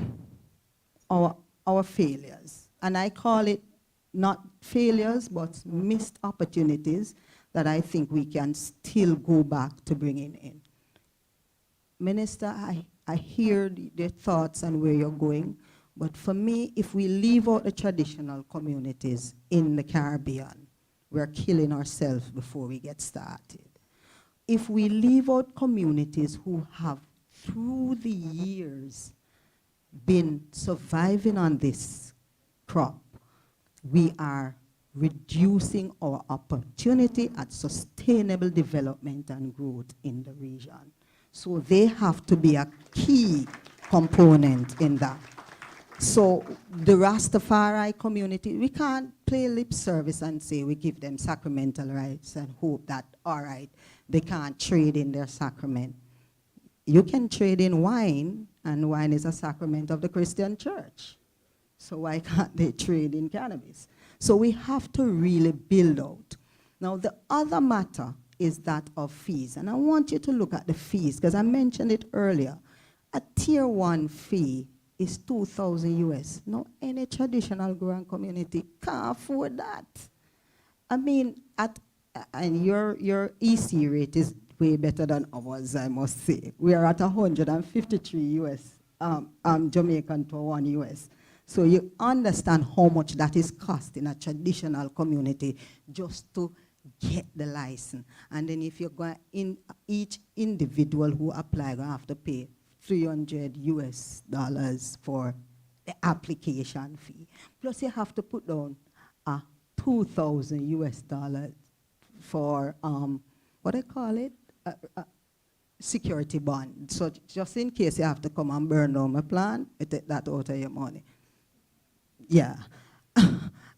our failures, and I call it not failures, but missed opportunities that I think we can still go back to bringing in. Minister, I hear the thoughts and where you're going, but for me, if we leave out the traditional communities in the Caribbean, we're killing ourselves before we get started. If we leave out communities who have, through the years, been surviving on this crop, we are reducing our opportunity at sustainable development and growth in the region. So they have to be a key component in that. So the Rastafari community, we can't play lip service and say we give them sacramental rights and hope that, all right, they can't trade in their sacrament. You can trade in wine, and wine is a sacrament of the Christian church. So why can't they trade in cannabis? So we have to really build out. Now the other matter is that of fees. And I want you to look at the fees, because I mentioned it earlier. A tier 1 fee is 2,000 US. Now, any traditional growing community can't afford that. I mean, and your EC rate is way better than ours, I must say. We are at 153 US, Jamaican to 1 US. So you understand how much that is costing a traditional community just to get the license. And then if you're going in, each individual who apply going to have to pay $300 for the application fee. Plus you have to put down $2,000 for what I call it, security bond. So just in case you have to come and burn down my plant, you take that out of your money. Yeah.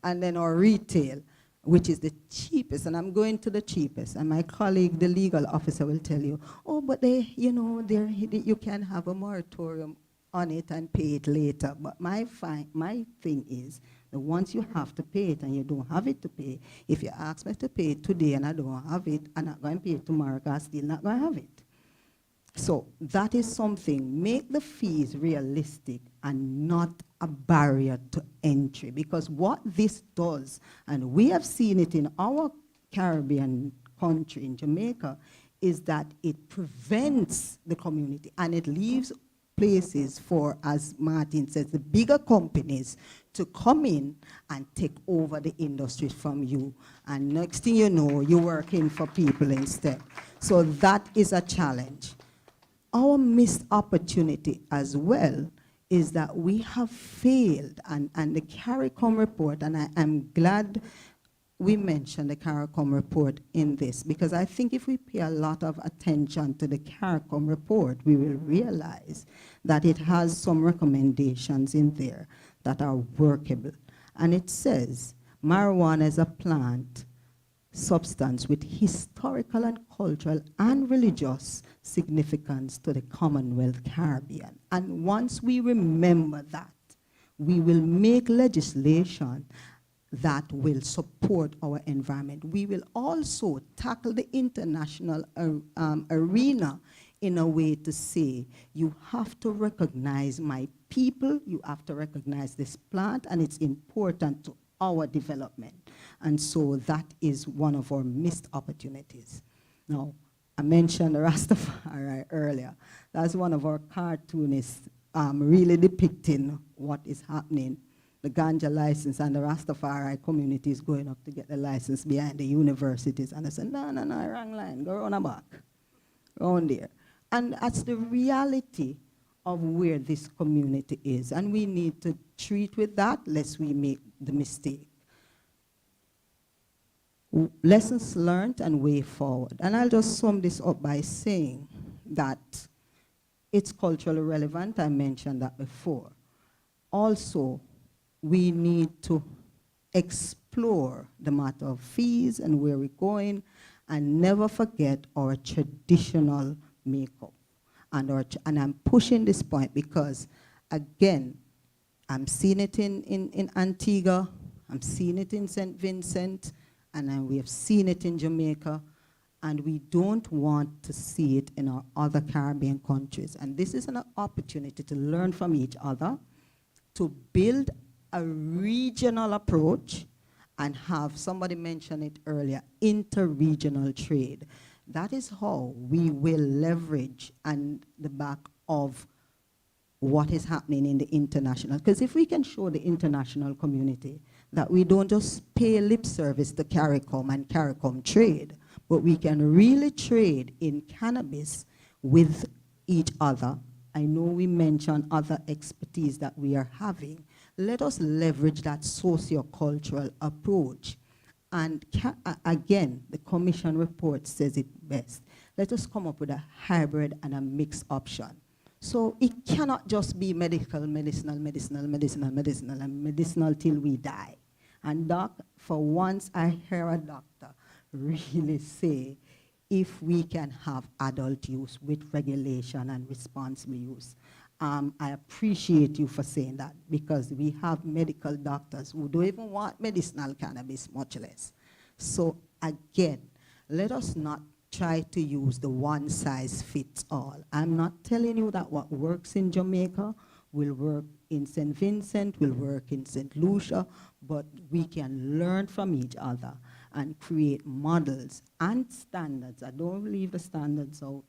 And then our retail, which is the cheapest, and I'm going to the cheapest, and my colleague, the legal officer, will tell you, oh, but they, you know, you can have a moratorium on it and pay it later. But my thing is, that once you have to pay it and you don't have it to pay, if you ask me to pay it today and I don't have it, I'm not going to pay it tomorrow because I'm still not going to have it. So that is something. Make the fees realistic and not a barrier to entry. Because what this does, and we have seen it in our Caribbean country, in Jamaica, is that it prevents the community and it leaves places for, as Martin says, the bigger companies to come in and take over the industry from you. And next thing you know, you're working for people instead. So that is a challenge. Our missed opportunity as well is that we have failed, and the CARICOM report, and I'm glad we mentioned the CARICOM report in this, because I think if we pay a lot of attention to the CARICOM report, we will realize that it has some recommendations in there that are workable. And it says, marijuana is a plant substance with historical and cultural and religious significance to the Commonwealth Caribbean. And once we remember that, we will make legislation that will support our environment. We will also tackle the international arena in a way to say, you have to recognize my people, you have to recognize this plant, and it's important to our development. And so that is one of our missed opportunities. Now, I mentioned Rastafari earlier. That's one of our cartoonists really depicting what is happening. The ganja license and the Rastafari community is going up to get the license behind the universities. And I said, no, wrong line, go round and back, round there. And that's the reality of where this community is. And we need to treat with that lest we make the mistake. Lessons learned and way forward. And I'll just sum this up by saying that it's culturally relevant. I mentioned that before. Also, we need to explore the matter of fees and where we're going, and never forget our traditional makeup. And I'm pushing this point because, again, I'm seeing it in Antigua, I'm seeing it in St. Vincent, and we have seen it in Jamaica, and we don't want to see it in our other Caribbean countries. And this is an opportunity to learn from each other, to build a regional approach, and have, somebody mentioned it earlier, inter-regional trade. That is how we will leverage and the back of what is happening in the international. Because if we can show the international community that we don't just pay lip service to CARICOM and CARICOM trade, but we can really trade in cannabis with each other. I know we mentioned other expertise that we are having. Let us leverage that socio-cultural approach. And again, the commission report says it best. Let us come up with a hybrid and a mixed option. So it cannot just be medicinal till we die. And doc, for once I hear a doctor really say, if we can have adult use with regulation and responsible use. I appreciate you for saying that, because we have medical doctors who don't even want medicinal cannabis, much less. So again, let us not try to use the one size fits all. I'm not telling you that what works in Jamaica will work in St. Vincent, will work in St. Lucia, but we can learn from each other and create models and standards. I don't leave the standards out.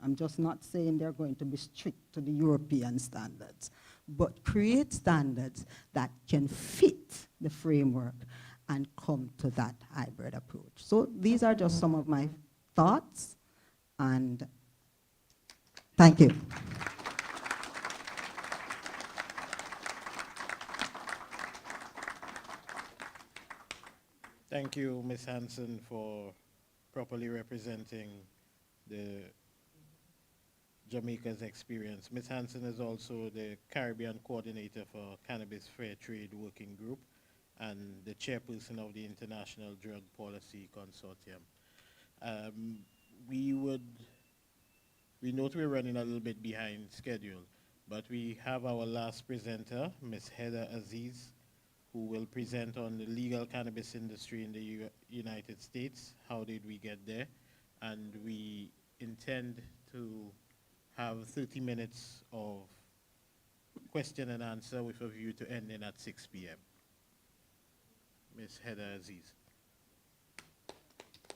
I'm just not saying they're going to be strict to the European standards, but create standards that can fit the framework. and come to that hybrid approach. So these are just some of my thoughts, and thank you. Thank you, Ms. Hansen, for properly representing the Jamaica's experience. Ms. Hansen is also the Caribbean coordinator for Cannabis Fair Trade Working Group and the chairperson of the International Drug Policy Consortium. We note we're running a little bit behind schedule, but we have our last presenter, Ms. Heather Aziz, who will present on the legal cannabis industry in the United States. How did we get there? And we intend to have 30 minutes of question and answer with a view to ending at 6 p.m. Ms. Heather Aziz.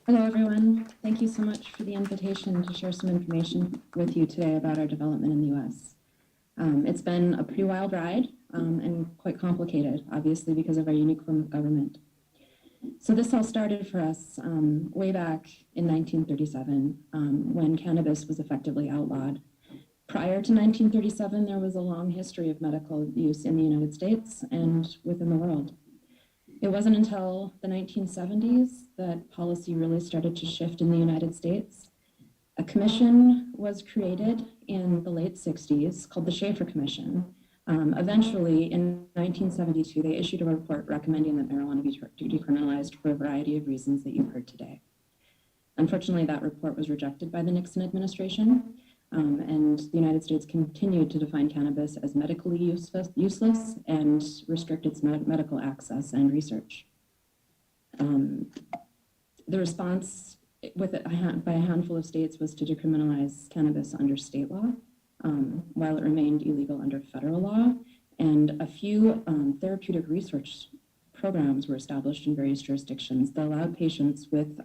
Hello, everyone. Thank you so much for the invitation to share some information with you today about our development in the U.S. It's been a pretty wild ride and quite complicated, obviously, because of our unique form of government. So this all started for us way back in 1937 when cannabis was effectively outlawed. Prior to 1937, there was a long history of medical use in the United States and within the world. It wasn't until the 1970s that policy really started to shift in the United States. A commission was created in the late 60s called the Schaefer Commission. Eventually, in 1972, they issued a report recommending that marijuana be decriminalized for a variety of reasons that you've heard today. Unfortunately, that report was rejected by the Nixon administration, and the United States continued to define cannabis as medically useless and restrict its medical access and research. The response by a handful of states was to decriminalize cannabis under state law, while it remained illegal under federal law, and a few therapeutic research programs were established in various jurisdictions that allowed patients with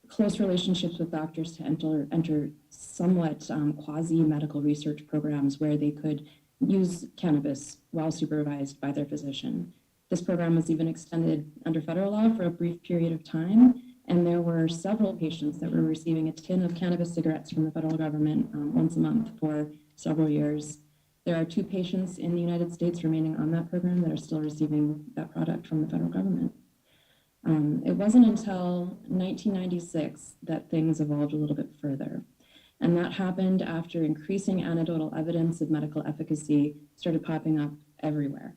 close relationships with doctors to enter somewhat quasi-medical research programs where they could use cannabis while supervised by their physician. This program was even extended under federal law for a brief period of time, and there were several patients that were receiving a tin of cannabis cigarettes from the federal government once a month for several years. There are 2 patients in the United States remaining on that program that are still receiving that product from the federal government. It wasn't until 1996 that things evolved a little bit further. And that happened after increasing anecdotal evidence of medical efficacy started popping up everywhere,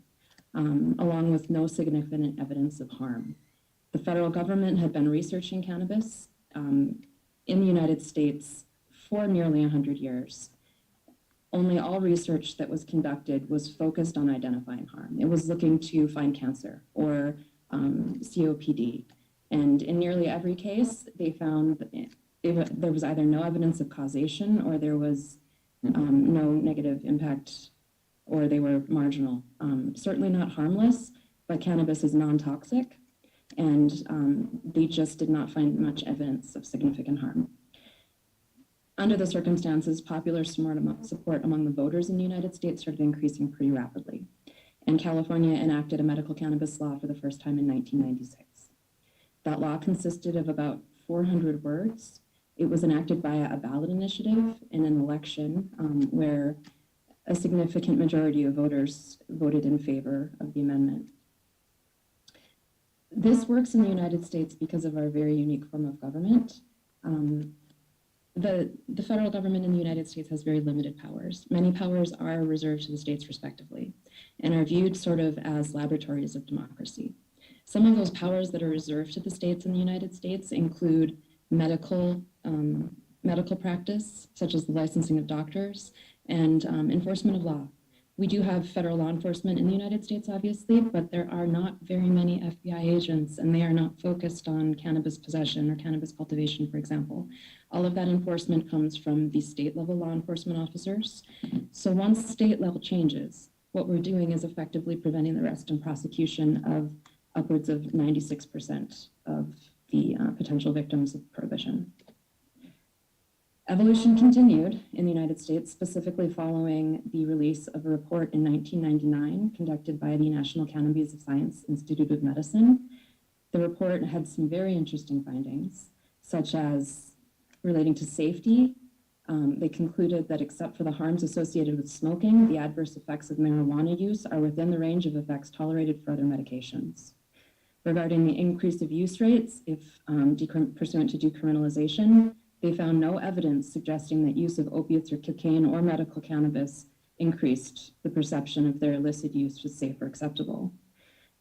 along with no significant evidence of harm. The federal government had been researching cannabis in the United States for nearly 100 years. Only all research that was conducted was focused on identifying harm. It was looking to find cancer or COPD. And in nearly every case, they found that there was either no evidence of causation or there was no negative impact, or they were marginal. Certainly not harmless, but cannabis is non-toxic, and they just did not find much evidence of significant harm. Under the circumstances, popular support among the voters in the United States started increasing pretty rapidly. And California enacted a medical cannabis law for the first time in 1996. That law consisted of about 400 words. It was enacted via a ballot initiative in an election where a significant majority of voters voted in favor of the amendment. This works in the United States because of our very unique form of government. The federal government in the United States has very limited powers. Many powers are reserved to the states respectively and are viewed sort of as laboratories of democracy. Some of those powers that are reserved to the states in the United States include medical practice, such as the licensing of doctors, and enforcement of law. We do have federal law enforcement in the United States, obviously, but there are not very many FBI agents, and they are not focused on cannabis possession or cannabis cultivation, for example. All of that enforcement comes from the state-level law enforcement officers. So once state level changes, what we're doing is effectively preventing the arrest and prosecution of upwards of 96% of the potential victims of prohibition. Evolution continued in the United States, specifically following the release of a report in 1999 conducted by the National Cannabis of Science Institute of Medicine. The report had some very interesting findings, such as relating to safety. They concluded that except for the harms associated with smoking, the adverse effects of marijuana use are within the range of effects tolerated for other medications. Regarding the increase of use rates, if pursuant to decriminalization, they found no evidence suggesting that use of opiates or cocaine or medical cannabis increased the perception of their illicit use was safe or acceptable.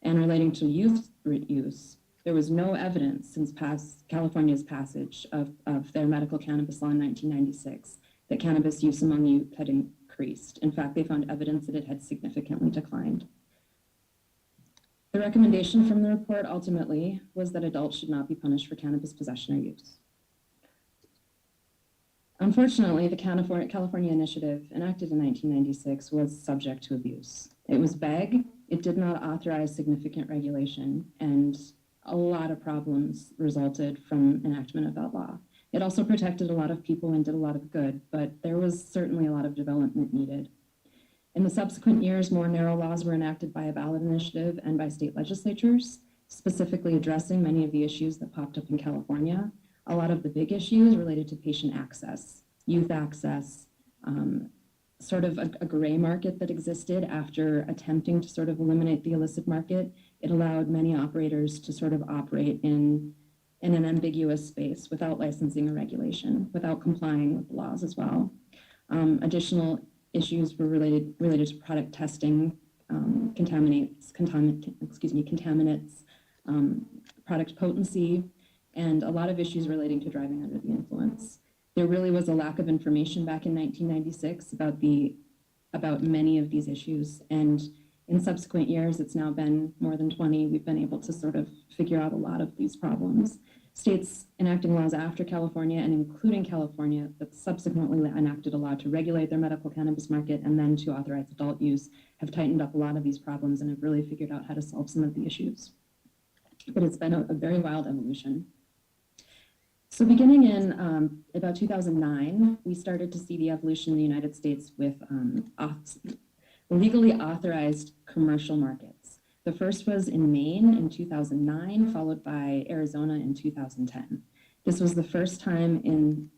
And relating to youth use, there was no evidence since California's passage of their medical cannabis law in 1996 that cannabis use among youth had increased. In fact, they found evidence that it had significantly declined. The recommendation from the report ultimately was that adults should not be punished for cannabis possession or use. Unfortunately, the California initiative enacted in 1996 was subject to abuse. It was vague, it did not authorize significant regulation, and a lot of problems resulted from enactment of that law. It also protected a lot of people and did a lot of good, but there was certainly a lot of development needed. In the subsequent years, more narrow laws were enacted by a ballot initiative and by state legislatures, specifically addressing many of the issues that popped up in California. A lot of the big issues related to patient access, youth access, sort of a gray market that existed after attempting to sort of eliminate the illicit market. It allowed many operators to sort of operate in an ambiguous space without licensing or regulation, without complying with the laws as well. Additional issues were related to product testing, contaminants, product potency, and a lot of issues relating to driving under the influence. There really was a lack of information back in 1996 about many of these issues, and in subsequent years, it's now been more than 20, we've been able to sort of figure out a lot of these problems. States enacting laws after California, and including California, that subsequently enacted a law to regulate their medical cannabis market and then to authorize adult use, have tightened up a lot of these problems and have really figured out how to solve some of the issues. But it's been a very wild evolution. So beginning in about 2009, we started to see the evolution in the United States with legally authorized commercial markets. The first was in Maine in 2009, followed by Arizona in 2010. This was the first time in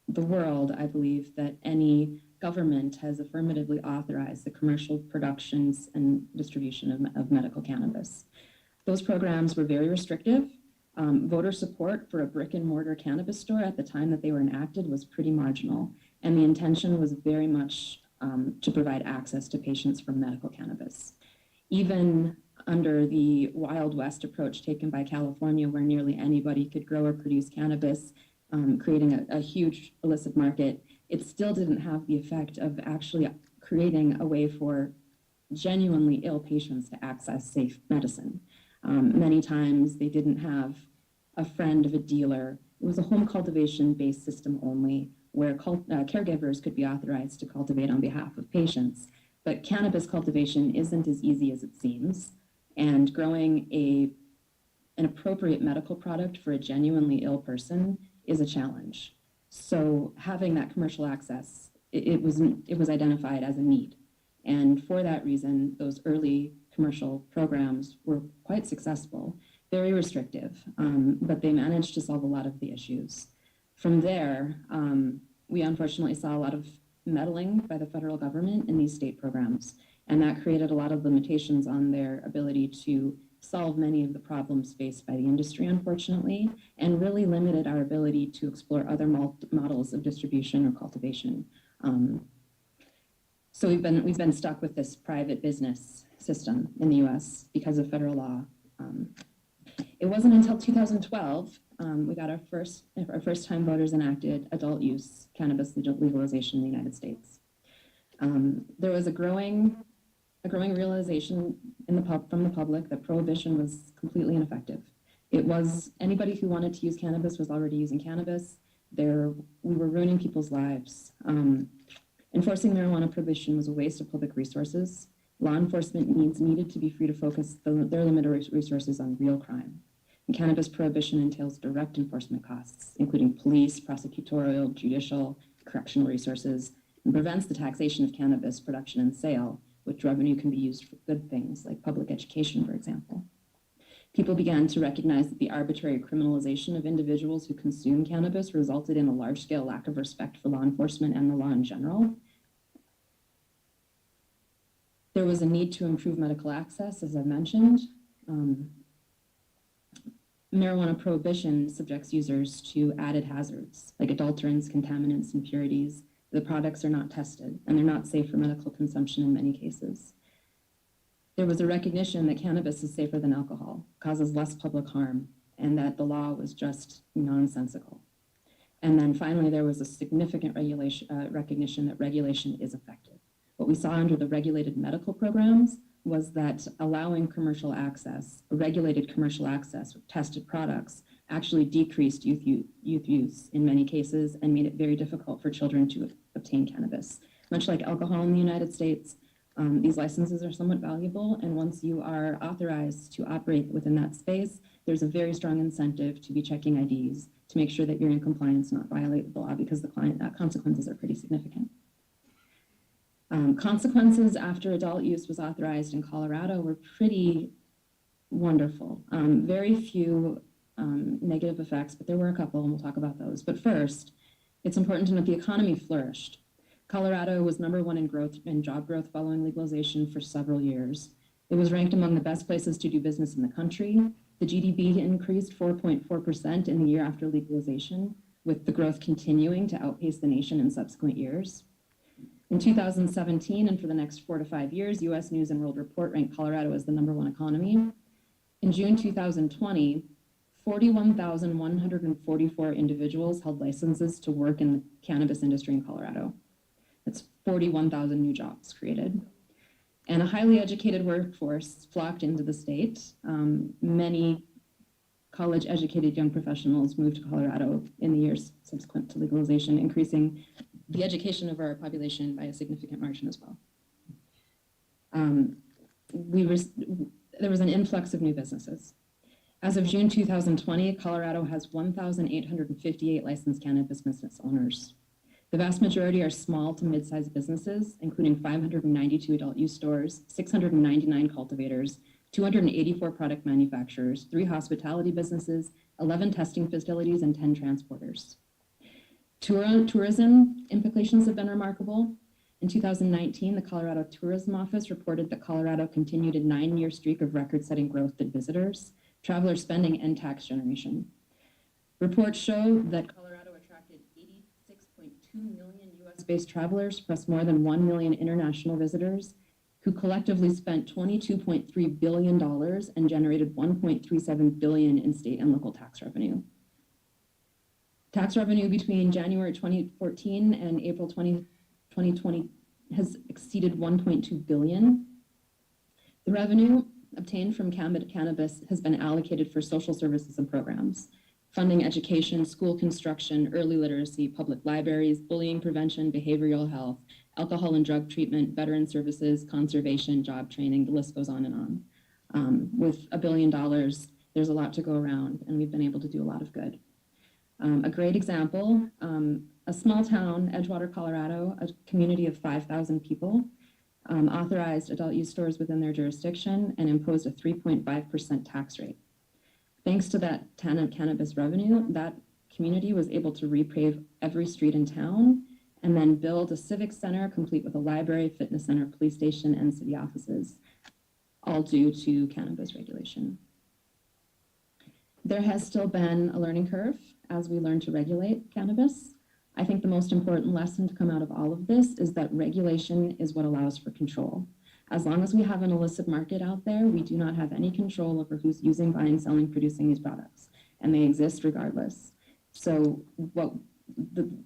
the world, I believe, that any government has affirmatively authorized the commercial productions and distribution of medical cannabis. Those programs were very restrictive. Voter support for a brick and mortar cannabis store at the time that they were enacted was pretty marginal, and the intention was very much to provide access to patients for medical cannabis. Even under the Wild West approach taken by California, where nearly anybody could grow or produce cannabis, creating a huge illicit market, it still didn't have the effect of actually creating a way for genuinely ill patients to access safe medicine. Many times they didn't have a friend of a dealer. It was a home cultivation-based system only, where caregivers could be authorized to cultivate on behalf of patients. But cannabis cultivation isn't as easy as it seems, and growing an appropriate medical product for a genuinely ill person is a challenge. So having that commercial access, it was identified as a need. And for that reason, those early commercial programs were quite successful, very restrictive, but they managed to solve a lot of the issues. From there, we unfortunately saw a lot of meddling by the federal government in these state programs, and that created a lot of limitations on their ability to solve many of the problems faced by the industry, unfortunately, and really limited our ability to explore other models of distribution or cultivation. So we've been stuck with this private business system in the U.S. because of federal law. It wasn't until 2012 we got our first time voters enacted adult use cannabis legalization in the United States. There was a growing realization from the public that prohibition was completely ineffective. It was anybody who wanted to use cannabis was already using cannabis. We were ruining people's lives. Enforcing marijuana prohibition was a waste of public resources. Law enforcement needed to be free to focus their limited resources on real crime. And cannabis prohibition entails direct enforcement costs, including police, prosecutorial, judicial, correctional resources, and prevents the taxation of cannabis production and sale, which revenue can be used for good things like public education, for example. People began to recognize that the arbitrary criminalization of individuals who consume cannabis resulted in a large-scale lack of respect for law enforcement and the law in general. There was a need to improve medical access, as I mentioned. Marijuana prohibition subjects users to added hazards like adulterants, contaminants, impurities. The products are not tested and they're not safe for medical consumption in many cases. There was a recognition that cannabis is safer than alcohol, causes less public harm, and that the law was just nonsensical. And then finally, there was a significant recognition that regulation is effective. What we saw under the regulated medical programs was that allowing commercial access, regulated commercial access with tested products, actually decreased youth use in many cases and made it very difficult for children to obtain cannabis. Much like alcohol in the United States, these licenses are somewhat valuable, and once you are authorized to operate within that space, there's a very strong incentive to be checking IDs to make sure that you're in compliance, not violate the law, because the consequences are pretty significant. Consequences after adult use was authorized in Colorado were pretty wonderful. Very few negative effects, but there were a couple, and we'll talk about those. But first, it's important to note the economy flourished. Colorado was #1 in growth and job growth following legalization for several years. It was ranked among the best places to do business in the country. The GDP increased 4.4% in the year after legalization, with the growth continuing to outpace the nation in subsequent years. In 2017, and for the next 4 to 5 years, US News and World Report ranked Colorado as the #1 economy. In June 2020, 41,144 individuals held licenses to work in the cannabis industry in Colorado. That's 41,000 new jobs created. And a highly educated workforce flocked into the state. Many college-educated young professionals moved to Colorado in the years subsequent to legalization, increasing the education of our population by a significant margin as well. There was an influx of new businesses. As of June 2020, Colorado has 1,858 licensed cannabis business owners. The vast majority are small to mid-sized businesses, including 592 adult use stores, 699 cultivators, 284 product manufacturers, 3 hospitality businesses, 11 testing facilities, and 10 transporters. Tourism implications have been remarkable. In 2019, the Colorado Tourism Office reported that Colorado continued a 9-year streak of record-setting growth in visitors, traveler spending, and tax generation. Reports show that Colorado attracted 86.2 million US-based travelers, plus more than 1 million international visitors, who collectively spent $22.3 billion and generated $1.37 billion in state and local tax revenue. Tax revenue between January 2014 and April 2020 has exceeded $1.2 billion. The revenue obtained from cannabis has been allocated for social services and programs, funding education, school construction, early literacy, public libraries, bullying prevention, behavioral health, alcohol and drug treatment, veteran services, conservation, job training, the list goes on and on. With $1 billion, there's a lot to go around, and we've been able to do a lot of good. A great example, a small town, Edgewater, Colorado, a community of 5,000 people, authorized adult use stores within their jurisdiction and imposed a 3.5% tax rate. Thanks to that cannabis revenue, that community was able to repave every street in town and then build a civic center complete with a library, fitness center, police station, and city offices, all due to cannabis regulation. There has still been a learning curve as we learn to regulate cannabis. I think the most important lesson to come out of all of this is that regulation is what allows for control. As long as we have an illicit market out there, we do not have any control over who's using, buying, selling, producing these products, and they exist regardless. So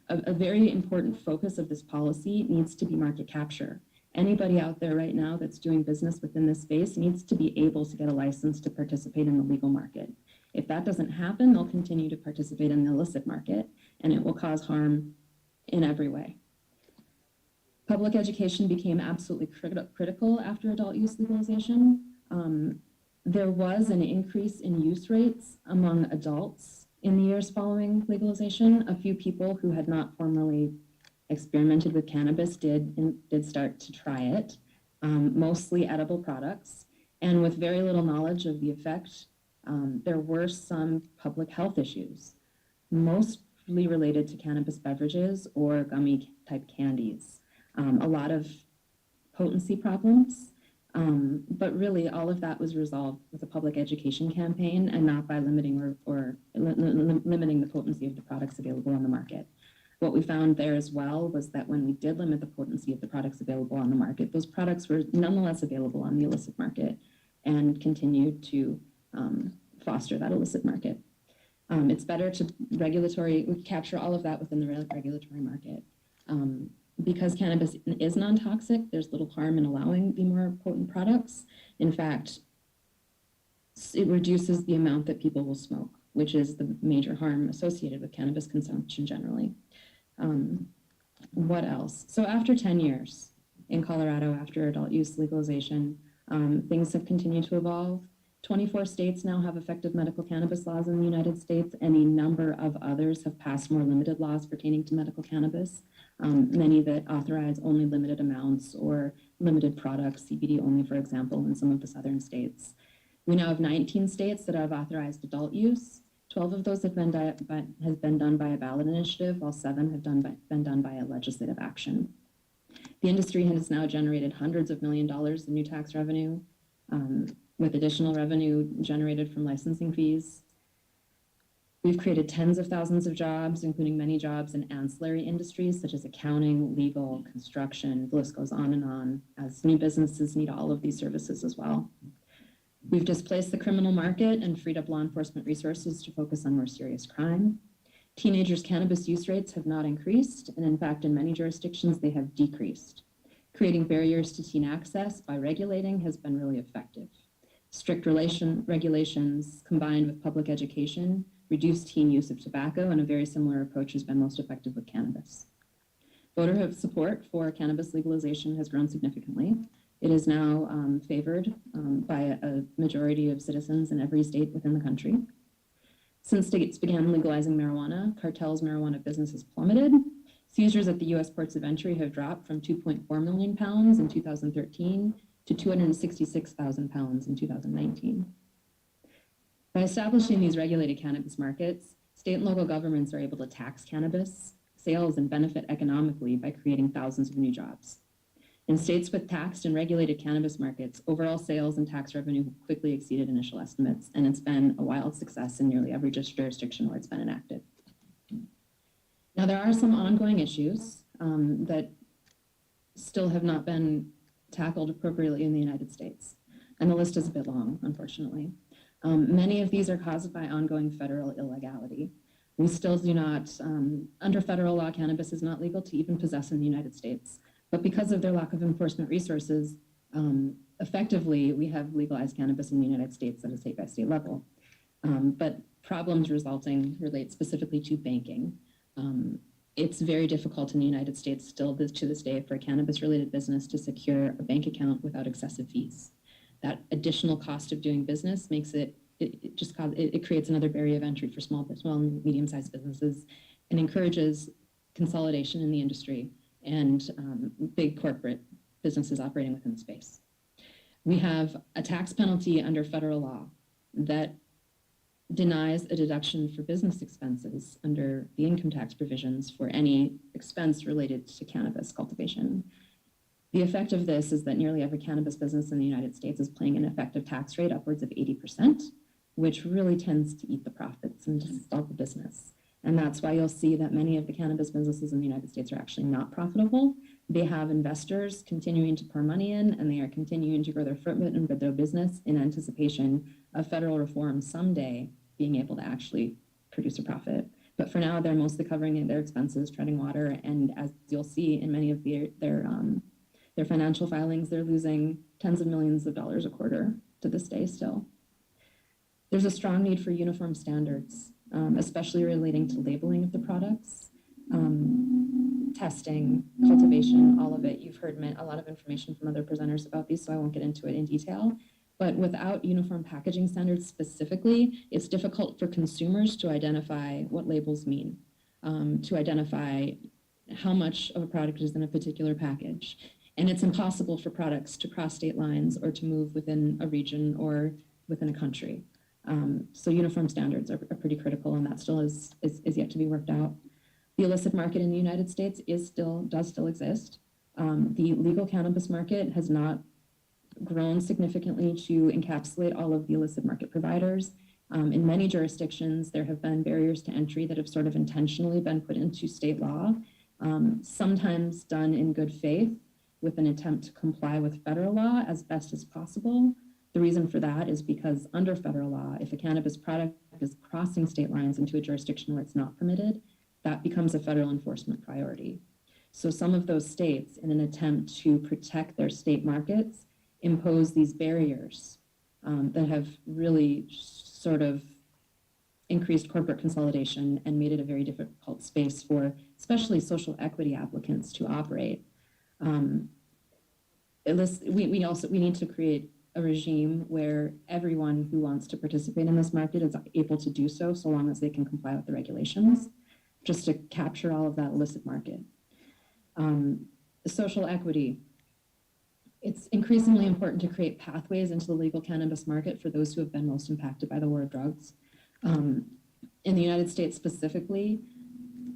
a very important focus of this policy needs to be market capture. Anybody out there right now that's doing business within this space needs to be able to get a license to participate in the legal market. If that doesn't happen, they'll continue to participate in the illicit market, and it will cause harm in every way. Public education became absolutely critical after adult use legalization. There was an increase in use rates among adults in the years following legalization. A few people who had not formerly experimented with cannabis did start to try it, mostly edible products. And with very little knowledge of the effect, there were some public health issues, mostly related to cannabis beverages or gummy type candies. A lot of potency problems, but really all of that was resolved with a public education campaign and not by limiting limiting the potency of the products available on the market. What we found there as well was that when we did limit the potency of the products available on the market, those products were nonetheless available on the illicit market and continued to foster that illicit market. It's better to capture all of that within the regulatory market. Because cannabis is non-toxic, there's little harm in allowing the more potent products. In fact, it reduces the amount that people will smoke, which is the major harm associated with cannabis consumption generally. What else? So after 10 years in Colorado, after adult use legalization, things have continued to evolve. 24 states now have effective medical cannabis laws in the United States, and a number of others have passed more limited laws pertaining to medical cannabis, many that authorize only limited amounts or limited products, CBD only, for example, in some of the southern states. We now have 19 states that have authorized adult use. 12 of those have been done by a ballot initiative, while 7 have been done by a legislative action. The industry has now generated hundreds of millions of dollars in new tax revenue, with additional revenue generated from licensing fees. We've created tens of thousands of jobs, including many jobs in ancillary industries such as accounting, legal, construction, the list goes on, as new businesses need all of these services as well. We've displaced the criminal market and freed up law enforcement resources to focus on more serious crime. Teenagers' cannabis use rates have not increased, and in fact, in many jurisdictions, they have decreased. Creating barriers to teen access by regulating has been really effective. Strict regulations combined with public education reduce teen use of tobacco, and a very similar approach has been most effective with cannabis. Voter support for cannabis legalization has grown significantly. It is now favored by a majority of citizens in every state within the country. Since states began legalizing marijuana, cartels' marijuana business has plummeted. Seizures at the U.S. ports of entry have dropped from 2.4 million pounds in 2013 to 266,000 pounds in 2019. By establishing these regulated cannabis markets, state and local governments are able to tax cannabis sales and benefit economically by creating thousands of new jobs. In states with taxed and regulated cannabis markets, overall sales and tax revenue have quickly exceeded initial estimates, and it's been a wild success in nearly every jurisdiction where it's been enacted. Now, there are some ongoing issues that still have not been tackled appropriately in the United States, and the list is a bit long, unfortunately. Many of these are caused by ongoing federal illegality. We still do not, under federal law, cannabis is not legal to even possess in the United States. But because of their lack of enforcement resources, effectively, we have legalized cannabis in the United States at a state-by-state level. But problems resulting relate specifically to banking. It's very difficult in the United States still to this day for a cannabis-related business to secure a bank account without excessive fees. That additional cost of doing business makes it creates another barrier of entry for small and medium-sized businesses and encourages consolidation in the industry and big corporate businesses operating within the space. We have a tax penalty under federal law that denies a deduction for business expenses under the income tax provisions for any expense related to cannabis cultivation. The effect of this is that nearly every cannabis business in the United States is paying an effective tax rate upwards of 80%, which really tends to eat the profits and to stall the business. And that's why you'll see that many of the cannabis businesses in the United States are actually not profitable. They have investors continuing to pour money in, and they are continuing to grow their footprint and grow their business in anticipation of federal reform someday being able to actually produce a profit. But for now, they're mostly covering their expenses, treading water, and as you'll see in many of their financial filings, they're losing tens of millions of dollars a quarter to this day still. There's a strong need for uniform standards, especially relating to labeling of the products, testing, cultivation, all of it. You've heard a lot of information from other presenters about these, so I won't get into it in detail. But without uniform packaging standards specifically, it's difficult for consumers to identify what labels mean, to identify how much of a product is in a particular package. And it's impossible for products to cross state lines or to move within a region or within a country. So uniform standards are pretty critical, and that still is yet to be worked out. The illicit market in the United States does still exist. The legal cannabis market has not grown significantly to encapsulate all of the illicit market providers. In many jurisdictions, there have been barriers to entry that have sort of intentionally been put into state law, sometimes done in good faith with an attempt to comply with federal law as best as possible. The reason for that is because under federal law, if a cannabis product is crossing state lines into a jurisdiction where it's not permitted, that becomes a federal enforcement priority. So some of those states, in an attempt to protect their state markets, impose these barriers that have really sort of increased corporate consolidation and made it a very difficult space for especially social equity applicants to operate. We need to create a regime where everyone who wants to participate in this market is able to do so long as they can comply with the regulations, just to capture all of that illicit market. Social equity. It's increasingly important to create pathways into the legal cannabis market for those who have been most impacted by the war of drugs. In the United States specifically,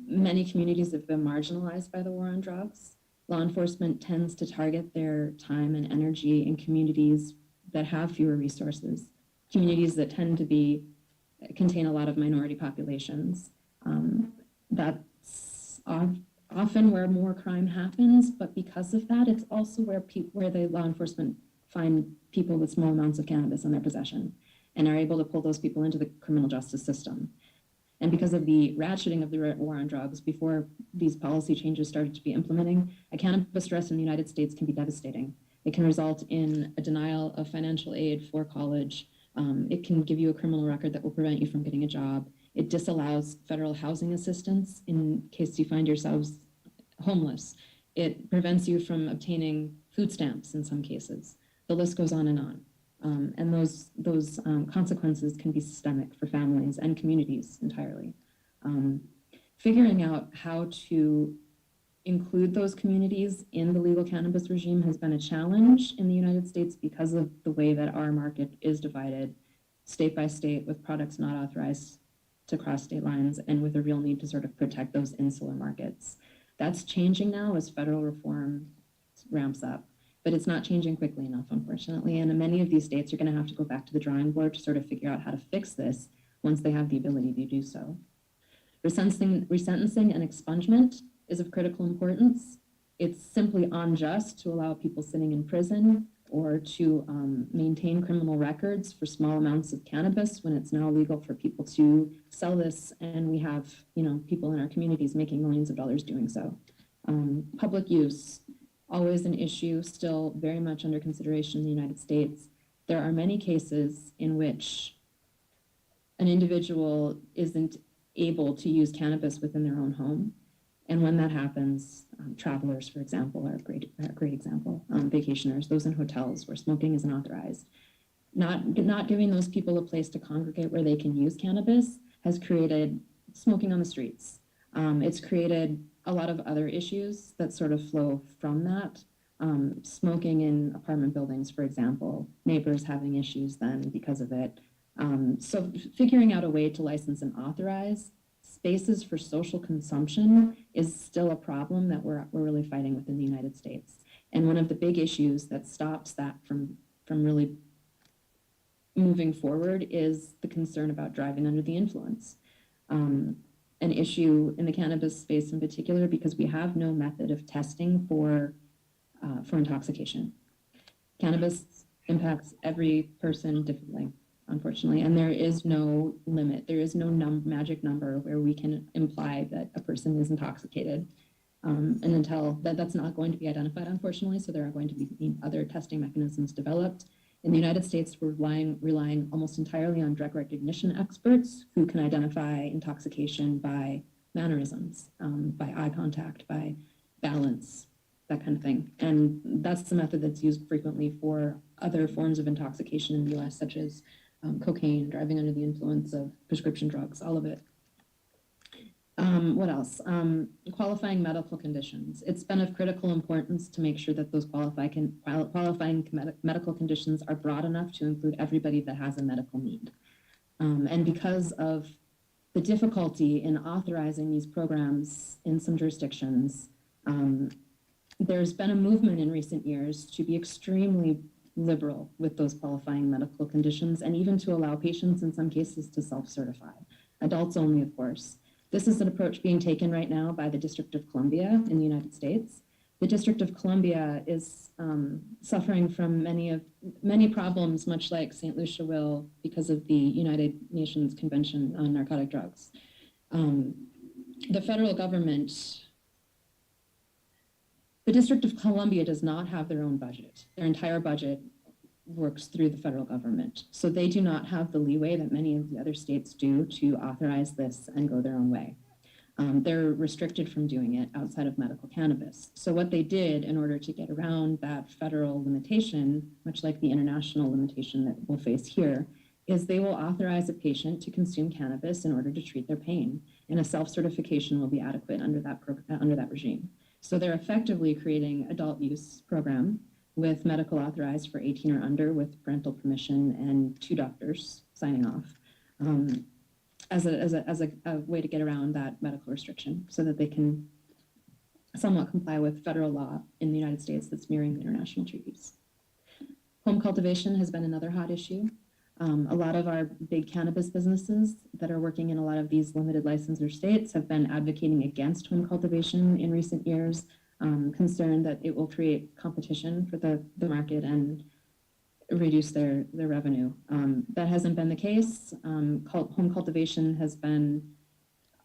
many communities have been marginalized by the war on drugs. Law enforcement tends to target their time and energy in communities that have fewer resources, communities that tend to contain a lot of minority populations. That's often where more crime happens, but because of that, it's also where the law enforcement find people with small amounts of cannabis in their possession and are able to pull those people into the criminal justice system. And because of the ratcheting of the war on drugs before these policy changes started to be implementing, a cannabis arrest in the United States can be devastating. It can result in a denial of financial aid for college. It can give you a criminal record that will prevent you from getting a job. It disallows federal housing assistance in case you find yourselves homeless. It prevents you from obtaining food stamps in some cases. The list goes on and on. And those consequences can be systemic for families and communities entirely. Figuring out how to include those communities in the legal cannabis regime has been a challenge in the United States because of the way that our market is divided state by state, with products not authorized to cross state lines and with a real need to sort of protect those insular markets. That's changing now as federal reform ramps up, but it's not changing quickly enough, unfortunately. And in many of these states, you're going to have to go back to the drawing board to sort of figure out how to fix this once they have the ability to do so. Resentencing and expungement is of critical importance. It's simply unjust to allow people sitting in prison or to maintain criminal records for small amounts of cannabis when it's now legal for people to sell this, and we have people in our communities making millions of dollars doing so. Public use, always an issue, still very much under consideration in the United States. There are many cases in which an individual isn't able to use cannabis within their own home. And when that happens, travelers, for example, are a great example. Vacationers, those in hotels where smoking isn't authorized. Not giving those people a place to congregate where they can use cannabis has created smoking on the streets. It's created a lot of other issues that sort of flow from that. Smoking in apartment buildings, for example, neighbors having issues then because of it. So figuring out a way to license and authorize spaces for social consumption is still a problem that we're really fighting with in the United States. And one of the big issues that stops that from really moving forward is the concern about driving under the influence. An issue in the cannabis space in particular, because we have no method of testing for intoxication. Cannabis impacts every person differently, unfortunately, and there is no limit. There is no magic number where we can imply that a person is intoxicated. And until that's not going to be identified, unfortunately, so there are going to be other testing mechanisms developed. In the United States, we're relying almost entirely on drug recognition experts who can identify intoxication by mannerisms, by eye contact, by balance, that kind of thing. And that's the method that's used frequently for other forms of intoxication in the US, such as cocaine, driving under the influence of prescription drugs, all of it. What else? Qualifying medical conditions. It's been of critical importance to make sure that those qualifying medical conditions are broad enough to include everybody that has a medical need. And because of the difficulty in authorizing these programs in some jurisdictions, there's been a movement in recent years to be extremely liberal with those qualifying medical conditions, and even to allow patients in some cases to self-certify. Adults only, of course. This is an approach being taken right now by the District of Columbia in the United States. The District of Columbia is suffering from many problems, much like St. Lucia will, because of the United Nations Convention on Narcotic Drugs. The federal government, the District of Columbia does not have their own budget. Their entire budget works through the federal government. So they do not have the leeway that many of the other states do to authorize this and go their own way. They're restricted from doing it outside of medical cannabis. So what they did in order to get around that federal limitation, much like the international limitation that we'll face here, is they will authorize a patient to consume cannabis in order to treat their pain, and a self-certification will be adequate under that regime. So they're effectively creating adult use program with medical authorized for 18 or under with parental permission and 2 doctors signing off as a way to get around that medical restriction so that they can somewhat comply with federal law in the United States that's mirroring the international treaties. Home cultivation has been another hot issue. A lot of our big cannabis businesses that are working in a lot of these limited licensor states have been advocating against home cultivation in recent years, concerned that it will create competition for the market and reduce their revenue. That hasn't been the case. Home cultivation has been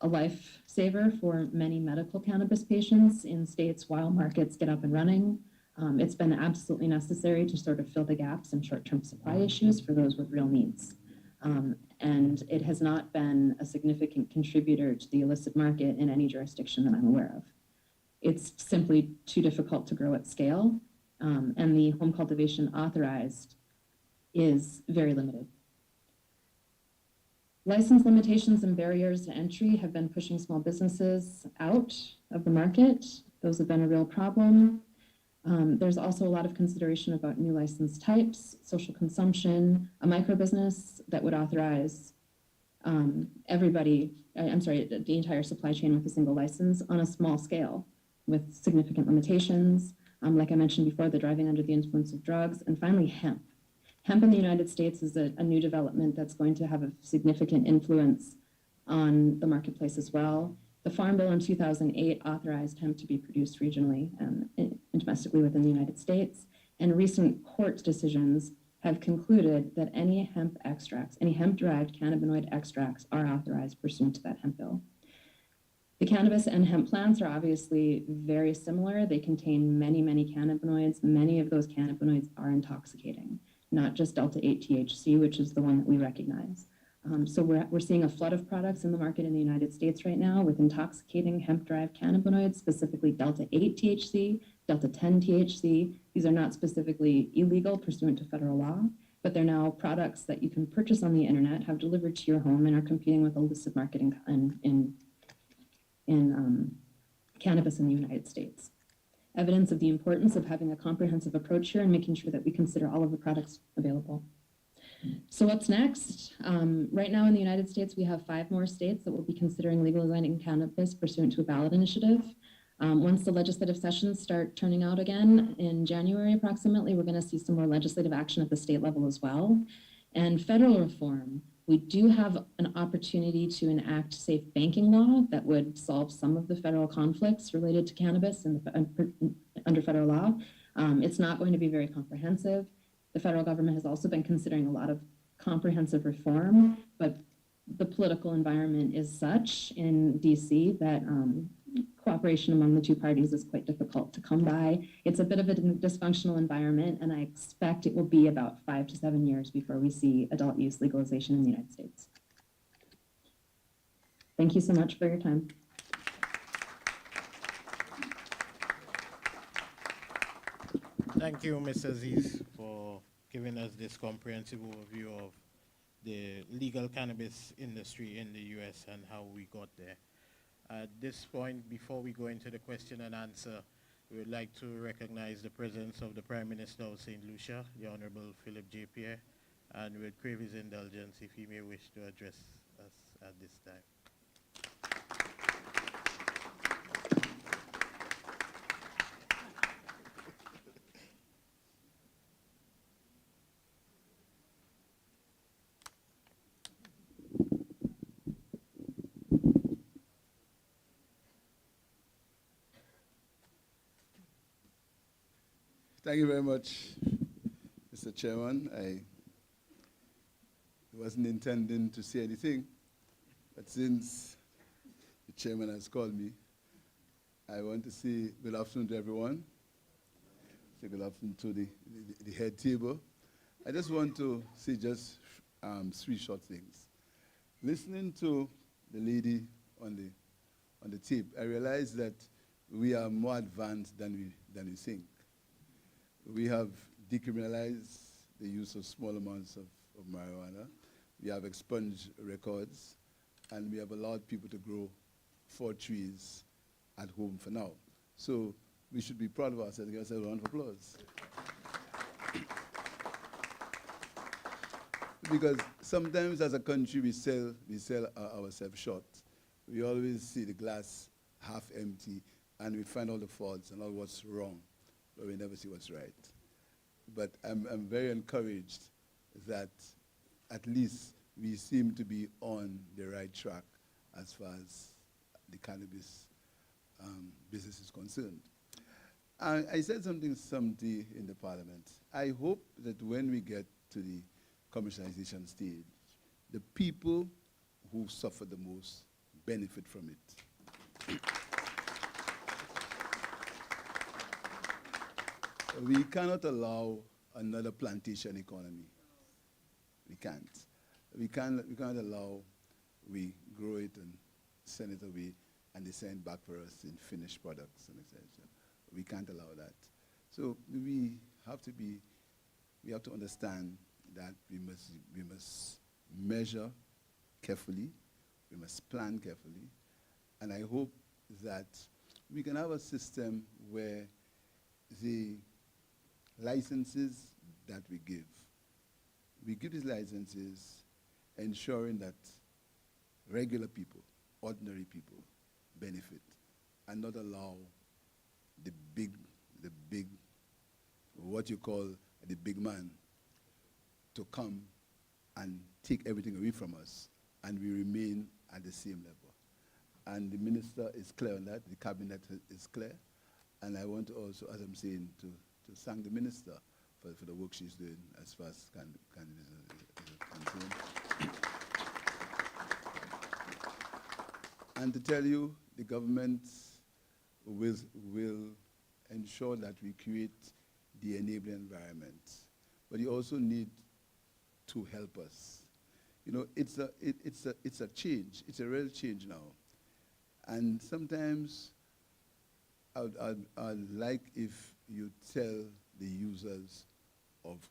a lifesaver for many medical cannabis patients in states while markets get up and running. It's been absolutely necessary to sort of fill the gaps in short-term supply issues for those with real needs. And it has not been a significant contributor to the illicit market in any jurisdiction that I'm aware of. It's simply too difficult to grow at scale, and the home cultivation authorized is very limited. License limitations and barriers to entry have been pushing small businesses out of the market. Those have been a real problem. There's also a lot of consideration about new license types, social consumption, a micro business that would authorize the entire supply chain with a single license on a small scale with significant limitations. Like I mentioned before, the driving under the influence of drugs, and finally hemp. Hemp in the United States is a new development that's going to have a significant influence on the marketplace as well. The Farm Bill in 2008 authorized hemp to be produced regionally and domestically within the United States, and recent court decisions have concluded that any hemp extracts, any hemp-derived cannabinoid extracts are authorized pursuant to that hemp bill. The cannabis and hemp plants are obviously very similar. They contain many, many cannabinoids. Many of those cannabinoids are intoxicating, not just delta-8 THC, which is the one that we recognize. So we're seeing a flood of products in the market in the United States right now with intoxicating hemp-derived cannabinoids, specifically delta-8 THC, delta-10 THC. These are not specifically illegal pursuant to federal law, but they're now products that you can purchase on the internet, have delivered to your home, and are competing with illicit marketing in cannabis in the United States. Evidence of the importance of having a comprehensive approach here and making sure that we consider all of the products available. So what's next? Right now in the United States, we have 5 more states that will be considering legalizing cannabis pursuant to a ballot initiative. Once the legislative sessions start turning out again in January approximately, we're going to see some more legislative action at the state level as well. And federal reform, we do have an opportunity to enact safe banking law that would solve some of the federal conflicts related to cannabis under federal law. It's not going to be very comprehensive. The federal government has also been considering a lot of comprehensive reform, but the political environment is such in DC that cooperation among the 2 parties is quite difficult to come by. It's a bit of a dysfunctional environment, and I expect it will be about 5 to 7 years before we see adult use legalization in the United States. Thank you so much for your time. Thank you, Ms. Aziz, for giving us this comprehensive overview of the legal cannabis industry in the U.S. and how we got there. At this point, before we go into the question and answer, we would like to recognize the presence of the Prime Minister of St. Lucia, the Honorable Philip J. Pierre, and we would crave his indulgence if he may wish to address us at this time. Thank you very much, Mr. Chairman. I wasn't intending to say anything, but since the chairman has called me, I want to say good afternoon to everyone. Say good afternoon to the head table. I just want to say just 3 short things. Listening to the lady on the tape, I realized that we are more advanced than we think. We have decriminalized the use of small amounts of marijuana. We have expunged records, and we have allowed people to grow 4 trees at home for now. So we should be proud of ourselves. Give ourselves a round of applause. Because sometimes as a country we sell ourselves short. We always see the glass half empty, and we find all the faults and all what's wrong, but we never see what's right. But I'm very encouraged that at least we seem to be on the right track as far as the cannabis business is concerned. I said something in the parliament. I hope that when we get to the commercialization stage, the people who suffer the most benefit from it. We cannot allow another plantation economy. We can't. We can't allow we grow it and send it away and they send it back for us in finished products and etc. We can't allow that. So we have to understand that we must measure carefully, we must plan carefully, and I hope that we can have a system where the licenses that we give these licenses ensuring that regular people, ordinary people, benefit, and not allow the big, what you call the big man, to come and take everything away from us, and we remain at the same level. And the minister is clear on that, the cabinet is clear, and I want to also, as I'm saying, to thank the minister for the work she's doing as far as cannabis is concerned. And to tell you, the government will ensure that we create the enabling environment. But you also need to help us. You know, it's a change. It's a real change now. And sometimes I'd like if you tell the users of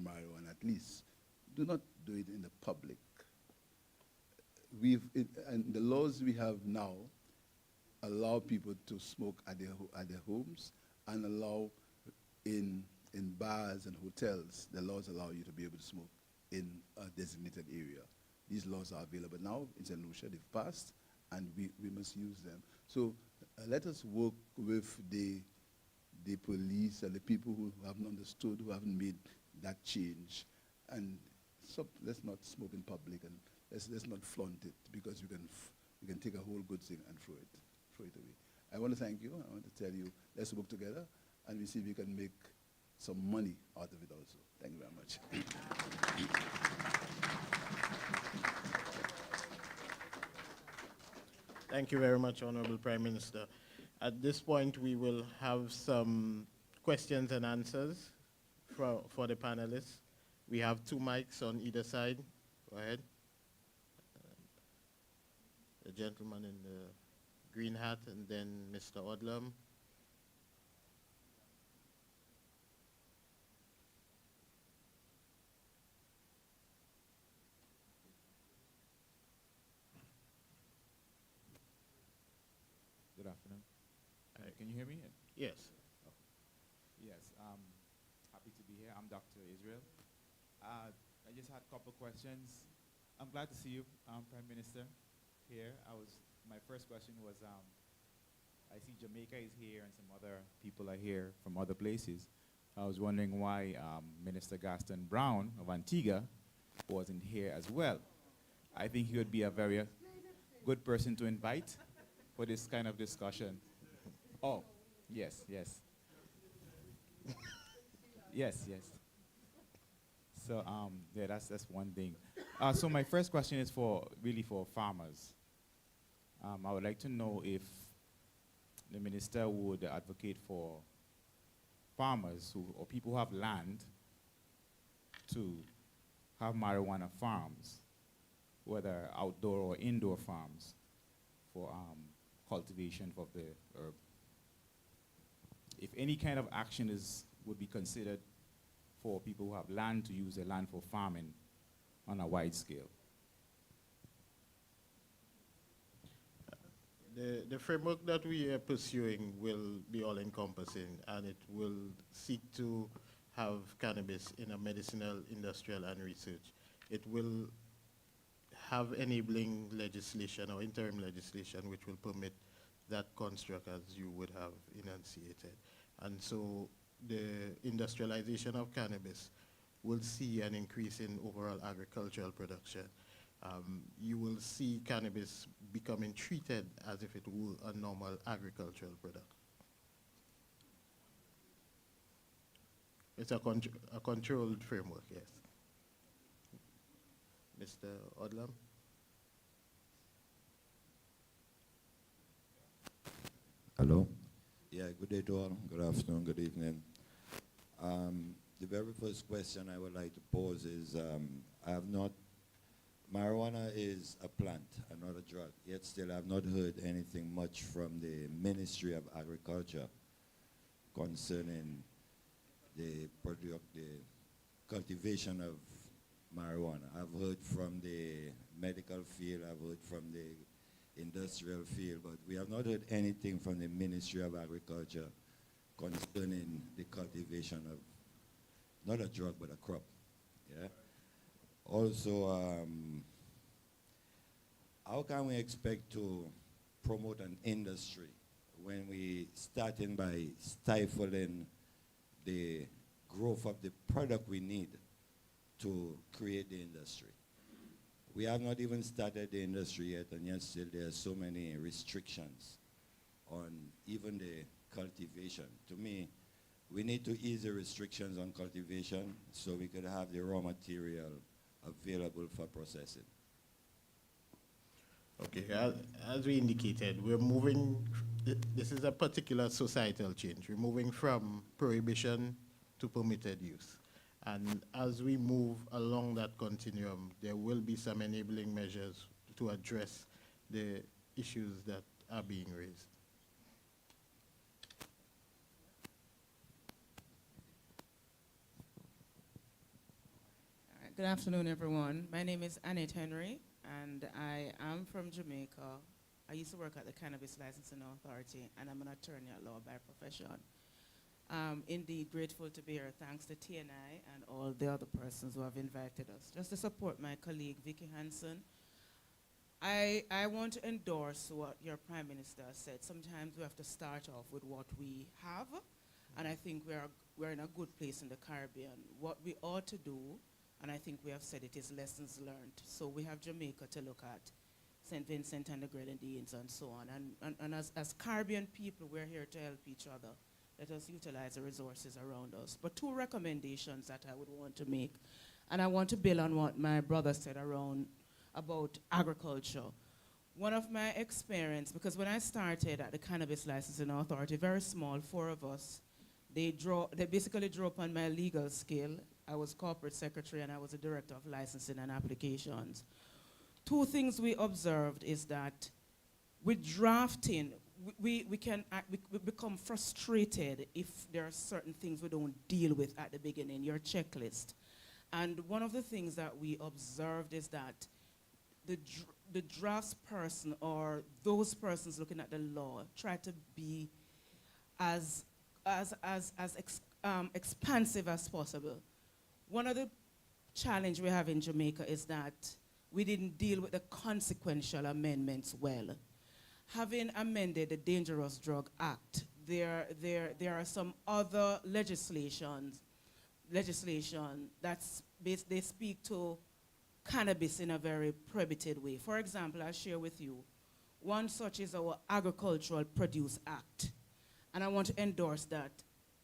marijuana, at least, do not do it in the public. And the laws we have now allow people to smoke at their homes, and allow in bars and hotels, the laws allow you to be able to smoke in a designated area. These laws are available now in St. Lucia, they've passed, and we must use them. So let us work with the police and the people who haven't understood, who haven't made that change. And let's not smoke in public, and let's not flaunt it, because we can take a whole good thing and throw it away. I want to thank you. I want to tell you, let's work together, and we see if we can make some money out of it also. Thank you very much. Thank you very much, Honorable Prime Minister. At this point, we will have some questions and answers for the panelists. We have 2 mics on either side. Go ahead. The gentleman in the green hat, and then Mr. Odlum. Can you hear me? Yes. Yes. Happy to be here. I'm Dr. Israel. I just had a couple questions. I'm glad to see you, Prime Minister, here. My first question was, I see Jamaica is here and some other people are here from other places. I was wondering why Minister Gaston Brown of Antigua wasn't here as well. I think he would be a very good person to invite for this kind of discussion. Oh, yes, yes. Yes, yes. So yeah, that's one thing. So my first question is really for farmers. I would like to know if the minister would advocate for farmers or people who have land to have marijuana farms, whether outdoor or indoor farms, for cultivation of the herb. If any kind of action would be considered for people who have land to use their land for farming on a wide scale. The framework that we are pursuing will be all-encompassing, and it will seek to have cannabis in a medicinal, industrial, and research. It will have enabling legislation or interim legislation which will permit that construct as you would have enunciated. And so the industrialization of cannabis will see an increase in overall agricultural production. You will see cannabis becoming treated as if it were a normal agricultural product. It's a controlled framework, yes. Mr. Odlam? Hello. Yeah, good day to all. Good afternoon, good evening. The very first question I would like to pose is, marijuana is a plant and not a drug, yet still I have not heard anything much from the Ministry of Agriculture concerning the cultivation of marijuana. I've heard from the medical field, I've heard from the industrial field, but we have not heard anything from the Ministry of Agriculture concerning the cultivation of, not a drug, but a crop. Yeah. Also, how can we expect to promote an industry when we starting by stifling the growth of the product we need to create the industry? We have not even started the industry yet, and yet still there are so many restrictions on even the cultivation. To me, we need to ease the restrictions on cultivation so we could have the raw material available for processing. Okay, as we indicated, we're moving, this is a particular societal change. We're moving from prohibition to permitted use. And as we move along that continuum, there will be some enabling measures to address the issues that are being raised. Good afternoon, everyone. My name is Annette Henry, and I am from Jamaica. I used to work at the Cannabis Licensing Authority, and I'm an attorney at law by profession. Indeed, grateful to be here. Thanks to TNI and all the other persons who have invited us. Just to support my colleague, Vicky Hansen, I want to endorse what your Prime Minister said. Sometimes we have to start off with what we have, and I think we're in a good place in the Caribbean. What we ought to do, and I think we have said it, is lessons learned. So we have Jamaica to look at, St. Vincent and the Grenadines and so on. And as Caribbean people, we're here to help each other. Let us utilize the resources around us. But two recommendations that I would want to make, and I want to build on what my brother said about agriculture. One of my experience, because when I started at the Cannabis Licensing Authority, very small, 4 of us, they basically drew upon my legal skill. I was corporate secretary and I was a director of licensing and applications. 2 things we observed is that with drafting, we become frustrated if there are certain things we don't deal with at the beginning, your checklist. And one of the things that we observed is that the drafts person or those persons looking at the law try to be expansive as possible. One of the challenge we have in Jamaica is that we didn't deal with the consequential amendments well. Having amended the Dangerous Drug Act, there are some other legislation that's they speak to cannabis in a very prohibited way. For example, I'll share with you, one such is our Agricultural Produce Act. And I want to endorse that.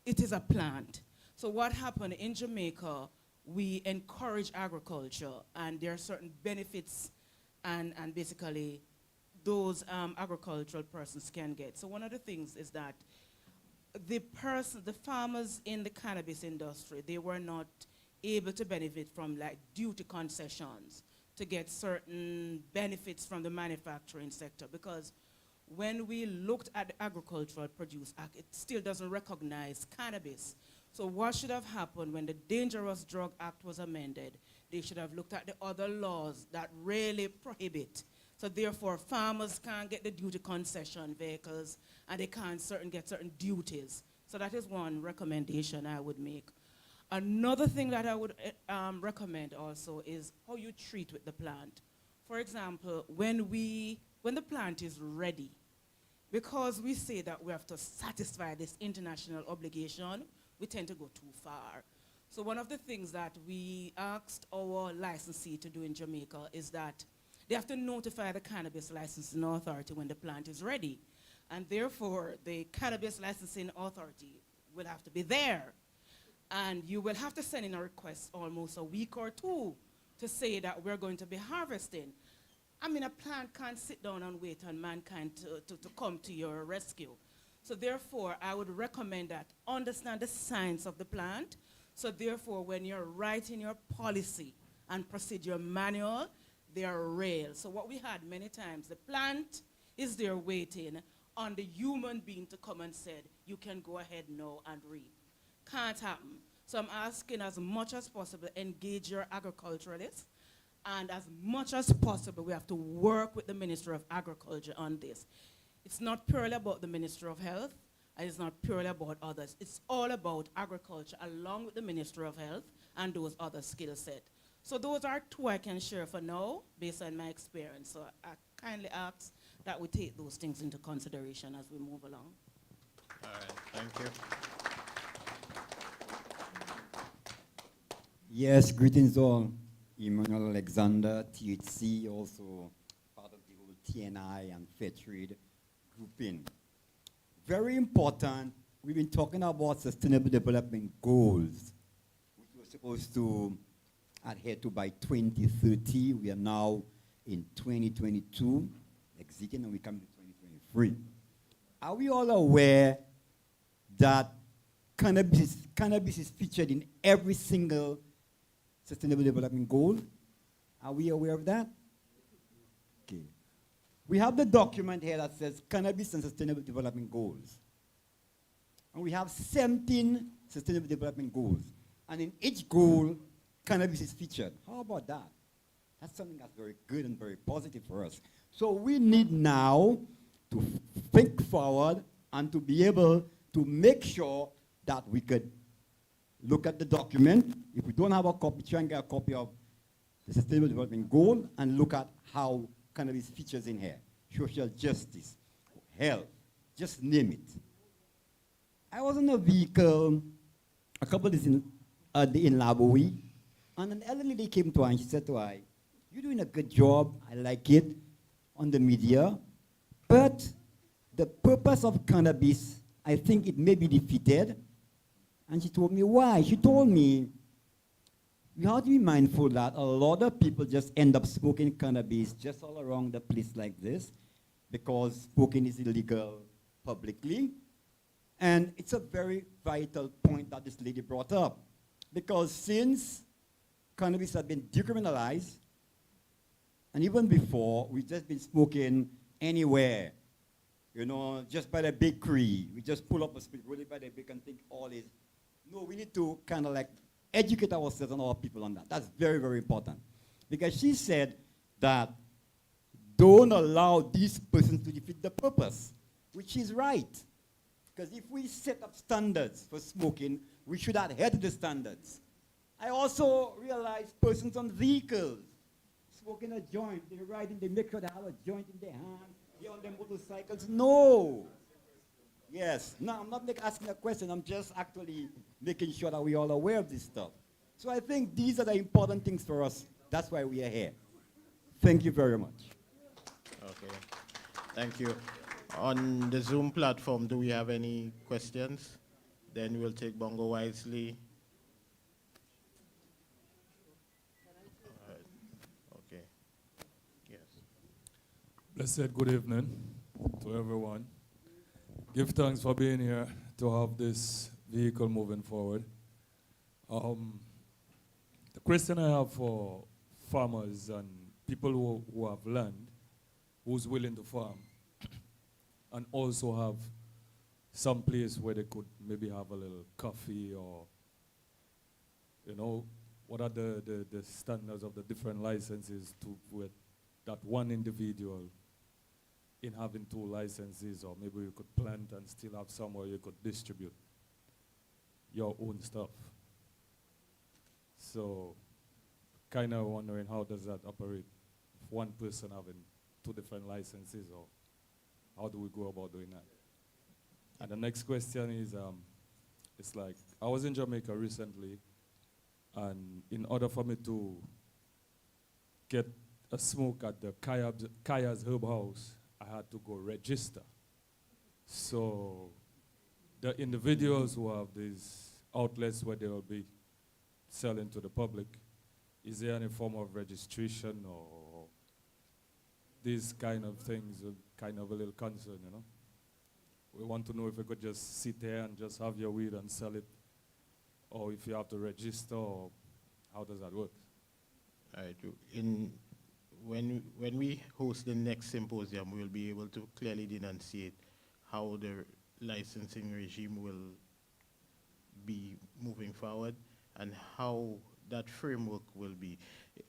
It is a plant. So what happened in Jamaica, we encourage agriculture, and there are certain benefits and basically those agricultural persons can get. So one of the things is that the farmers in the cannabis industry, they were not able to benefit from like duty concessions to get certain benefits from the manufacturing sector, because when we looked at the Agricultural Produce Act, it still doesn't recognize cannabis. So what should have happened when the Dangerous Drug Act was amended? They should have looked at the other laws that really prohibit. So therefore, farmers can't get the duty concession vehicles, and they can't get certain duties. So that is one recommendation I would make. Another thing that I would recommend also is how you treat with the plant. For example, when the plant is ready, because we say that we have to satisfy this international obligation, we tend to go too far. So one of the things that we asked our licensee to do in Jamaica is that they have to notify the Cannabis Licensing Authority when the plant is ready. And therefore, the Cannabis Licensing Authority will have to be there. And you will have to send in a request almost a week or two to say that we're going to be harvesting. I mean, a plant can't sit down and wait on mankind to come to your rescue. So therefore, I would recommend that understand the science of the plant. So therefore, when you're writing your policy and procedure manual, they are real. So what we had many times, the plant is there waiting on the human being to come and said, you can go ahead now and reap. Can't happen. So I'm asking as much as possible, engage your agriculturalists, and as much as possible, we have to work with the Minister of Agriculture on this. It's not purely about the Minister of Health, and it's not purely about others. It's all about agriculture along with the Minister of Health and those other skill sets. So those are two I can share for now, based on my experience. So I kindly ask that we take those things into consideration as we move along. All right, thank you. Yes, greetings all. Emmanuel Alexander, THC, also part of the whole TNI and Fair Trade grouping. Very important, we've been talking about Sustainable Development Goals, which we're supposed to adhere to by 2030. We are now in 2022, exiting, and we come to 2023. Are we all aware that cannabis is featured in every single Sustainable Development Goal? Are we aware of that? Okay. We have the document here that says Cannabis and Sustainable Development Goals. And we have 17 Sustainable Development Goals. And in each goal, cannabis is featured. How about that? That's something that's very good and very positive for us. So we need now to think forward and to be able to make sure that we could look at the document. If we don't have a copy, try and get a copy of the Sustainable Development Goal and look at how cannabis features in here. Social justice, health, just name it. I was in a vehicle a couple of days in Labowie, and an elderly lady came to her and she said to her, "You're doing a good job, I like it, on the media, but the purpose of cannabis, I think it may be defeated." And she told me why. She told me, you have to be mindful that a lot of people just end up smoking cannabis just all around the place like this because smoking is illegal publicly. And it's a very vital point that this lady brought up. Because since cannabis has been decriminalized, and even before, we've just been smoking anywhere. You know, just by the bakery. We just pull up a spit, roll it by the bakery and think all is. No, we need to kind of like educate ourselves and our people on that. That's very, very important. Because she said that don't allow these persons to defeat the purpose, which is right. Because if we set up standards for smoking, we should adhere to the standards. I also realize persons on vehicles smoking a joint, they're riding, they make sure they have a joint in their hand, they're on their motorcycles. No. Yes. No, I'm not asking a question. I'm just actually making sure that we're all aware of this stuff. So I think these are the important things for us. That's why we are here. Thank you very much. Okay. Thank you. On the Zoom platform, do we have any questions? Then we'll take Bongo Wisely. All right. Okay. Yes. Blessed good evening to everyone. Give thanks for being here to have this vehicle moving forward. The question I have for farmers and people who have land, who's willing to farm, and also have some place where they could maybe have a little coffee or, you know, what are the standards of the different licenses to with that one individual in having 2 licenses, or maybe you could plant and still have somewhere you could distribute your own stuff. So kind of wondering how does that operate? If one person having 2 different licenses, or how do we go about doing that? And the next question is, it's like, I was in Jamaica recently, and in order for me to get a smoke at the Kaya's Herb House, I had to go register. So the individuals who have these outlets where they will be selling to the public, is there any form of registration or these kind of things, kind of a little concern, you know? We want to know if you could just sit there and just have your weed and sell it, or if you have to register, or how does that work? All right. When we host the next symposium, we'll be able to clearly denunciate how the licensing regime will be moving forward and how that framework will be.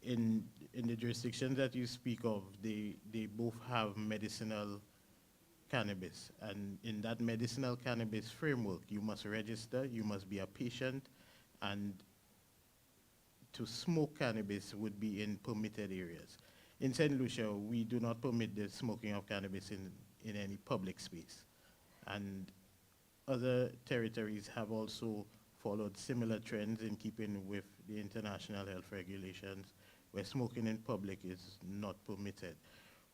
In the jurisdictions that you speak of, they both have medicinal cannabis, and in that medicinal cannabis framework, you must register, you must be a patient, and to smoke cannabis would be in permitted areas. In St. Lucia, we do not permit the smoking of cannabis in any public space. And other territories have also followed similar trends in keeping with the international health regulations, where smoking in public is not permitted.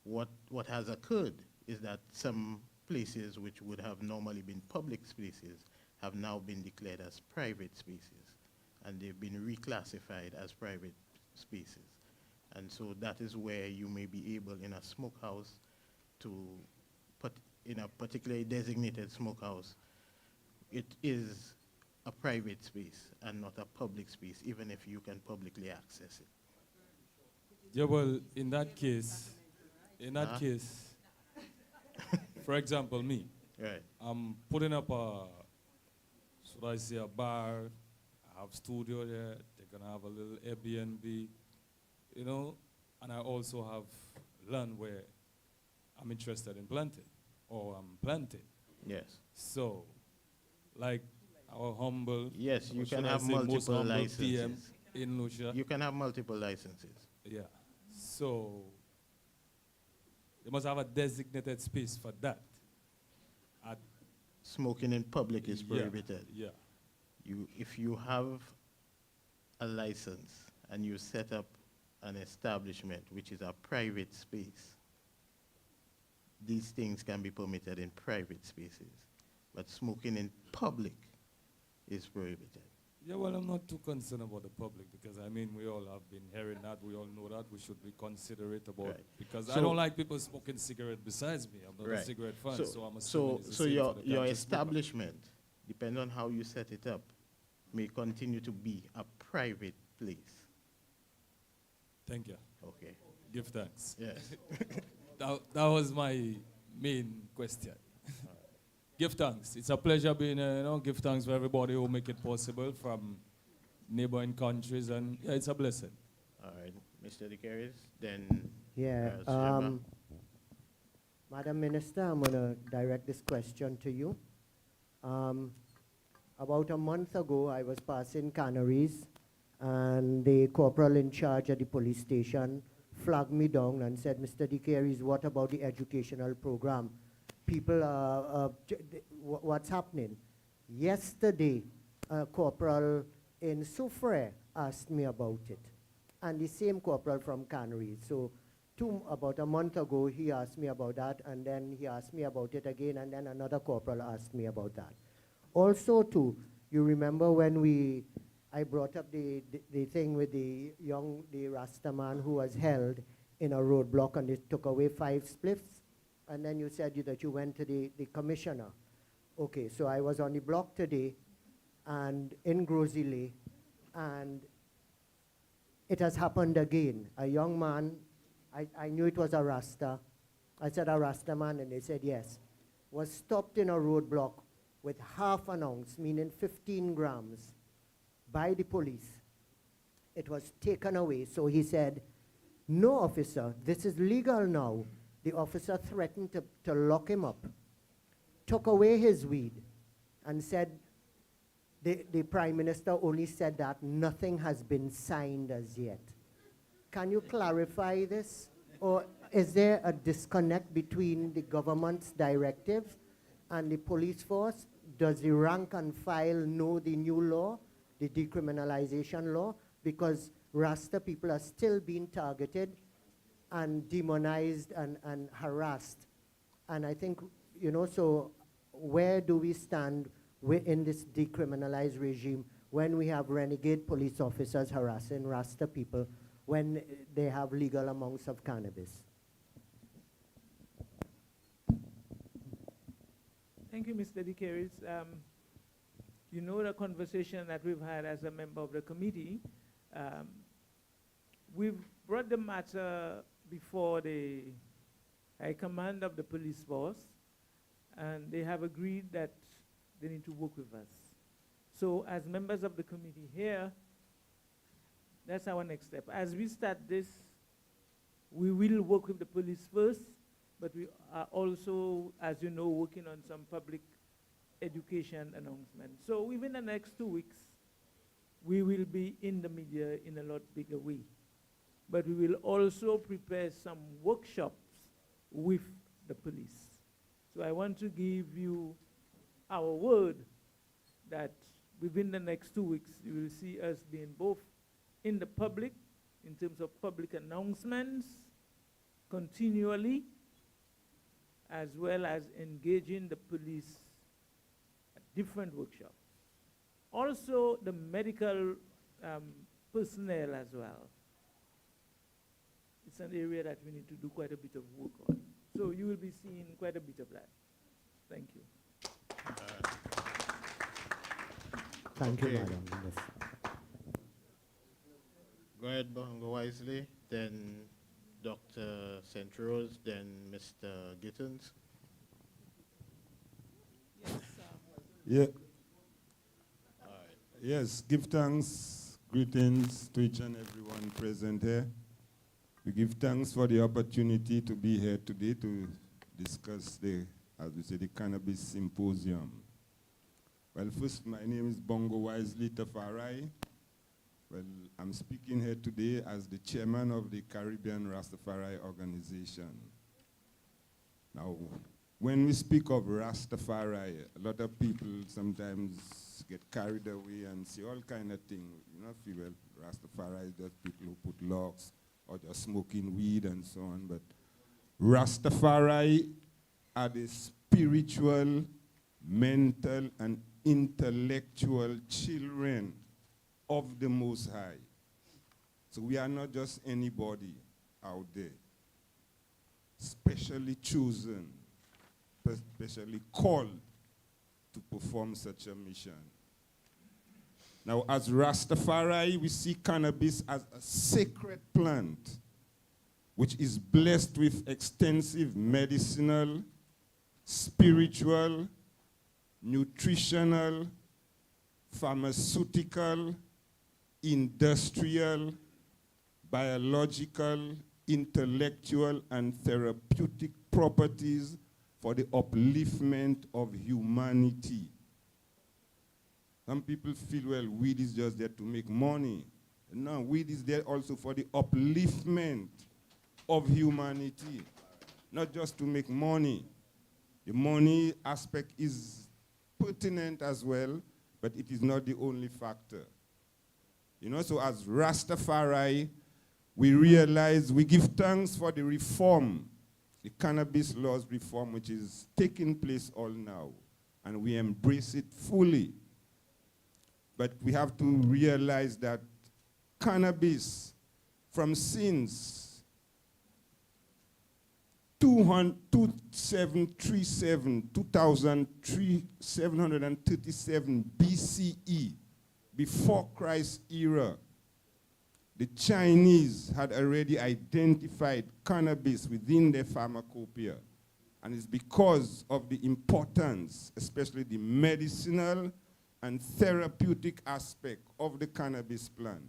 What has occurred is that some places which would have normally been public spaces have now been declared as private spaces, and they've been reclassified as private spaces. And so that is where you may be able in a smokehouse to put in a particularly designated smokehouse, it is a private space and not a public space, even if you can publicly access it. Yeah, well, in that case, for example, me, right. I'm putting up should I say a bar, I have studio there, they're gonna have a little Airbnb, you know, and I also have land where I'm interested in planting, or I'm planting. Yes. So, like our humble, yes, you can should I have say most multiple humble licenses. PM in Lucia. You can have multiple licenses. Yeah. So, you must have a designated space for that. Smoking in public is prohibited. Yeah. If you have a license and you set up an establishment which is a private space, these things can be permitted in private spaces, but smoking in public is prohibited. Yeah, well, I'm not too concerned about the public, because I mean, we all have been hearing that, we all know that, we should be considerate about it. Because I don't like people smoking cigarette besides me. I'm not a cigarette fan, so I'm assuming it's the same for the your conscious establishment, depending on how you set it up, may continue to be a private place. Thank you. Okay. Give thanks. Yes. that was my main question. Give thanks. It's a pleasure being here, you know. Give thanks for everybody who make it possible from neighboring countries, and yeah, it's a blessing. All right, Mr. DeCaris, then. Yeah. Madam Minister, I'm going to direct this question to you. About a month ago, I was passing Canaries, and the corporal in charge at the police station flagged me down and said, Mr. DeCaries, what about the educational program? People, what's happening? Yesterday, a corporal in Soufrière asked me about it, and the same corporal from Canaries. So about a month ago, he asked me about that, and then he asked me about it again, and then another corporal asked me about that. Also, too, you remember when I brought up the thing with the Rasta man who was held in a roadblock and they took away 5 spliffs, and then you said that you went to the commissioner. Okay, so I was on the block today and in Grosile, and it has happened again. A young man, I knew it was a Rasta. I said, a Rasta man, and they said yes, was stopped in a roadblock with half an ounce, meaning 15 grams, by the police. It was taken away. So he said, no, officer, this is legal now. The officer threatened to lock him up, took away his weed, and said, the Prime Minister only said that nothing has been signed as yet. Can you clarify this? Or is there a disconnect between the government's directives and the police force? Does the rank and file know the new law, the decriminalization law? Because Rasta people are still being targeted and demonized and harassed. And I think, so where do we stand in this decriminalized regime when we have renegade police officers harassing Rasta people when they have legal amounts of cannabis? Thank you, Mr. DeCaries. You know the conversation that we've had as a member of the committee. We've brought the matter before the High Command of the police force, and they have agreed that they need to work with us. So as members of the committee here, that's our next step. As we start this, we will work with the police first, but we are also, as you know, working on some public education announcements. So within the next 2 weeks, we will be in the media in a lot bigger way. But we will also prepare some workshops with the police. So I want to give you our word that within the next 2 weeks, you will see us being both in the public, in terms of public announcements, continually, as well as engaging the police at different workshops. Also, the medical personnel as well. It's an area that we need to do quite a bit of work on. So you will be seeing quite a bit of that. Thank you. Thank you, Madam. Yes. Go ahead, Bongo Wisely, then Dr. St. Rose, then Mr. Gittins. Yeah. Yes, give thanks, greetings to each and everyone present here. We give thanks for the opportunity to be here today to discuss as we say, the Cannabis Symposium. Well, first, my name is Bongo Wisely Tafarai. Well, I'm speaking here today as the chairman of the Caribbean Rastafari Organization. Now, when we speak of Rastafari, a lot of people sometimes get carried away and say all kind of things. You know, feel well, Rastafari is just people who put locks or just smoking weed and so on. But Rastafari are the spiritual, mental, and intellectual children of the Most High. So we are not just anybody out there, specially chosen, specially called to perform such a mission. Now, as Rastafari, we see cannabis as a sacred plant which is blessed with extensive medicinal, spiritual, nutritional, pharmaceutical, industrial, biological, intellectual, and therapeutic properties for the upliftment of humanity Some people feel, well, weed is just there to make money. No, weed is there also for the upliftment of humanity, not just to make money. The money aspect is pertinent as well, but it is not the only factor. You know, so as Rastafari, we realize, we give thanks for the reform, the cannabis laws reform, which is taking place all now, and we embrace it fully. But we have to realize that cannabis, from since 2737 BCE, before Christ's era, the Chinese had already identified cannabis within their pharmacopoeia. And it's because of the importance, especially the medicinal and therapeutic aspect of the cannabis plant.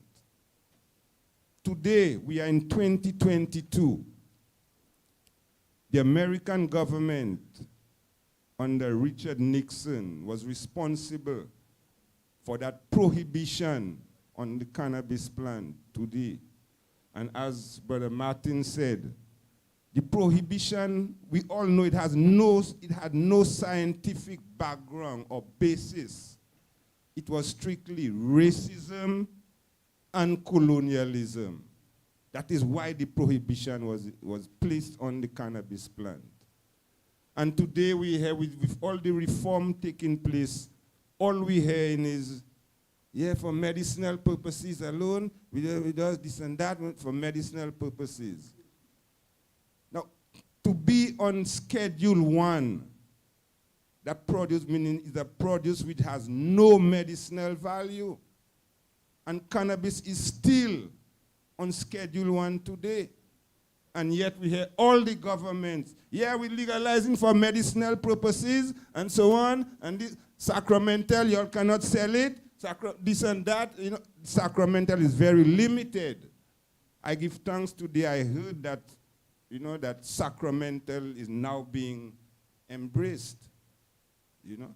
Today, we are in 2022. The American government under Richard Nixon was responsible for that prohibition on the cannabis plant today. And as Brother Martin said, the prohibition, we all know it had no scientific background or basis. It was strictly racism and colonialism. That is why the prohibition was placed on the cannabis plant. And today we have, with all the reform taking place, all we hear is, yeah, for medicinal purposes alone, we do this and that for medicinal purposes. Now, to be on Schedule 1, that produce, meaning is a produce which has no medicinal value. And cannabis is still on Schedule 1 today. And yet we hear all the governments, yeah, we're legalizing for medicinal purposes and so on, and this sacramental, you all cannot sell it, this and that. You know, sacramental is very limited. I give thanks today, I heard that, you know, that sacramental is now being embraced, you know.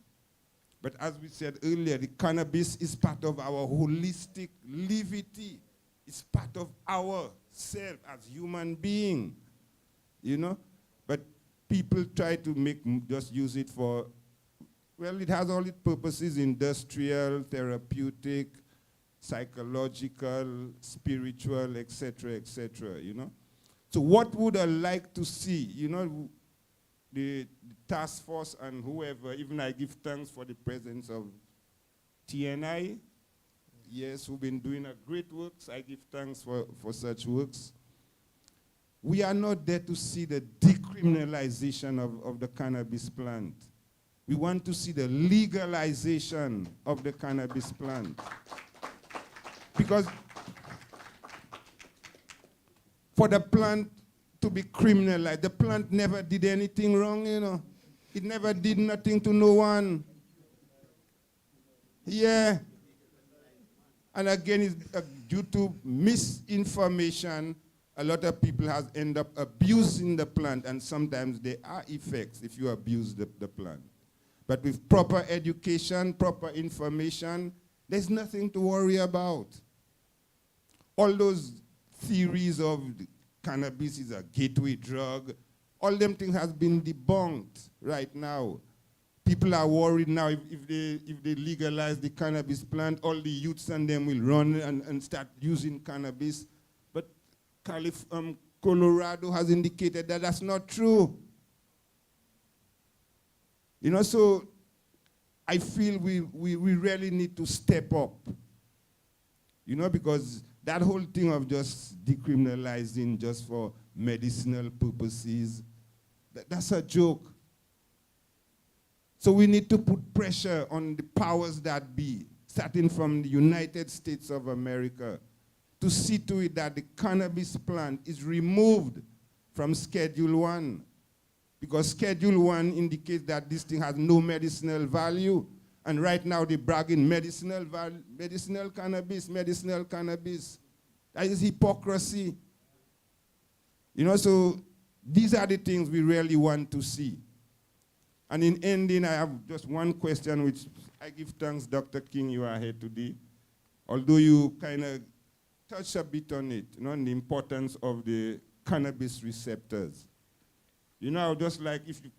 But as we said earlier, the cannabis is part of our holistic livity. It's part of ourself as human being, you know. But people try to just use it for, well, it has all its purposes: industrial, therapeutic, psychological, spiritual, etc., you know. So what would I like to see, you know, the task force and whoever, even I give thanks for the presence of TNI, yes, who've been doing a great works. I give thanks for such works. We are not there to see the decriminalization of the cannabis plant. We want to see the legalization of the cannabis plant. Because for the plant to be criminalized, the plant never did anything wrong, you know. It never did nothing to no one. Yeah. And again, it's due to misinformation, a lot of people have end up abusing the plant, and sometimes there are effects if you abuse the plant. But with proper education, proper information, there's nothing to worry about. All those theories of cannabis is a gateway drug, all them things has been debunked right now. People are worried now if they legalize the cannabis plant, all the youths and them will run and start using cannabis. But Colorado has indicated that that's not true. You know, so I feel we really need to step up. You know, because that whole thing of just decriminalizing just for medicinal purposes, that's a joke. So we need to put pressure on the powers that be, starting from the United States of America, to see to it that the cannabis plant is removed from Schedule 1. Because Schedule 1 indicates that this thing has no medicinal value. And right now they're bragging medicinal cannabis. That is hypocrisy. You know, so these are the things we really want to see. And in ending, I have just one question, which I give thanks, Dr. King, you are here today. Although you kind of touch a bit on it, on the importance of the cannabis receptors. I would just like if you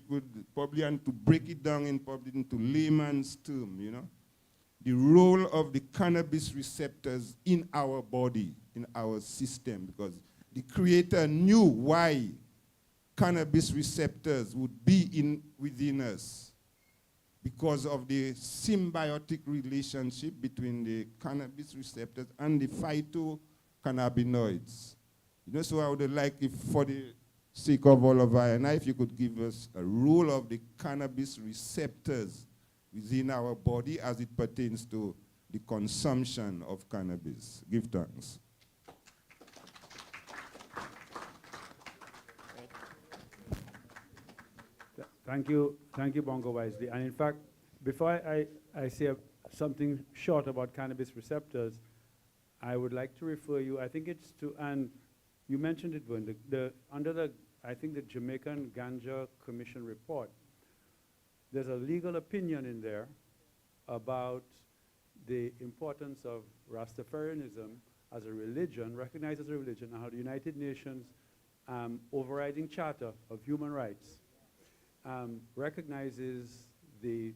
could and to break it down into layman's term, the role of the cannabis receptors in our body, in our system, because the Creator knew why cannabis receptors would be within us, because of the symbiotic relationship between the cannabis receptors and the phytocannabinoids. So I would like, if for the sake of all of us, and if you could give us a role of the cannabis receptors within our body as it pertains to the consumption of cannabis. Give thanks. Thank you, Bongo Wisely. And in fact, before I say something short about cannabis receptors, I would like to refer you, I think it's to, and you mentioned it, Vern, under the, I think the Jamaican Ganja Commission report, there's a legal opinion in there about the importance of Rastafarianism as a religion, recognized as a religion, and how the United Nations overriding Charter of Human Rights recognizes the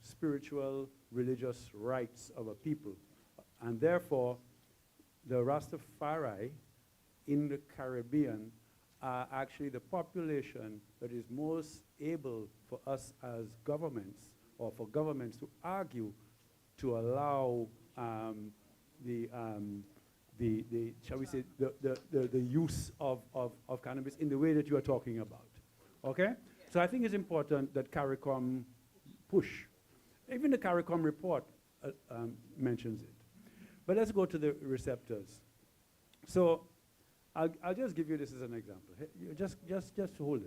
spiritual, religious rights of a people. And therefore, the Rastafari in the Caribbean are actually the population that is most able for us as governments, or for governments to argue to allow shall we say, the use of cannabis in the way that you are talking about. Okay? So I think it's important that CARICOM push. Even the CARICOM report mentions it. But let's go to the receptors. So I'll just give you this as an example. You just hold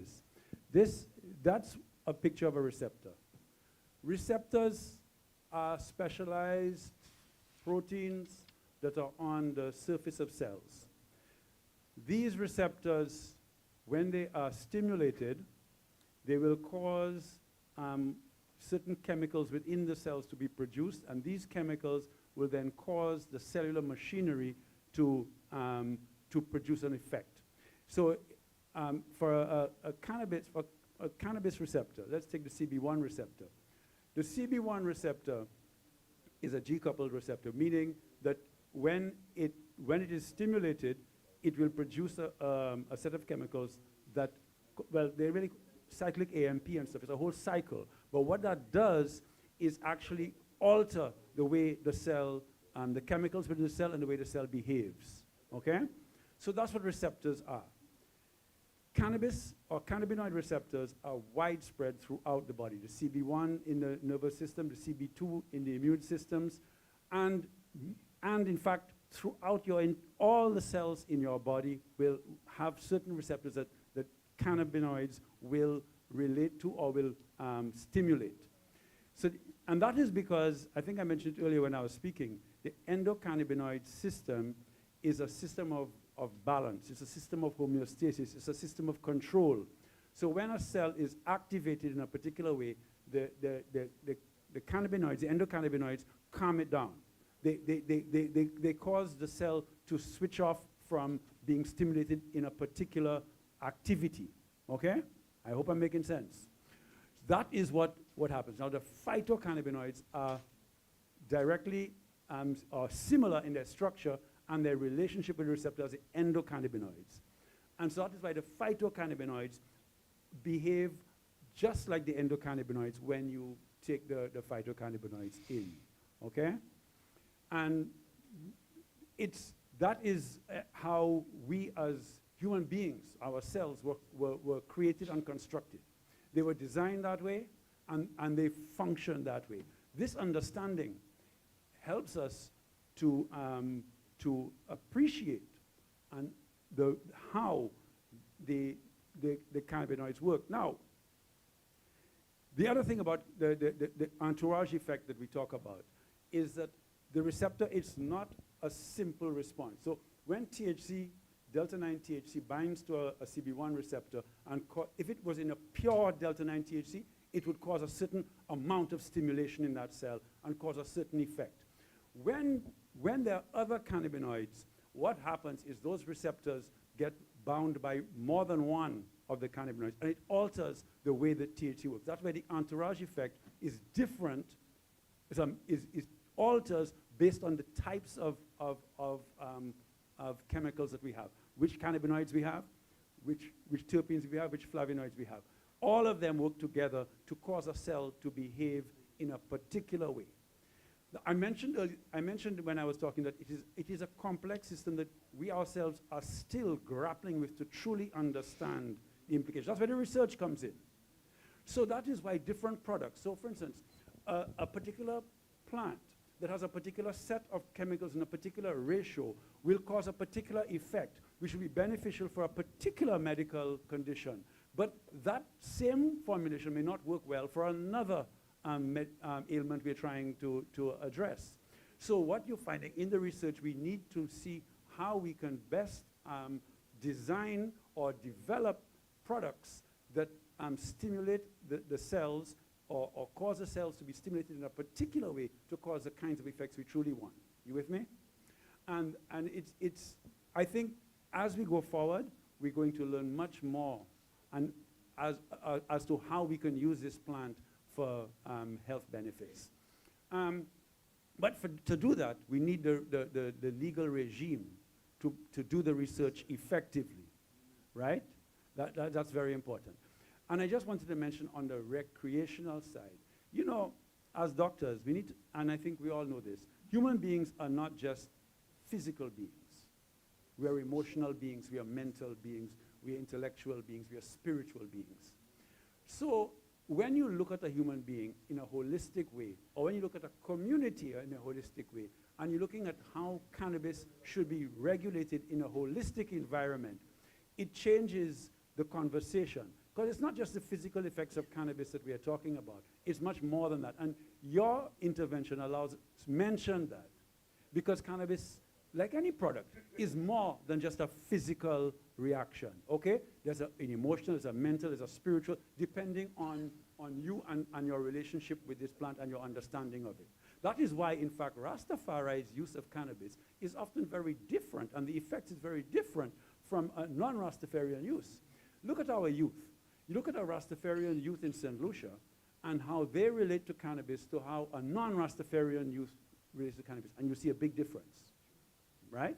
this. That's a picture of a receptor. Receptors are specialized proteins that are on the surface of cells. These receptors, when they are stimulated, they will cause certain chemicals within the cells to be produced, and these chemicals will then cause the cellular machinery to produce an effect. So for a cannabis receptor, let's take the CB1 receptor. The CB1 receptor is a G-coupled receptor, meaning that when it is stimulated, it will produce a set of chemicals that, well, they're really cyclic AMP and stuff. It's a whole cycle. But what that does is actually alter the way the cell, the chemicals within the cell and the way the cell behaves. Okay? So that's what receptors are. Cannabis or cannabinoid receptors are widespread throughout the body. The CB1 in the nervous system, the CB2 in the immune systems, and in fact, throughout all the cells in your body will have certain receptors that cannabinoids will relate to or will stimulate. So, and that is because, I think I mentioned it earlier when I was speaking, the endocannabinoid system is a system of balance. It's a system of homeostasis. It's a system of control. So when a cell is activated in a particular way, the cannabinoids, the endocannabinoids, calm it down. They cause the cell to switch off from being stimulated in a particular activity. Okay? I hope I'm making sense. That is what happens. Now, the phytocannabinoids are directly or similar in their structure and their relationship with the receptors, the endocannabinoids. And so that is why the phytocannabinoids behave just like the endocannabinoids when you take the phytocannabinoids in. Okay? And that is how we as human beings, our cells, were created and constructed. They were designed that way, and they function that way. This understanding helps us to appreciate how the cannabinoids work. Now, the other thing about the entourage effect that we talk about is that the receptor is not a simple response. So when THC delta-9 THC binds to a CB1 receptor, and if it was in a pure delta-9 THC, it would cause a certain amount of stimulation in that cell and cause a certain effect. When there are other cannabinoids, what happens is those receptors get bound by more than one of the cannabinoids, and it alters the way that THC works. That's why the entourage effect is different, is alters based on the types of chemicals that we have, which cannabinoids we have, which terpenes we have, which flavonoids we have. All of them work together to cause a cell to behave in a particular way. I mentioned when I was talking that it is a complex system that we ourselves are still grappling with to truly understand the implications. That's where the research comes in. So that is why different products, so for instance, a particular plant that has a particular set of chemicals in a particular ratio will cause a particular effect, which will be beneficial for a particular medical condition. But that same formulation may not work well for another ailment we're trying to address. So what you're finding in the research, we need to see how we can best design or develop products that stimulate the cells or cause the cells to be stimulated in a particular way to cause the kinds of effects we truly want. You with me? And it's I think as we go forward, we're going to learn much more and as to how we can use this plant for health benefits. But to do that, we need the legal regime to do the research effectively, right? That's very important. And I just wanted to mention on the recreational side, you know, as doctors, we need to, and I think we all know this, human beings are not just physical beings. We are emotional beings, we are mental beings, we are intellectual beings, we are spiritual beings. So when you look at a human being in a holistic way, or when you look at a community in a holistic way, and you're looking at how cannabis should be regulated in a holistic environment, it changes the conversation. Because it's not just the physical effects of cannabis that we are talking about. It's much more than that. And your intervention allows us to mention that. Because cannabis, like any product, is more than just a physical reaction, okay? There's an emotional, there's a mental, there's a spiritual, depending on you and your relationship with this plant and your understanding of it. That is why, in fact, Rastafari's use of cannabis is often very different, and the effect is very different from a non-Rastafarian use. Look at our youth. You look at our Rastafarian youth in St. Lucia and how they relate to cannabis to how a non-Rastafarian youth relates to cannabis, and you see a big difference, right?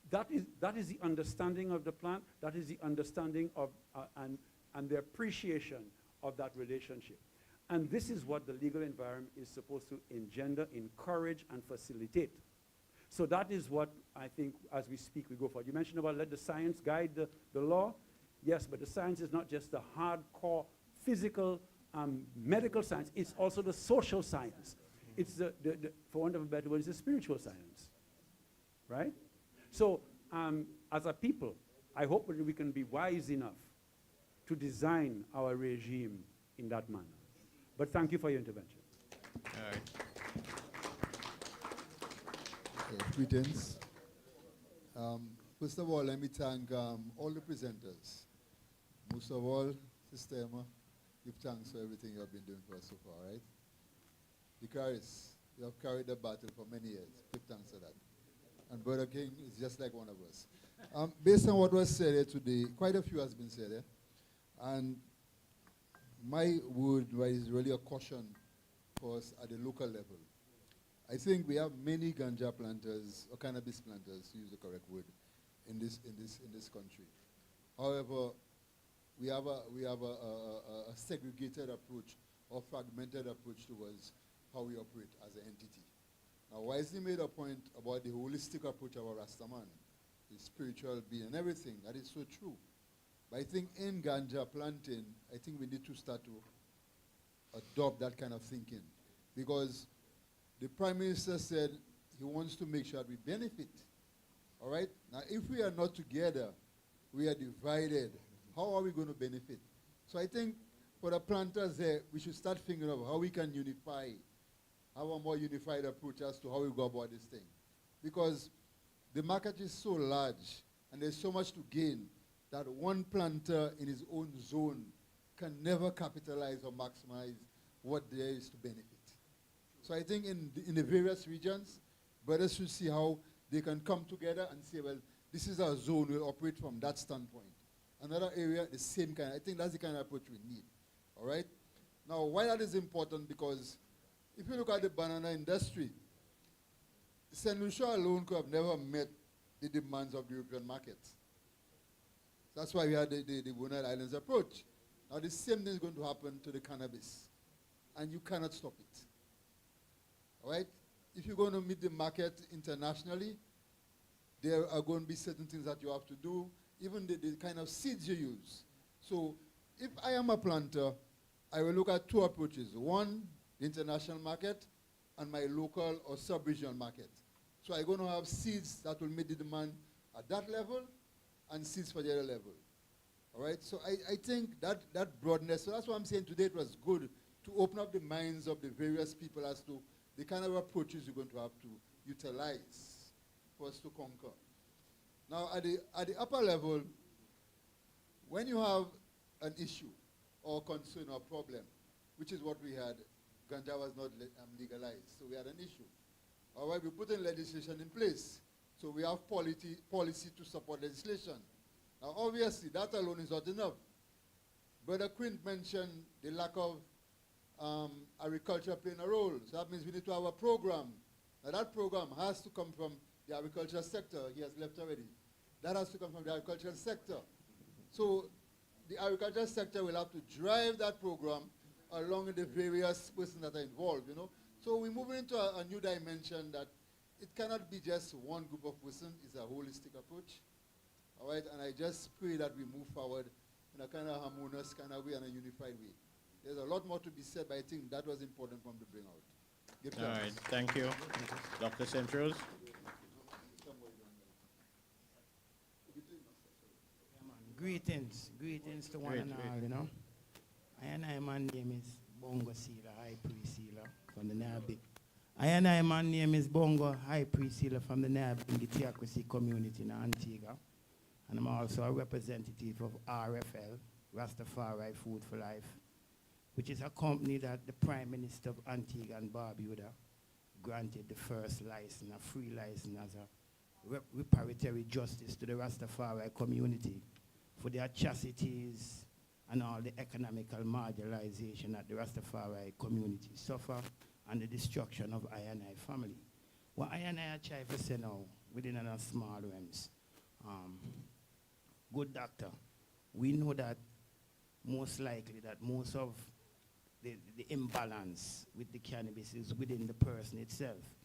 That is the understanding of the plant, that is the understanding of, and the appreciation of that relationship. And this is what the legal environment is supposed to engender, encourage, and facilitate. So that is what I think, as we speak, we go for. You mentioned about let the science guide the law. Yes, but the science is not just the hardcore physical medical science, it's also the social science. It's for want of a better word, it's the spiritual science, right? So as a people, I hope that we can be wise enough to design our regime in that manner. But thank you for your intervention. All right. Greetings. First of all, let me thank all the presenters. Most of all, Sister Emma, give thanks for everything you have been doing for us so far, right? Vicaris, you have carried the battle for many years. Give thanks for that. And Brother King is just like one of us. Based on what was said here today, quite a few has been said here. And my word is really a caution for us at the local level. I think we have many ganja planters, or cannabis planters, to use the correct word, in this country. However, we have a segregated approach or fragmented approach towards how we operate as an entity. Now, Wisely made a point about the holistic approach of a Rastaman, the spiritual being and everything. That is so true. But I think in ganja planting, I think we need to start to adopt that kind of thinking. Because the Prime Minister said he wants to make sure that we benefit. All right? Now, if we are not together, we are divided, how are we going to benefit? So I think for the planters there, we should start thinking of how we can unify, have a more unified approach as to how we go about this thing. Because the market is so large, And there's so much to gain that one planter in his own zone can never capitalize or maximize what there is to benefit. So I think in the various regions, brothers should see how they can come together and say, well, this is our zone, we'll operate from that standpoint. Another area, the same kind. I think that's the kind of approach we need. All right? Now, why that is important? Because if you look at the banana industry, St. Lucia alone could have never met the demands of the European market. That's why we had the Bonite Islands approach. Now, the same thing is going to happen to the cannabis, and you cannot stop it. All right? If you're going to meet the market internationally, there are going to be certain things that you have to do, even the kind of seeds you use. So if I am a planter, I will look at two approaches. One, the international market, and my local or sub-regional market. So I'm going to have seeds that will meet the demand at that level and seeds for the other level. All right? So I think that broadness, so that's why I'm saying today it was good to open up the minds of the various people as to the kind of approaches you're going to have to utilize for us to conquer. Now, at the upper level, when you have an issue or concern or problem, which is what we had, ganja was not legalized, so we had an issue. All right, we put in legislation in place, so we have policy to support legislation. Now, obviously, that alone is not enough. Brother Quint mentioned the lack of agriculture playing a role, so that means we need to have a program. Now, that program has to come from the agricultural sector. He has left already. That has to come from the agricultural sector. So the agricultural sector will have to drive that program along with the various persons that are involved, you know. So we're moving into a new dimension that it cannot be just one group of persons. It's a holistic approach. All right, and I just pray that we move forward in a kind of harmonious kind of way and a unified way. There's a lot more to be said, but I think that was important for me to bring out. All right, thank you. Dr. St. Rose. Greetings to one and all, you know. My name is Bongo Sealer, High Priest Sealer from the Nabig. My name is Bongo, High Priest Sealer from the Nabig Theocracy community in Antigua. And I'm also a representative of RFL, Rastafari Food for Life, which is a company that the Prime Minister of Antigua and Barbuda granted the first license, a free license as a reparatory justice to the Rastafari community for the atrocities and all the economical marginalization that the Rastafari community suffer and the destruction of I&I family. What I try to say now, within a small realms, good doctor, we know that most likely that most of the imbalance with the cannabis is within the person itself.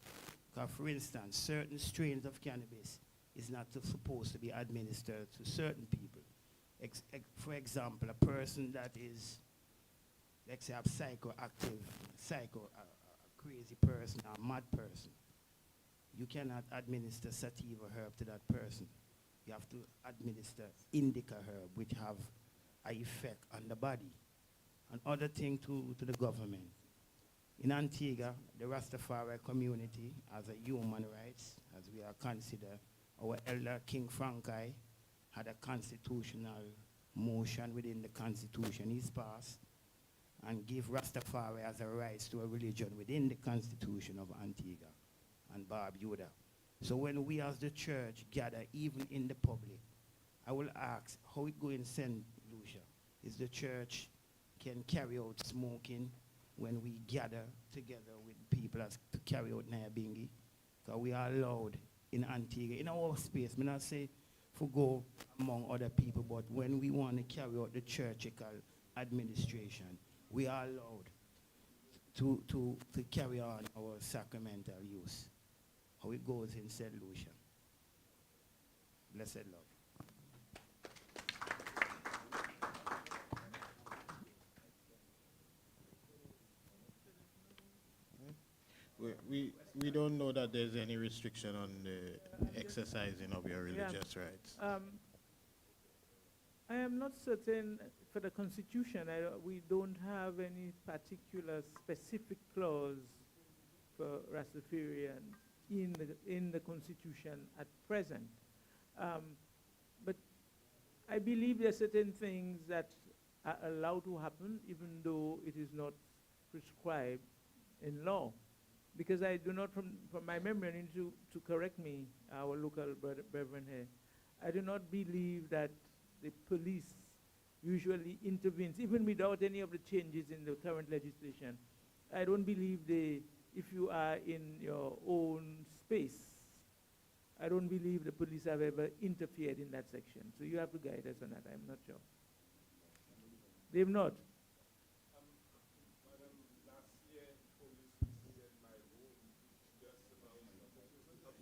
Because for instance, certain strains of cannabis is not supposed to be administered to certain people. For example, a person that is, let's say, a psychoactive, a crazy person, a mad person, you cannot administer sativa herb to that person. You have to administer indica herb, which have an effect on the body. Another thing to the government. In Antigua, the Rastafari community, as a human rights, as we are considered, our elder King Frankai had a constitutional motion within the constitution he's passed and give Rastafari as a right to a religion within the constitution of Antigua and Barbuda. So when we as the church gather, even in the public, I will ask how it go in St. Lucia. Is the church can carry out smoking when we gather together with people as to carry out Nyabingi? Because we are allowed in Antigua, in our space, I not say for go among other people, but when we want to carry out the churchical administration, we are allowed to carry on our sacramental use. How it goes in St. Lucia. Blessed love. We don't know that there's any restriction on the exercising of your religious rights. I am not certain for the Constitution. We don't have any particular specific clause for Rastafarian in the Constitution at present. But I believe there are certain things that are allowed to happen even though it is not prescribed in law. Because I do not, from my memory, I need to correct me, our local brethren here, I do not believe that the police usually intervenes, even without any of the changes in the current legislation. I don't believe if you are in your own space, I don't believe the police have ever interfered in that section. So you have to guide us on that, I'm not sure. They've not.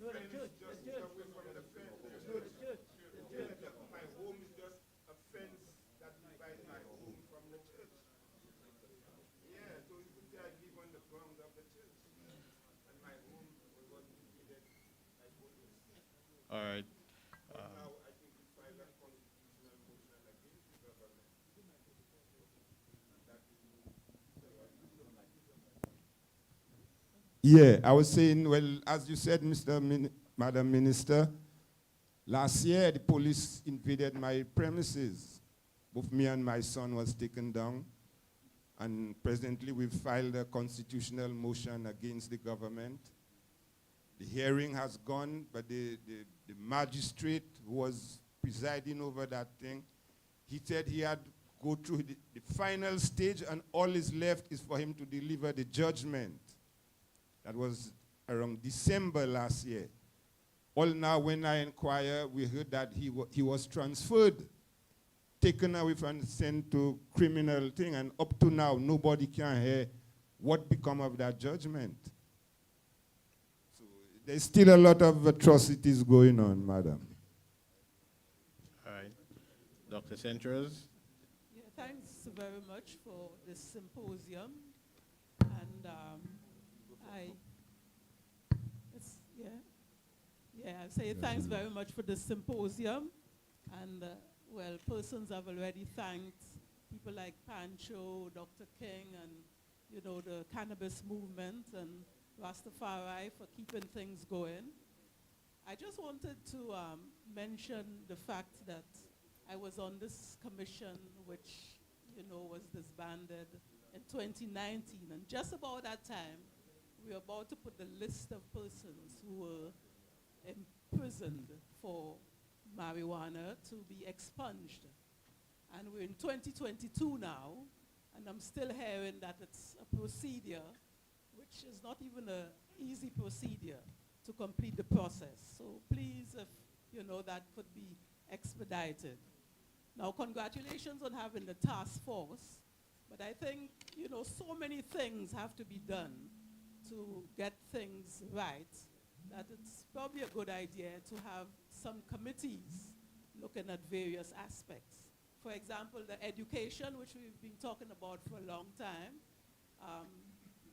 No, the church. My home is just a fence that divides my home from the church. Yeah, so you could say I live on the grounds of the church. And my home was invaded by police. All right. Now I think we filed a constitutional motion against the government. Yeah, I was saying, well, as you said, Madam Minister, last year the police invaded my premises. Both me and my son was taken down. And presently we've filed a constitutional motion against the government. The hearing has gone, but the magistrate who was presiding over that thing, he said he had go through the final stage and all is left is for him to deliver the judgment. That was around December last year. All now, when I inquire, we heard that he was transferred, taken away from sent to criminal thing, and up to now, nobody can hear what become of that judgment. So there's still a lot of atrocities going on, madam. All right. Dr. Centros? Yeah, thanks very much for this symposium. And I say thanks very much for the symposium. And, well, persons have already thanked people like Pancho, Dr. King, and, you know, the cannabis movement and Rastafari for keeping things going. I just wanted to mention the fact that I was on this commission which, you know, was disbanded in 2019. And just about that time, we were about to put the list of persons who were imprisoned for marijuana to be expunged. And we're in 2022 now, and I'm still hearing that it's a procedure which is not even an easy procedure to complete the process. So please, if you know, that could be expedited. Now, congratulations on having the task force, but I think, you know, so many things have to be done to get things right that it's probably a good idea to have some committees looking at various aspects. For example, the education, which we've been talking about for a long time,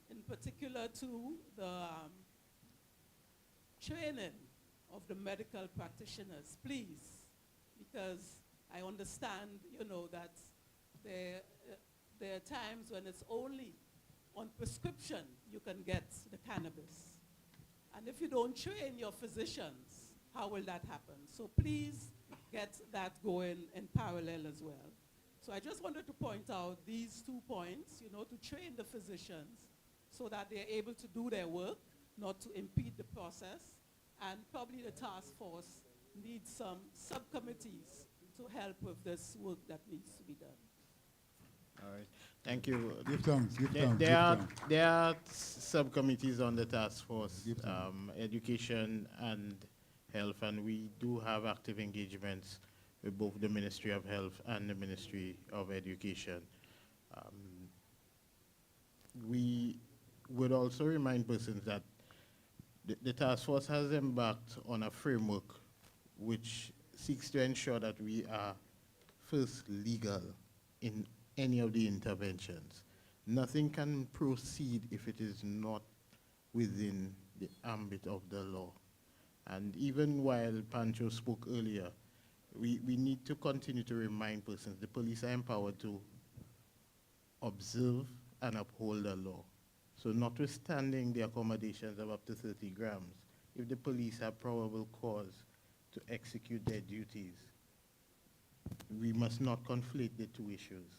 in particular to the training of the medical practitioners, please, because I understand, you know, that there are times when it's only on prescription you can get the cannabis. And if you don't train your physicians, how will that happen? So please get that going in parallel as well. So I just wanted to point out these 2 points, you know, to train the physicians so that they're able to do their work, not to impede the process. And probably the task force needs some subcommittees to help with this work that needs to be done. All right. Thank you. Give thanks, give There, thanks, there give are thanks. there are subcommittees on the task force, education and health, and we do have active engagements with both the Ministry of Health and the Ministry of Education. We would also remind persons that the task force has embarked on a framework which seeks to ensure that we are first legal in any of the interventions. Nothing can proceed if it is not within the ambit of the law. And even while Pancho spoke earlier, we need to continue to remind persons the police are empowered to observe and uphold the law. So notwithstanding the accommodations of up to 30 grams, if the police have probable cause to execute their duties, we must not conflate the two issues.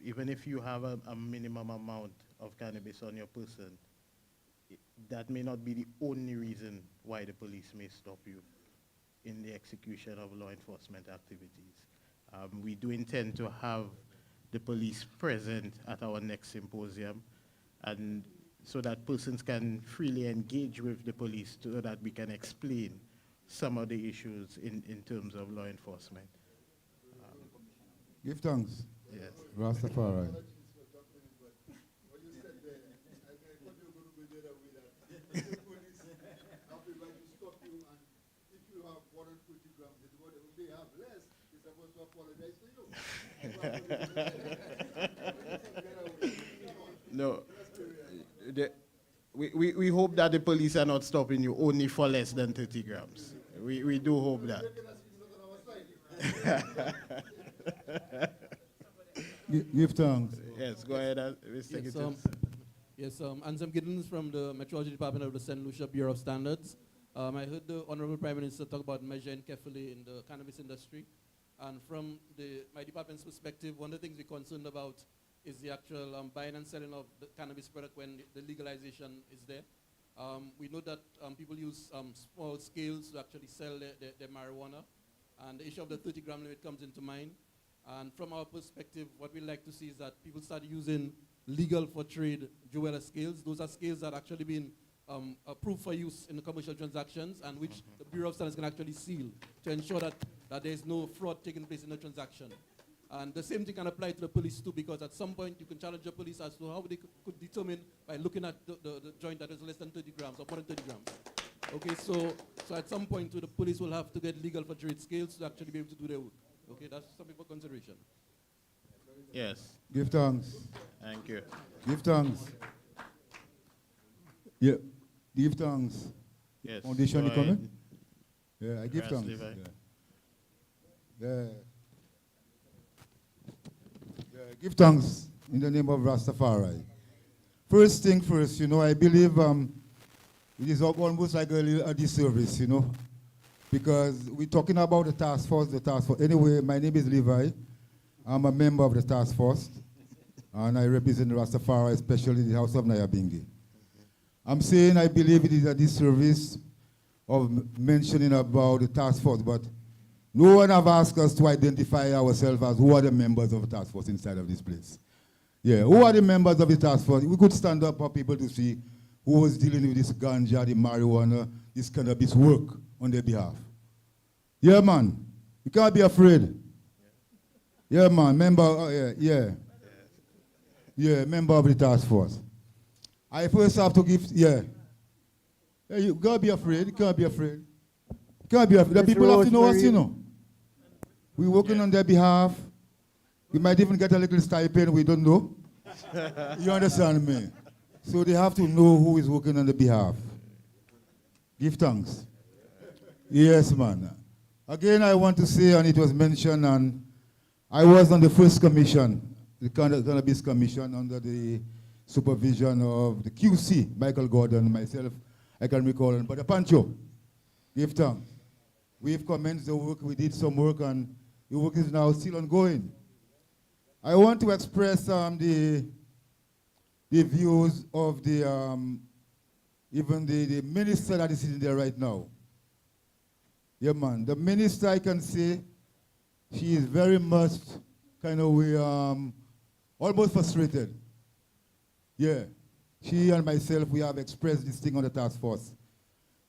Even if you have a minimum amount of cannabis on your person, that may not be the only reason why the police may stop you in the execution of law enforcement activities. We do intend to have the police present at our next symposium, and so that persons can freely engage with the police so that we can explain some of the issues in terms of law enforcement. Give thanks. Yes. Rastafari. No. We hope that the police are not stopping you only for less than 30 grams. We do hope that. Give thanks. Yes, go ahead, Mr. Yes, Gittins. Ansem Giddens from the Metrology Department of the St. Lucia Bureau of Standards. I heard the Honorable Prime Minister talk about measuring carefully in the cannabis industry. And from my department's perspective, one of the things we're concerned about is the actual buying and selling of the cannabis product when the legalization is there. We know that people use small scales to actually sell their marijuana, and the issue of the 30-gram limit comes into mind. And from our perspective, what we like to see is that people start using legal for trade jeweler scales. Those are scales that actually been approved for use in the commercial transactions, and which the Bureau of Standards can actually seal to ensure that there is no fraud taking place in the transaction. And the same thing can apply to the police too, because at some point you can challenge the police as to how they could determine by looking at the joint that is less than 30 grams or more than 30 grams. Okay, so at some point the police will have to get legal for trade scales to actually be able to do their work. Okay, that's something for consideration. Yes. Give thanks. Thank you. Give thanks. Yeah. Give thanks. Yes. Foundation, you coming? Yeah, I give Grass thanks. Levi. Yeah. Give thanks in the name of Rastafari. First thing first, I believe it is almost like a disservice, because we're talking about the task force. Anyway, my name is Levi. I'm a member of the task force, and I represent Rastafari, especially the House of Nyabingi. I'm saying I believe it is a disservice of mentioning about the task force, but no one have asked us to identify ourselves as who are the members of the task force inside of this place. Yeah, who are the members of the task force? We could stand up for people to see who was dealing with this ganja, the marijuana, this cannabis work on their behalf. Yeah, man. You can't be afraid. Yeah, man. Member, yeah, member of the task force. I first have to give, yeah. You can't be afraid. You can't be afraid. You can't be afraid. The people have to know us, We're working on their behalf. We might even get a little stipend, we don't know. You understand me? So they have to know who is working on the behalf. Give thanks. Yes, man. Again, I want to say, and it was mentioned, and I was on the first commission, the Cannabis Commission, under the supervision of the QC, Michael Gordon, myself, I can recall, but the Pancho. Give thanks. We've commenced the work, we did some work, and the work is now still ongoing. I want to express the views of even the minister that is sitting there right now. Yeah, man. The minister, I can say, she is very much kind of almost frustrated. Yeah. She and myself, we have expressed this thing on the task force.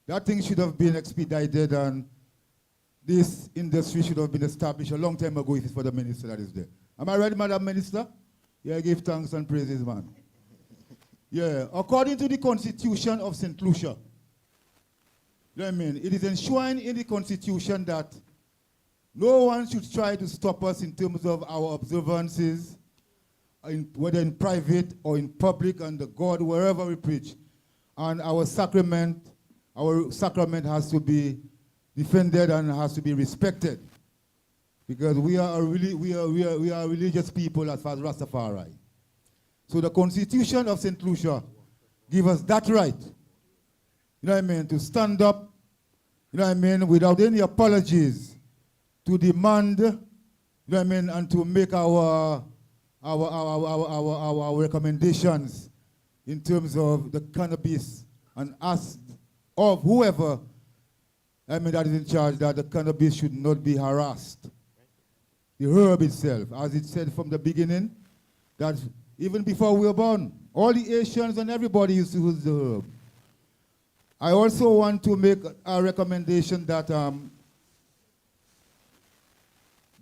That thing should have been expedited, and this industry should have been established a long time ago if it's for the minister that is there. Am I right, Madam Minister? Yeah, give thanks and praises, man. Yeah, according to the Constitution of St. Lucia, it is enshrined in the Constitution that no one should try to stop us in terms of our observances, whether in private or in public, and the God, wherever we preach. And our sacrament has to be defended and has to be respected. Because we are religious people as far as Rastafari. So the Constitution of St. Lucia gives us that right, to stand up, without any apologies, to demand, you know what I mean, and to make our recommendations in terms of the cannabis and ask of whoever, I mean, that is in charge, that the cannabis should not be harassed. The herb itself, as it said from the beginning, that even before we were born, all the Asians and everybody used to use the herb. I also want to make a recommendation that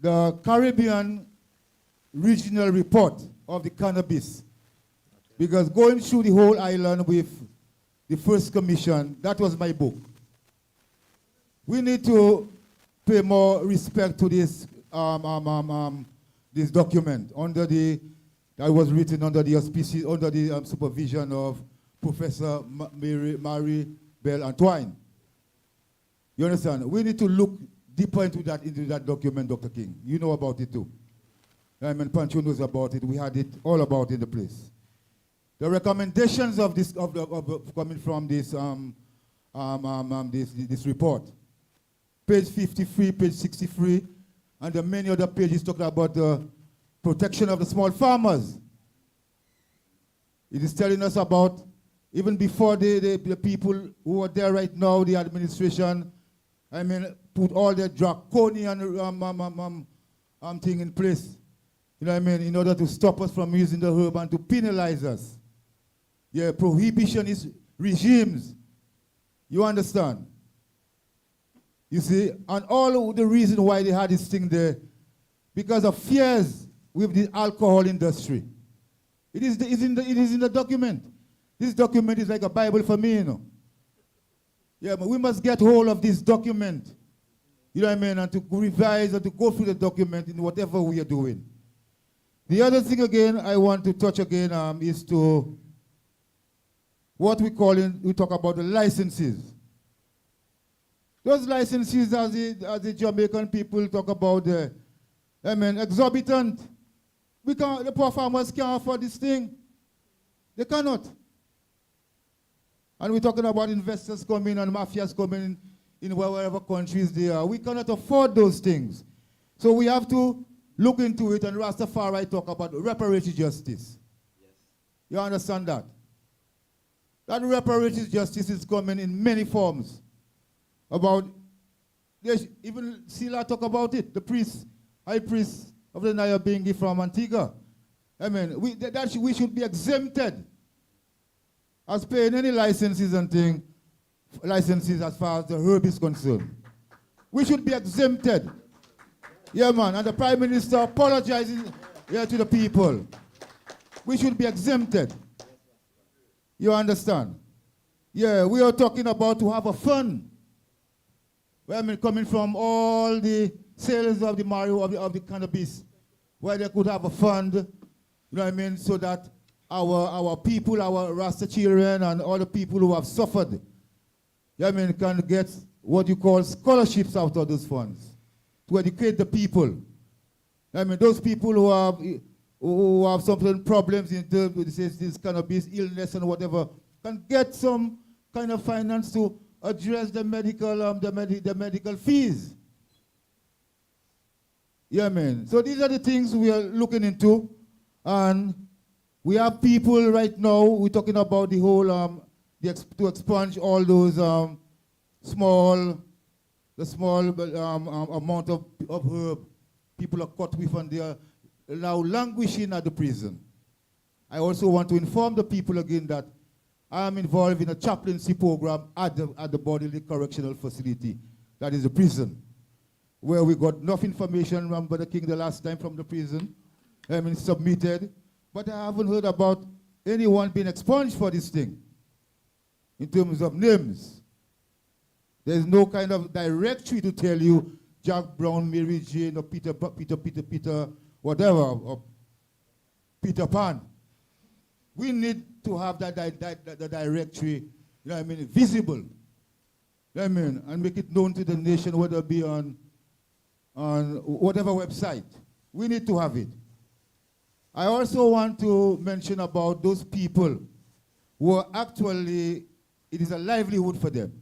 the Caribbean regional report of the cannabis, because going through the whole island with the first commission, that was my book. We need to pay more respect to this this document that was written under the auspices, under the supervision of Professor Marie Bell Antoine. You understand? We need to look deeper into that document, Dr. King. You know about it too. I mean, Pancho knows about it. We had it all about in the place. The recommendations of this, coming from this, this report, page 53, page 63, and the many other pages talking about the protection of the small farmers. It is telling us about, even before the people who are there right now, the administration, I mean, put all the draconian thing in place, you know what I mean, in order to stop us from using the herb and to penalize us. Yeah, prohibitionist regimes. You understand? You see, and all the reason why they had this thing there, because of fears with the alcohol industry. It is in the document. This document is like a Bible for me, you know. Yeah, but we must get hold of this document, you know what I mean, and to revise and to go through the document in whatever we are doing. The other thing again I want to touch again is to what we talk about the licenses. Those licenses, as the Jamaican people talk about, I mean, exorbitant. The poor farmers can't afford this thing. They cannot. And we're talking about investors coming and mafias coming in wherever countries they are. We cannot afford those things. So we have to look into it, and Rastafari talk about reparative justice. Yes. You understand that? That reparative justice is coming in many forms. Even Sila talk about it, the priest, high priest of the Naya Bingi from Antigua. I mean, we should be exempted as paying any licenses and thing, licenses as far as the herb is concerned. We should be exempted. Yeah, man, and the Prime Minister apologizing to the people. We should be exempted. You understand? Yeah, we are talking about to have a fund. I mean, coming from all the sales of the of the cannabis, where they could have a fund, you know what I mean, so that our people, our Rasta children, and all the people who have suffered, I mean, can get what you call scholarships out of those funds to educate the people. I mean, those people who have some problems in terms of this cannabis illness and whatever, can get some kind of finance to address the medical fees. Yeah, man. So these are the things we are looking into, and we have people right now. We're talking about the whole to expunge all those small amount of herb people are caught with, and they are now languishing at the prison. I also want to inform the people again that I am involved in a chaplaincy program at the Bodily Correctional Facility, that is the prison, where we got enough information from Brother King the last time from the prison, I mean, submitted, but I haven't heard about anyone being expunged for this thing. In terms of names, there's no kind of directory to tell you Jack Brown, Mary Jane, or Peter, whatever, or Peter Pan. We need to have the directory, you know what I mean, visible, you know what I mean, and make it known to the nation, whether it be on whatever website. We need to have it. I also want to mention about those people who are actually, it is a livelihood for them.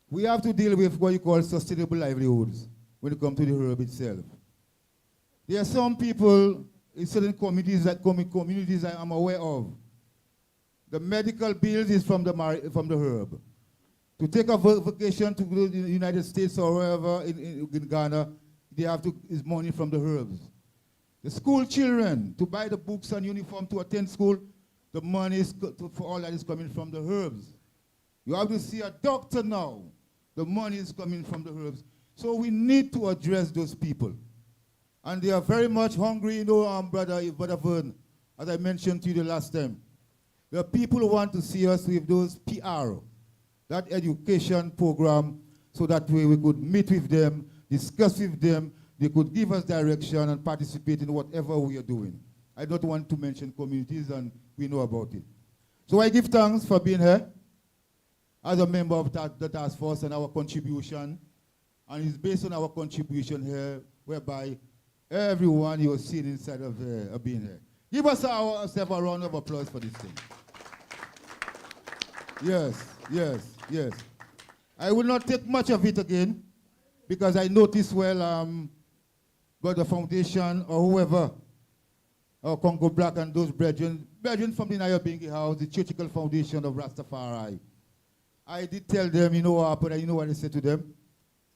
We have to deal with what you call sustainable livelihoods. when it comes to the herb itself. There are some people in certain communities that I'm aware of. The medical bills is from the herb. To take a vacation to go to the United States or wherever in Ghana, they have to is money from the herbs. The school children, to buy the books and uniform to attend school, the money is for all that is coming from the herbs. You have to see a doctor now. The money is coming from the herbs. So we need to address those people. And they are very much hungry, you know, Brother Vern, as I mentioned to you the last time. There are people who want to see us with those PR, that education program, so that way we could meet with them, discuss with them, they could give us direction and participate in whatever we are doing. I don't want to mention communities, and we know about it. So I give thanks for being here as a member of the task force and our contribution. And it's based on our contribution here, whereby everyone you're seeing inside of being here. Give us ourselves a round of applause for this thing. Yes, yes, yes. I will not take much of it again, because I noticed well, but the foundation or whoever, or Congo Black and those brethren from the Nyabingi House, the Churchical Foundation of Rastafari. I did tell them, you know what happened, and you know what I said to them?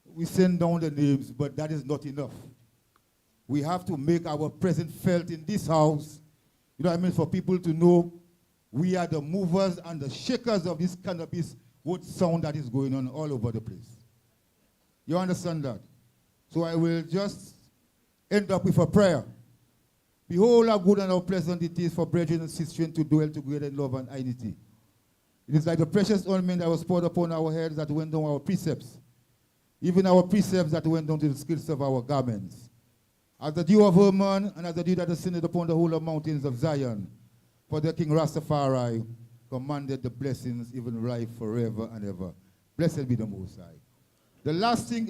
We send down the names, but that is not enough. We have to make our presence felt in this house, you know what I mean, for people to know we are the movers and the shakers of this cannabis wood sound that is going on all over the place. You understand that? So I will just end up with a prayer. Behold how good and how pleasant it is for brethren and sisters to dwell together in love and unity. It is like the precious ointment that was poured upon our heads that went down our precepts, even our precepts that went down to the skirts of our garments. As the dew of Hermon, and as the dew that descended upon the whole of mountains of Zion, for the King Rastafari commanded the blessings, even life forever and ever. Blessed be the Most High. The last thing,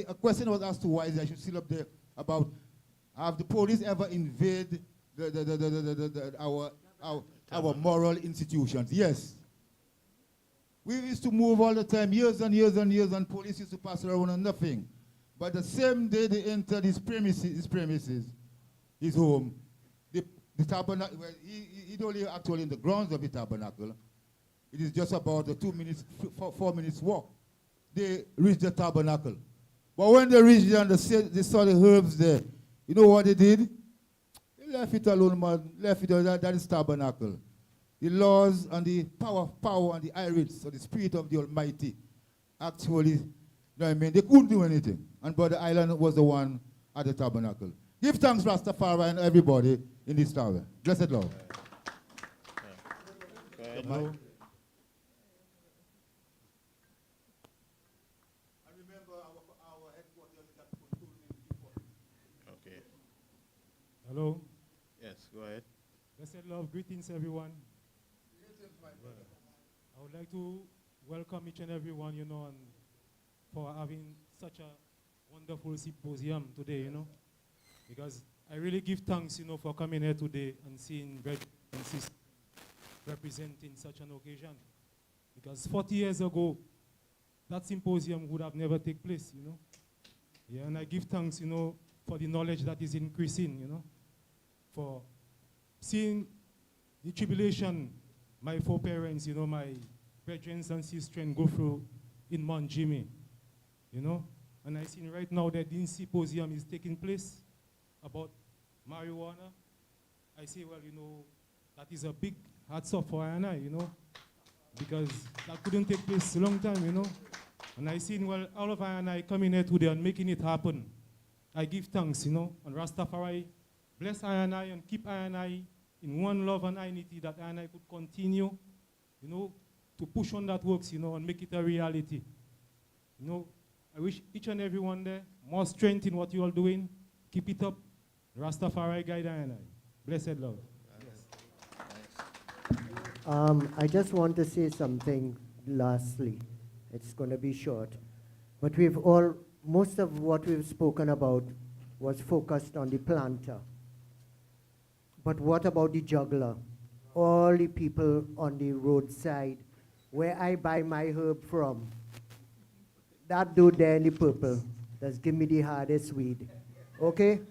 a question was asked to Wise, I should seal up there, about have the police ever invade our moral institutions? Yes. We used to move all the time, years and years and years, and police used to pass around and nothing. But the same day they entered his premises, his home, the tabernacle, well, he don't live actually in the grounds of the tabernacle. It is just about a 4 minutes walk. They reached the tabernacle. But when they reached there and they saw the herbs there, you know what they did? They left it alone, man. Left it alone. That is tabernacle. The laws and the power and the irids, or the spirit of the Almighty, actually, you know what I mean? They couldn't do anything. And Brother Island was the one at the tabernacle. Give thanks, Rastafari, and everybody in this tower. Blessed Lord. Hello. Okay. Hello. Yes, go ahead. Blessed love, greetings everyone. I would like to welcome each and everyone, you know, and for having such a wonderful symposium today, you know, because I really give thanks, you know, for coming here today and seeing brethren and sisters representing such an occasion. Because 40 years ago, that symposium would have never taken place, you know. Yeah, and I give thanks, you know, for the knowledge that is increasing, you know, for seeing the tribulation my foreparents, you know, my brethren and sisters go through in Mount Jimmy, you know. And I see right now that the symposium is taking place about marijuana. I say, well, you know, that is a big hats off for I, you know, because that couldn't take place a long time, you know. And I seen, well, all of I coming here today and making it happen. I give thanks, you know, and Rastafari bless I and keep I in one love and unity, that I could continue, you know, to push on that works, you know, and make it a reality. You know, I wish each and every one there more strength in what you all doing. Keep it up. Rastafari guide I. Blessed love. I just want to say something lastly. It's going to be short. But most of what we've spoken about was focused on the planter. But what about the juggler? All the people on the roadside, where I buy my herb from. That dude there in the purple, Just give me the hardest weed. Okay?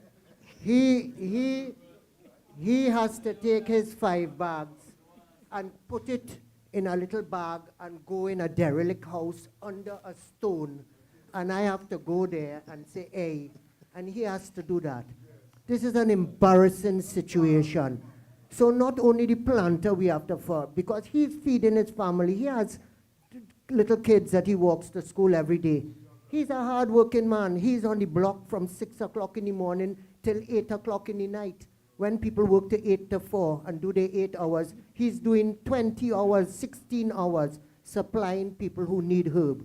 He has to take his 5 bags and put it in a little bag and go in a derelict house under a stone. And I have to go there and say, hey, and he has to do that. This is an embarrassing situation. So not only the planter we have to feed, because he's feeding his family. He has little kids that he walks to school every day. He's a hard-working man. He's on the block from 6 o'clock in the morning till 8 o'clock in the night. When people work to 8 to 4 and do their 8 hours, he's doing 20 hours, 16 hours, supplying people who need herb.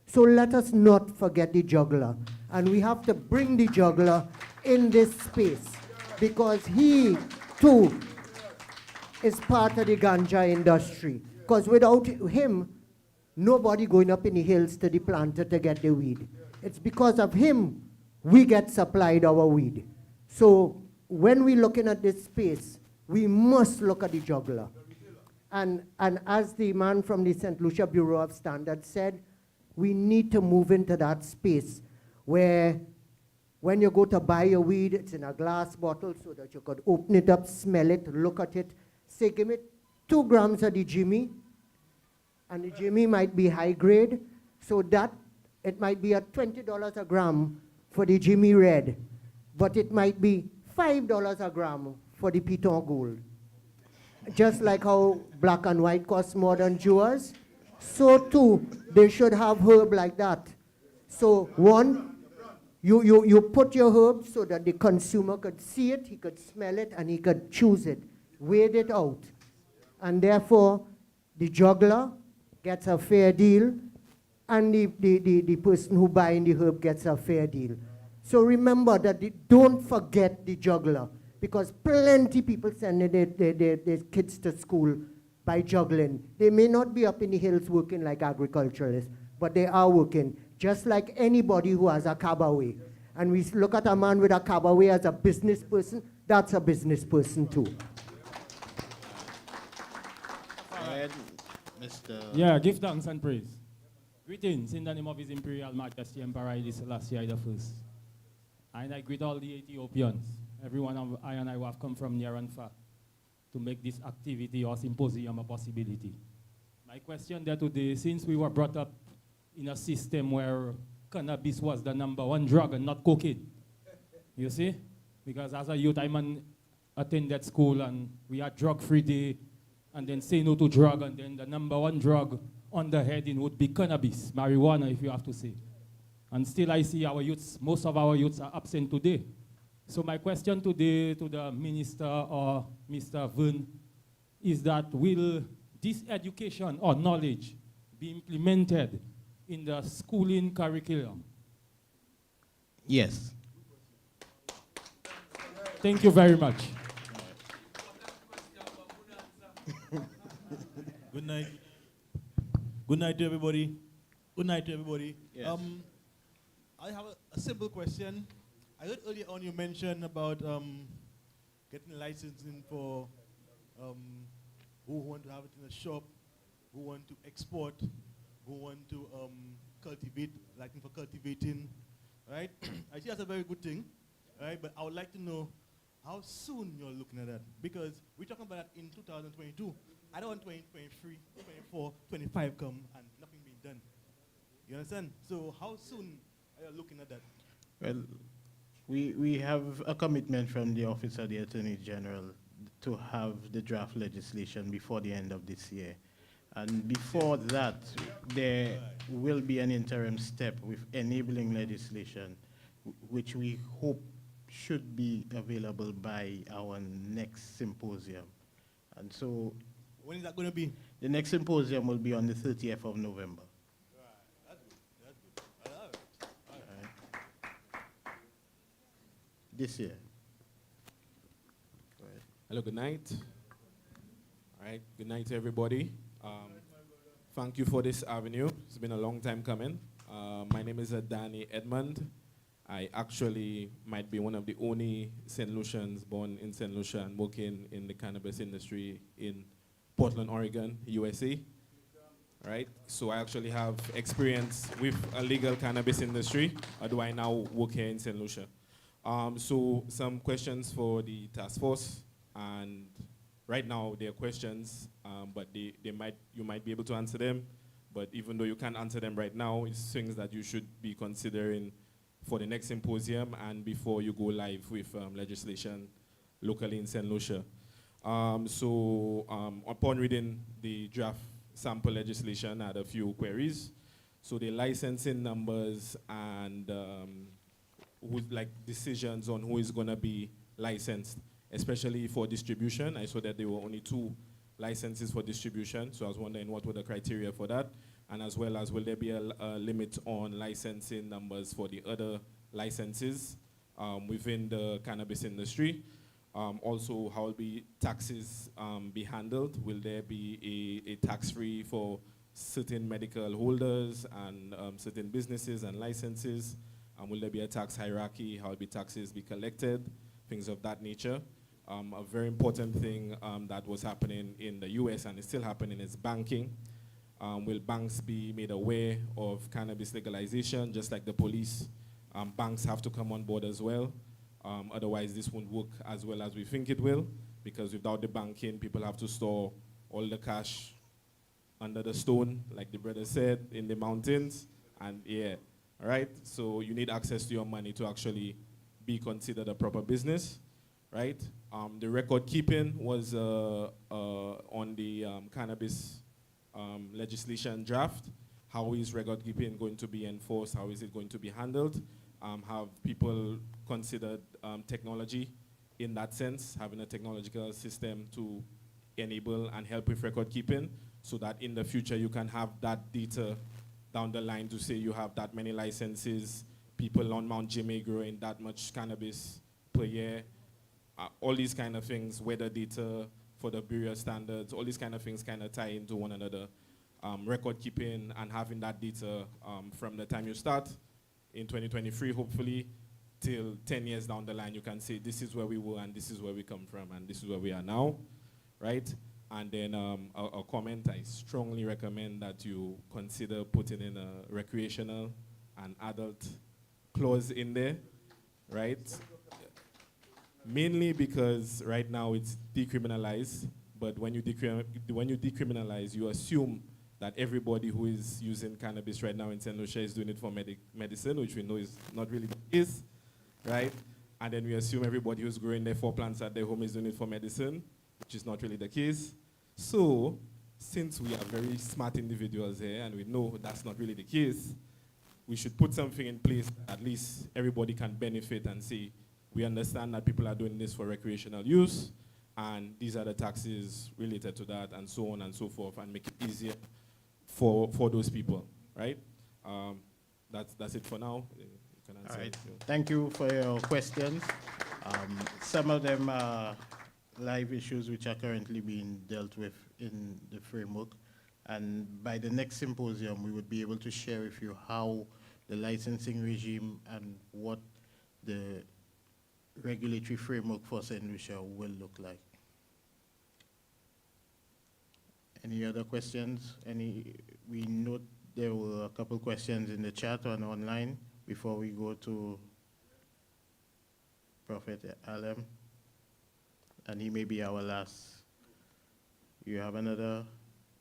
So let us not forget the juggler. And we have to bring the juggler in this space because he, too, is part of the ganja industry. Because without him, nobody going up in the hills to the planter to get the weed. It's because of him we get supplied our weed. So when we're looking at this space, we must look at the juggler. And as the man from the St. Lucia Bureau of Standards said, we need to move into that space where when you go to buy your weed, it's in a glass bottle so that you could open it up, smell it, look at it, say, give me 2 grams of the Jimmy, and the Jimmy might be high grade, so that it might be at $20 a gram for the Jimmy Red, but it might be $5 a gram for the Piton Gold. Just like how black and white costs more than jewels, so too, they should have herb like that. So one, you put your herb so that the consumer could see it, he could smell it, and he could choose it, weigh it out. And therefore, the juggler gets a fair deal, and the person who buying the herb gets a fair deal. So remember that don't forget the juggler, because plenty people send their kids to school by juggling. They may not be up in the hills working like agriculturalists, but they are working just like anybody who has a cabaret. And we look at a man with a cabaret as a business person, that's a business person too. Mr. Yeah, give thanks and praise. Greetings in the name of His Imperial Majesty Emperor Haile Selassie I the First. And I greet all the Ethiopians, everyone of I and I who have come from near and far to make this activity or symposium a possibility. My question there today, since we were brought up in a system where cannabis was the #1 drug and not cocaine, you see? Because as a youth, I attended school and we had drug-free day, and then say no to drug, and then the #1 drug on the heading would be cannabis, marijuana if you have to say. And still I see our youths, most of our youths are absent today. So my question today to the minister or Mr. Vern is that will this education or knowledge be implemented in the schooling curriculum? Yes. Thank you very much. Good night. Good night to everybody. Good night to everybody. Yes. I have a simple question. I heard earlier on you mention about getting licensing for who want to have it in a shop, who want to export, who want to cultivate, license for cultivating, right? I see that's a very good thing, right? But I would like to know how soon you're looking at that, because we're talking about that in 2022. I don't want 2023, 24, 25 come and nothing being done. You understand? So how soon are you looking at that? Well, we have a commitment from the Office of the Attorney General to have the draft legislation before the end of this year. And before that, there will be an interim step with enabling legislation, which we hope should be available by our next symposium. And so, when is that going to be? The next symposium will be on the 30th of November. This year. Go ahead. Hello, good night. All right, good night to everybody. Thank you for this avenue. It's been a long time coming. My name is Danny Edmond. I actually might be one of the only St. Lucians born in St. Lucia and working in the cannabis industry in Portland, Oregon, USA. right? So I actually have experience with a legal cannabis industry, although I now work here in St. Lucia. So some questions for the task force, and right now they're questions, but you might be able to answer them, but even though you can't answer them right now, it's things that you should be considering for the next symposium and before you go live with legislation locally in St. Lucia. Upon reading the draft sample legislation, I had a few queries. So the licensing numbers and decisions on who is going to be licensed, especially for distribution. I saw that there were only 2 licenses for distribution, so I was wondering what were the criteria for that, and as well as will there be a limit on licensing numbers for the other licenses within the cannabis industry. Also, how will be taxes be handled? Will there be a tax-free for certain medical holders and certain businesses and licenses? Will there be a tax hierarchy? How will be taxes be collected? Things of that nature. A very important thing that was happening in the US and is still happening is banking. Will banks be made aware of cannabis legalization, just like the police? Banks have to come on board as well. Otherwise, this won't work as well as we think it will, because without the banking, people have to store all the cash under the stone, like the brother said, in the mountains. And yeah, all right? So you need access to your money to actually be considered a proper business, right? The record keeping was on the cannabis legislation draft. How is record keeping going to be enforced? How is it going to be handled? Have people considered technology in that sense, having a technological system to enable and help with record keeping, so that in the future you can have that data down the line to say you have that many licenses, people on Mount Jimmy growing that much cannabis per year, all these kind of things, weather data for the Bureau standards, all these kind of things kind of tie into one another. Record keeping and having that data from the time you start in 2023, hopefully, till 10 years down the line, you can say this is where we were and this is where we come from and this is where we are now, right? And then a comment, I strongly recommend that you consider putting in a recreational and adult clause in there, right? Mainly because right now it's decriminalized, but when you decriminalize, you assume that everybody who is using cannabis right now in St. Lucia is doing it for medicine, which we know is not really the case, right? And then we assume everybody who's growing their 4 plants at their home is doing it for medicine, which is not really the case. So, since we are very smart individuals here and we know that's not really the case, we should put something in place that at least everybody can benefit and say, we understand that people are doing this for recreational use, and these are the taxes related to that, and so on and so forth, and make it easier for those people, right? That's it for now. You can answer. All right. Thank you for your questions. Some of them are live issues which are currently being dealt with in the framework, and by the next symposium, we would be able to share with you how the licensing regime and what the regulatory framework for St. Lucia will look like. Any other questions? We note there were a couple questions in the chat and online before we go to Prophet Alem, and he may be our last. You have another?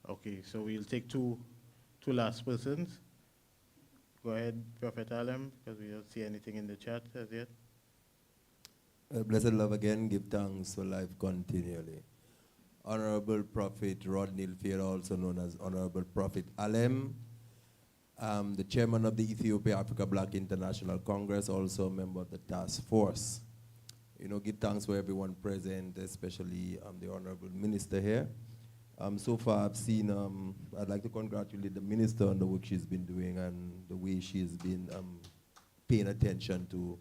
Okay, so we'll take two last persons. Go ahead, Prophet Alem, because we don't see anything in the chat as yet. Blessed love again, give thanks for life continually. Honorable Prophet Rod Nilfield, also known as Honorable Prophet Alem, the chairman of the Ethiopia Africa Black International Congress, also a member of the task force. Give thanks for everyone present, especially the Honorable Minister here. So far I've seen, I'd like to congratulate the Minister on the work she's been doing and the way she's been paying attention to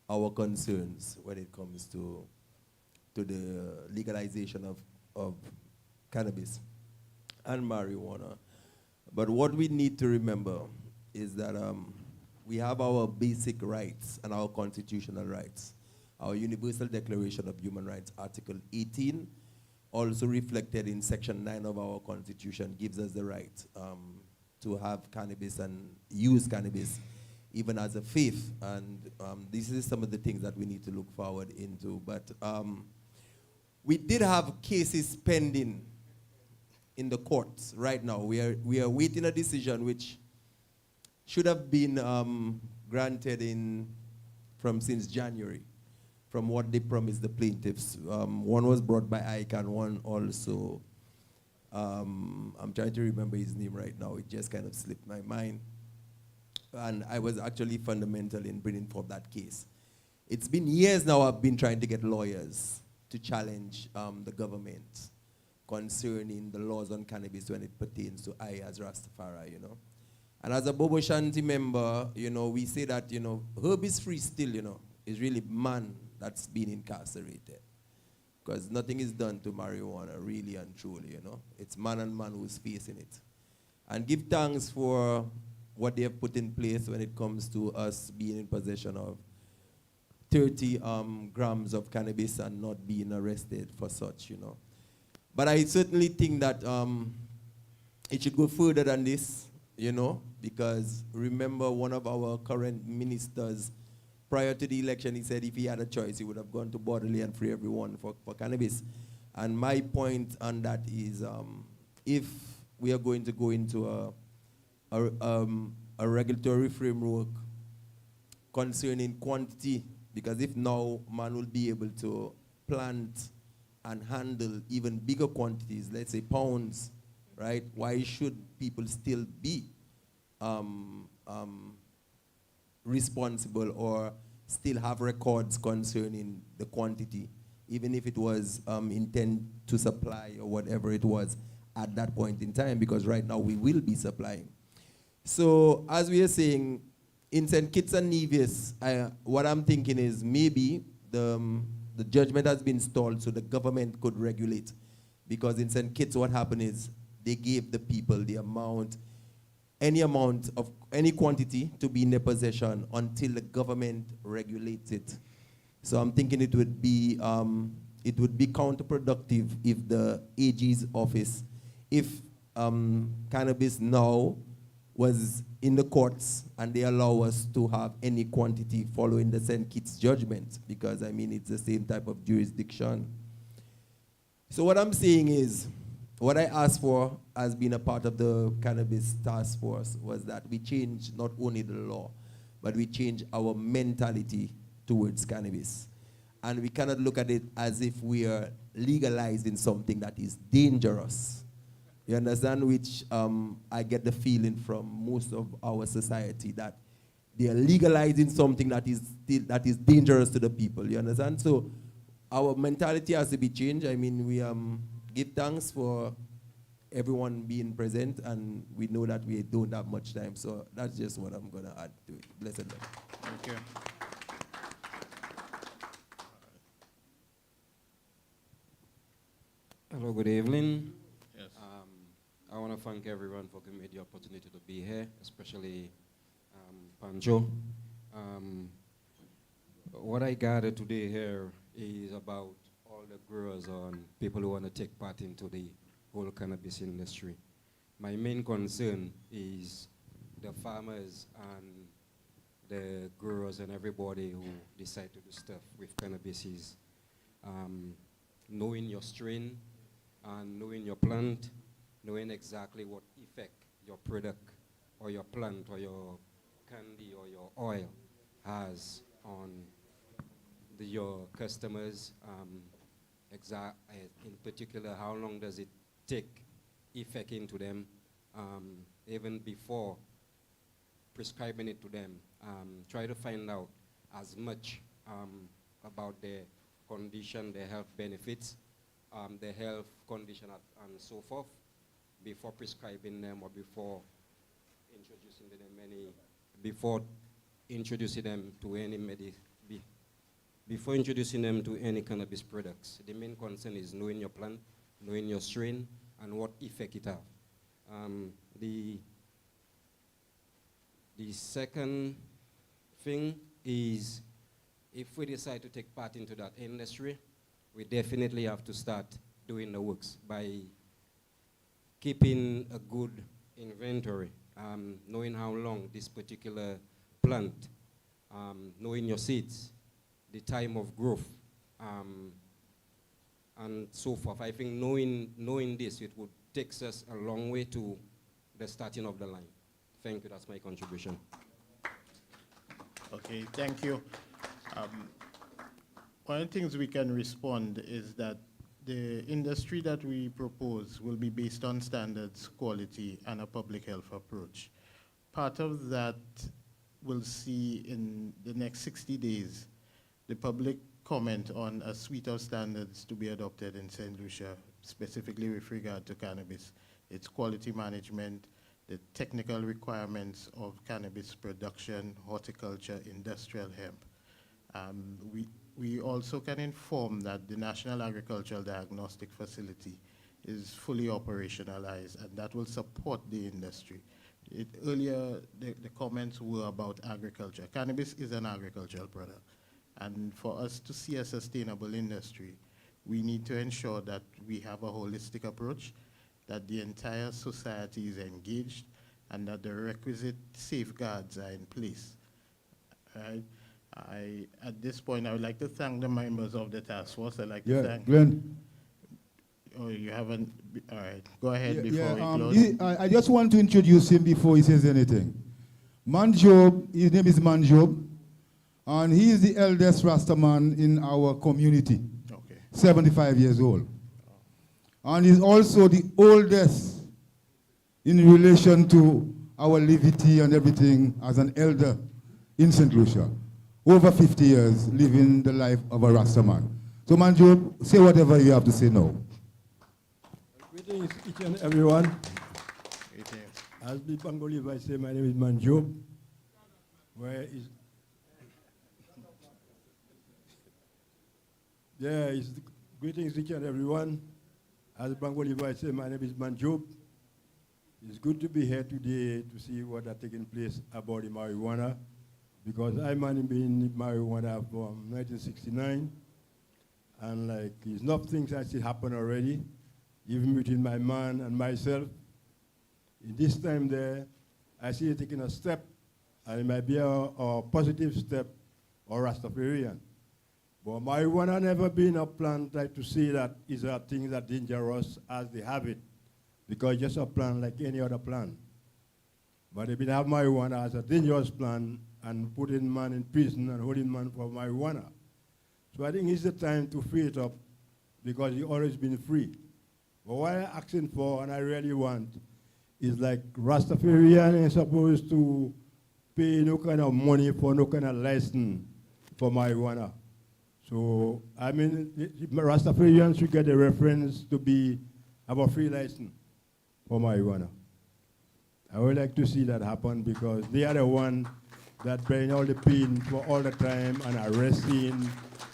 our concerns when it comes to the legalization of cannabis and marijuana. But what we need to remember is that we have our basic rights and our constitutional rights. Our Universal Declaration of Human Rights, Article 18, also reflected in Section 9 of our Constitution, gives us the right to have cannabis and use cannabis even as a faith. And this is some of the things that we need to look forward into. But we did have cases pending in the courts right now. We are waiting a decision which should have been granted since January, from what they promised the plaintiffs. One was brought by ICANN, one also, I'm trying to remember his name right now, it just kind of slipped my mind. And I was actually fundamental in bringing forth that case. It's been years now I've been trying to get lawyers to challenge the government concerning the laws on cannabis when it pertains to I as Rastafari, you know. And as a Bobo Shanti member, you know, we say that, you know, herb is free still, you know. It's really man that's been incarcerated. Because nothing is done to marijuana, really and truly, you know. It's man and man who's facing it. And give thanks for what they have put in place when it comes to us being in possession of 30 grams of cannabis and not being arrested for such, you know. But I certainly think that it should go further than this, you know, because remember one of our current ministers, prior to the election, he said if he had a choice, he would have gone to Borderley and free everyone for cannabis. And my point on that is if we are going to go into a regulatory framework concerning quantity, because if now man will be able to plant and handle even bigger quantities, let's say pounds, right? Why should people still be responsible or still have records concerning the quantity, even if it was intent to supply or whatever it was at that point in time, because right now we will be supplying. So as we are saying, in St. Kitts and Nevis, what I'm thinking is maybe the judgment has been stalled so the government could regulate. Because in St. Kitts, what happened is they gave the people the amount, any amount of any quantity to be in their possession until the government regulates it. So I'm thinking it would be counterproductive if the AG's office, if cannabis now was in the courts and they allow us to have any quantity following the St. Kitts judgment, because I mean it's the same type of jurisdiction. So what I'm saying is, what I asked for as being a part of the Cannabis Task Force was that we change not only the law, but we change our mentality towards cannabis. And we cannot look at it as if we are legalizing something that is dangerous. You understand? Which I get the feeling from most of our society that they are legalizing something that is dangerous to the people. You understand? So our mentality has to be changed. I mean, we give thanks for everyone being present, and we know that we don't have much time. So that's just what I'm going to add to it. Blessed Lord. Thank you. Hello, good evening. Yes. I want to thank everyone for giving me the opportunity to be here, especially Pancho. What I gathered today here is about all the growers and people who want to take part into the whole cannabis industry. My main concern is the farmers and the growers and everybody who decide to do stuff with cannabis is knowing your strain and knowing your plant, knowing exactly what effect your product or your plant or your candy or your oil has on your customers. In particular, how long does it take effect into them, even before prescribing it to them. Try to find out as much about their condition, their health benefits, their health condition and so forth, before prescribing them or before introducing them to any cannabis products. The main concern is knowing your plant, knowing your strain, and what effect it have. The second thing is, if we decide to take part into that industry, we definitely have to start doing the works by keeping a good inventory, knowing how long this particular plant, knowing your seeds, the time of growth, and so forth. I think knowing this, it would take us a long way to the starting of the line. Thank you, that's my contribution. Okay, thank you. One of the things we can respond is that the industry that we propose will be based on standards, quality, and a public health approach. Part of that we'll see in the next 60 days, the public comment on a suite of standards to be adopted in St. Lucia, specifically with regard to cannabis, its quality management, the technical requirements of cannabis production, horticulture, industrial hemp. We also can inform that the National Agricultural Diagnostic Facility is fully operationalized, and that will support the industry. Earlier, the comments were about agriculture. Cannabis is an agricultural product, and for us to see a sustainable industry, we need to ensure that we have a holistic approach, that the entire society is engaged, and that the requisite safeguards are in place. Right? At this point, I would like to thank the members of the task force. I'd like to thank... Glenn. Oh, you haven't... All right, go ahead before we close. I just want to introduce him before he says anything. Manjob, his name is Manjob, and he is the eldest Rastaman in our community. Okay. 75 years old. And he's also the oldest in relation to our levity and everything as an elder in St. Lucia. Over 50 years living the life of a Rastaman. So Manjob, say whatever you have to say now. Greetings each and everyone. Greetings. As the Bengali I say, my name is Manjob. Where is... Yeah, greetings each and everyone. As Bengali I say, my name is Manjob. It's good to be here today to see what are taking place about the marijuana, because I'm been in marijuana from 1969, and like it's not things that still happen already, even between my man and myself. In this time there, I see it taking a step, and it might be a positive step or Rastafarian. But marijuana never been a plant like to say that is a thing that dangerous as they have it, because it's just a plant like any other plant. But they've been have marijuana as a dangerous plant and putting man in prison and holding man for marijuana. So I think it's the time to free it up, because it's always been free. But what I'm asking for, and I really want, is like Rastafarian is supposed to pay no kind of money for no kind of license for marijuana. So, I mean, Rastafarians should get a reference to be have a free license for marijuana. I would like to see that happen, because they are the one that bring all the pain for all the time and arresting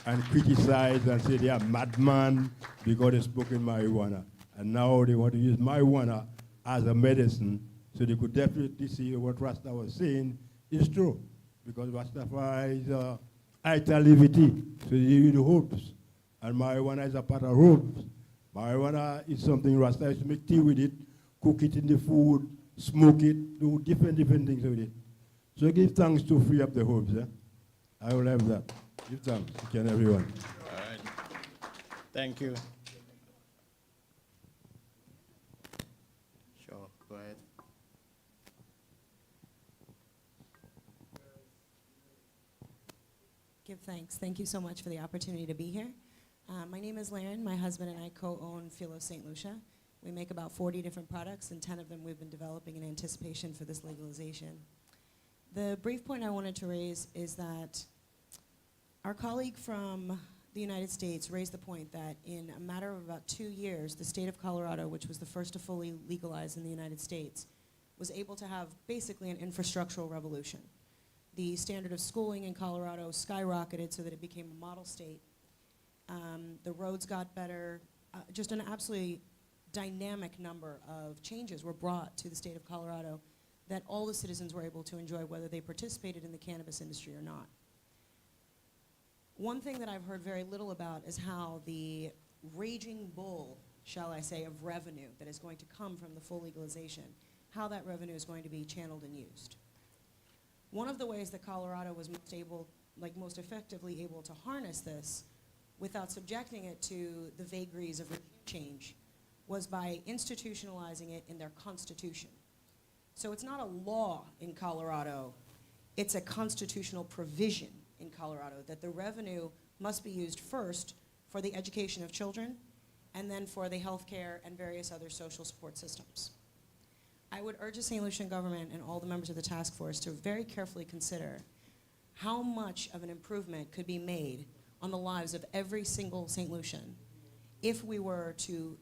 and criticize and say they are madman because they smoke in marijuana. And now they want to use marijuana as a medicine, so they could definitely see what Rasta was saying is true. Because Rastafari is a italivity, so you use herbs. And marijuana is a part of herbs. Marijuana is something Rasta used to make tea with it, cook it in the food, smoke it, do different things with it. So give thanks to free up the herbs. I will have that. Give thanks to everyone. All right. Thank you. Sure, go ahead. Give thanks. Thank you so much for the opportunity to be here. My name is Laren. My husband and I co-own Philo St. Lucia. We make about 40 different products, and 10 of them we've been developing in anticipation for this legalization. The brief point I wanted to raise is that our colleague from the United States raised the point that in a matter of about 2 years, the state of Colorado, which was the first to fully legalize in the United States, was able to have basically an infrastructural revolution. The standard of schooling in Colorado skyrocketed so that it became a model state. The roads got better. Just an absolutely dynamic number of changes were brought to the state of Colorado that all the citizens were able to enjoy, whether they participated in the cannabis industry or not. One thing that I've heard very little about is how the raging bull, shall I say, of revenue that is going to come from the full legalization, how that revenue is going to be channeled and used. One of the ways that Colorado was most effectively able to harness this without subjecting it to the vagaries of regime change was by institutionalizing it in their constitution. So it's not a law in Colorado, it's a constitutional provision in Colorado that the revenue must be used first for the education of children and then for the healthcare and various other social support systems. I would urge the St. Lucian government and all the members of the task force to very carefully consider how much of an improvement could be made on the lives of every single St. Lucian if we were to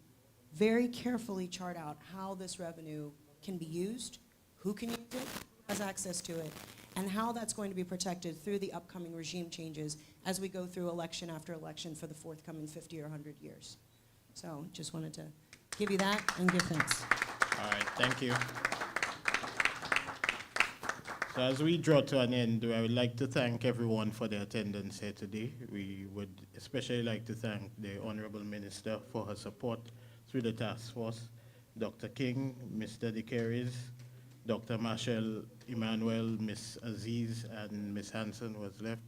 very carefully chart out how this revenue can be used, who can use it, who has access to it, and how that's going to be protected through the upcoming regime changes as we go through election after election for the forthcoming 50 or 100 years. So just wanted to give you that and give thanks. All right, thank you. So as we draw to an end, I would like to thank everyone for their attendance here today. We would especially like to thank the Honorable Minister for her support through the task force, Dr. King, Mr. DeCaries, Dr. Marshall Emmanuel, Ms. Aziz, and Ms. Hanson was left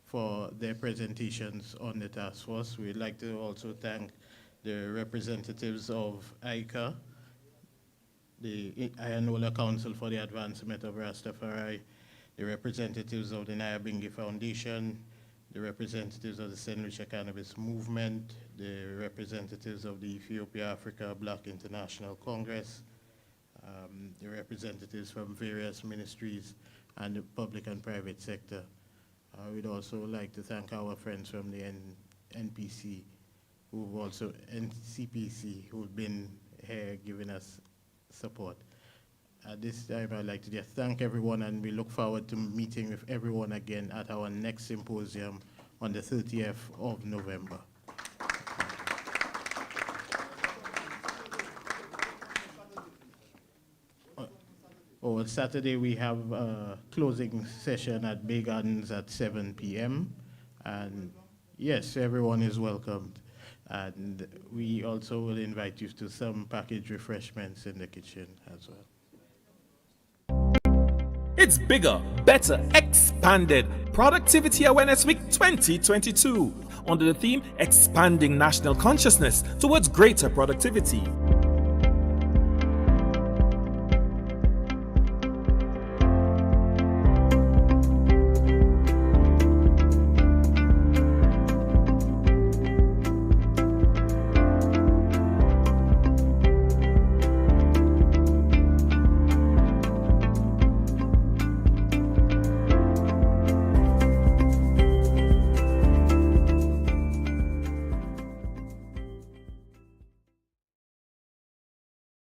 for their presentations on the task force. We'd like to also thank the representatives of ICA, the Ayanola Council for the Advancement of Rastafari, the representatives of the Nyabingi Foundation, the representatives of the St. Lucia Cannabis Movement, the representatives of the Ethiopia Africa Black International Congress, the representatives from various ministries and the public and private sector. We'd also like to thank our friends from the NPC, CPC, who've been here giving us support. At this time, I'd like to just thank everyone, and we look forward to meeting with everyone again at our next symposium on the 30th of November. On Saturday, we have a closing session at Bay Gardens at 7 p.m. And yes, everyone is welcomed. And we also will invite you to some packaged refreshments in the kitchen as well. It's bigger, better, expanded. Productivity Awareness Week 2022 under the theme Expanding National Consciousness Towards Greater Productivity.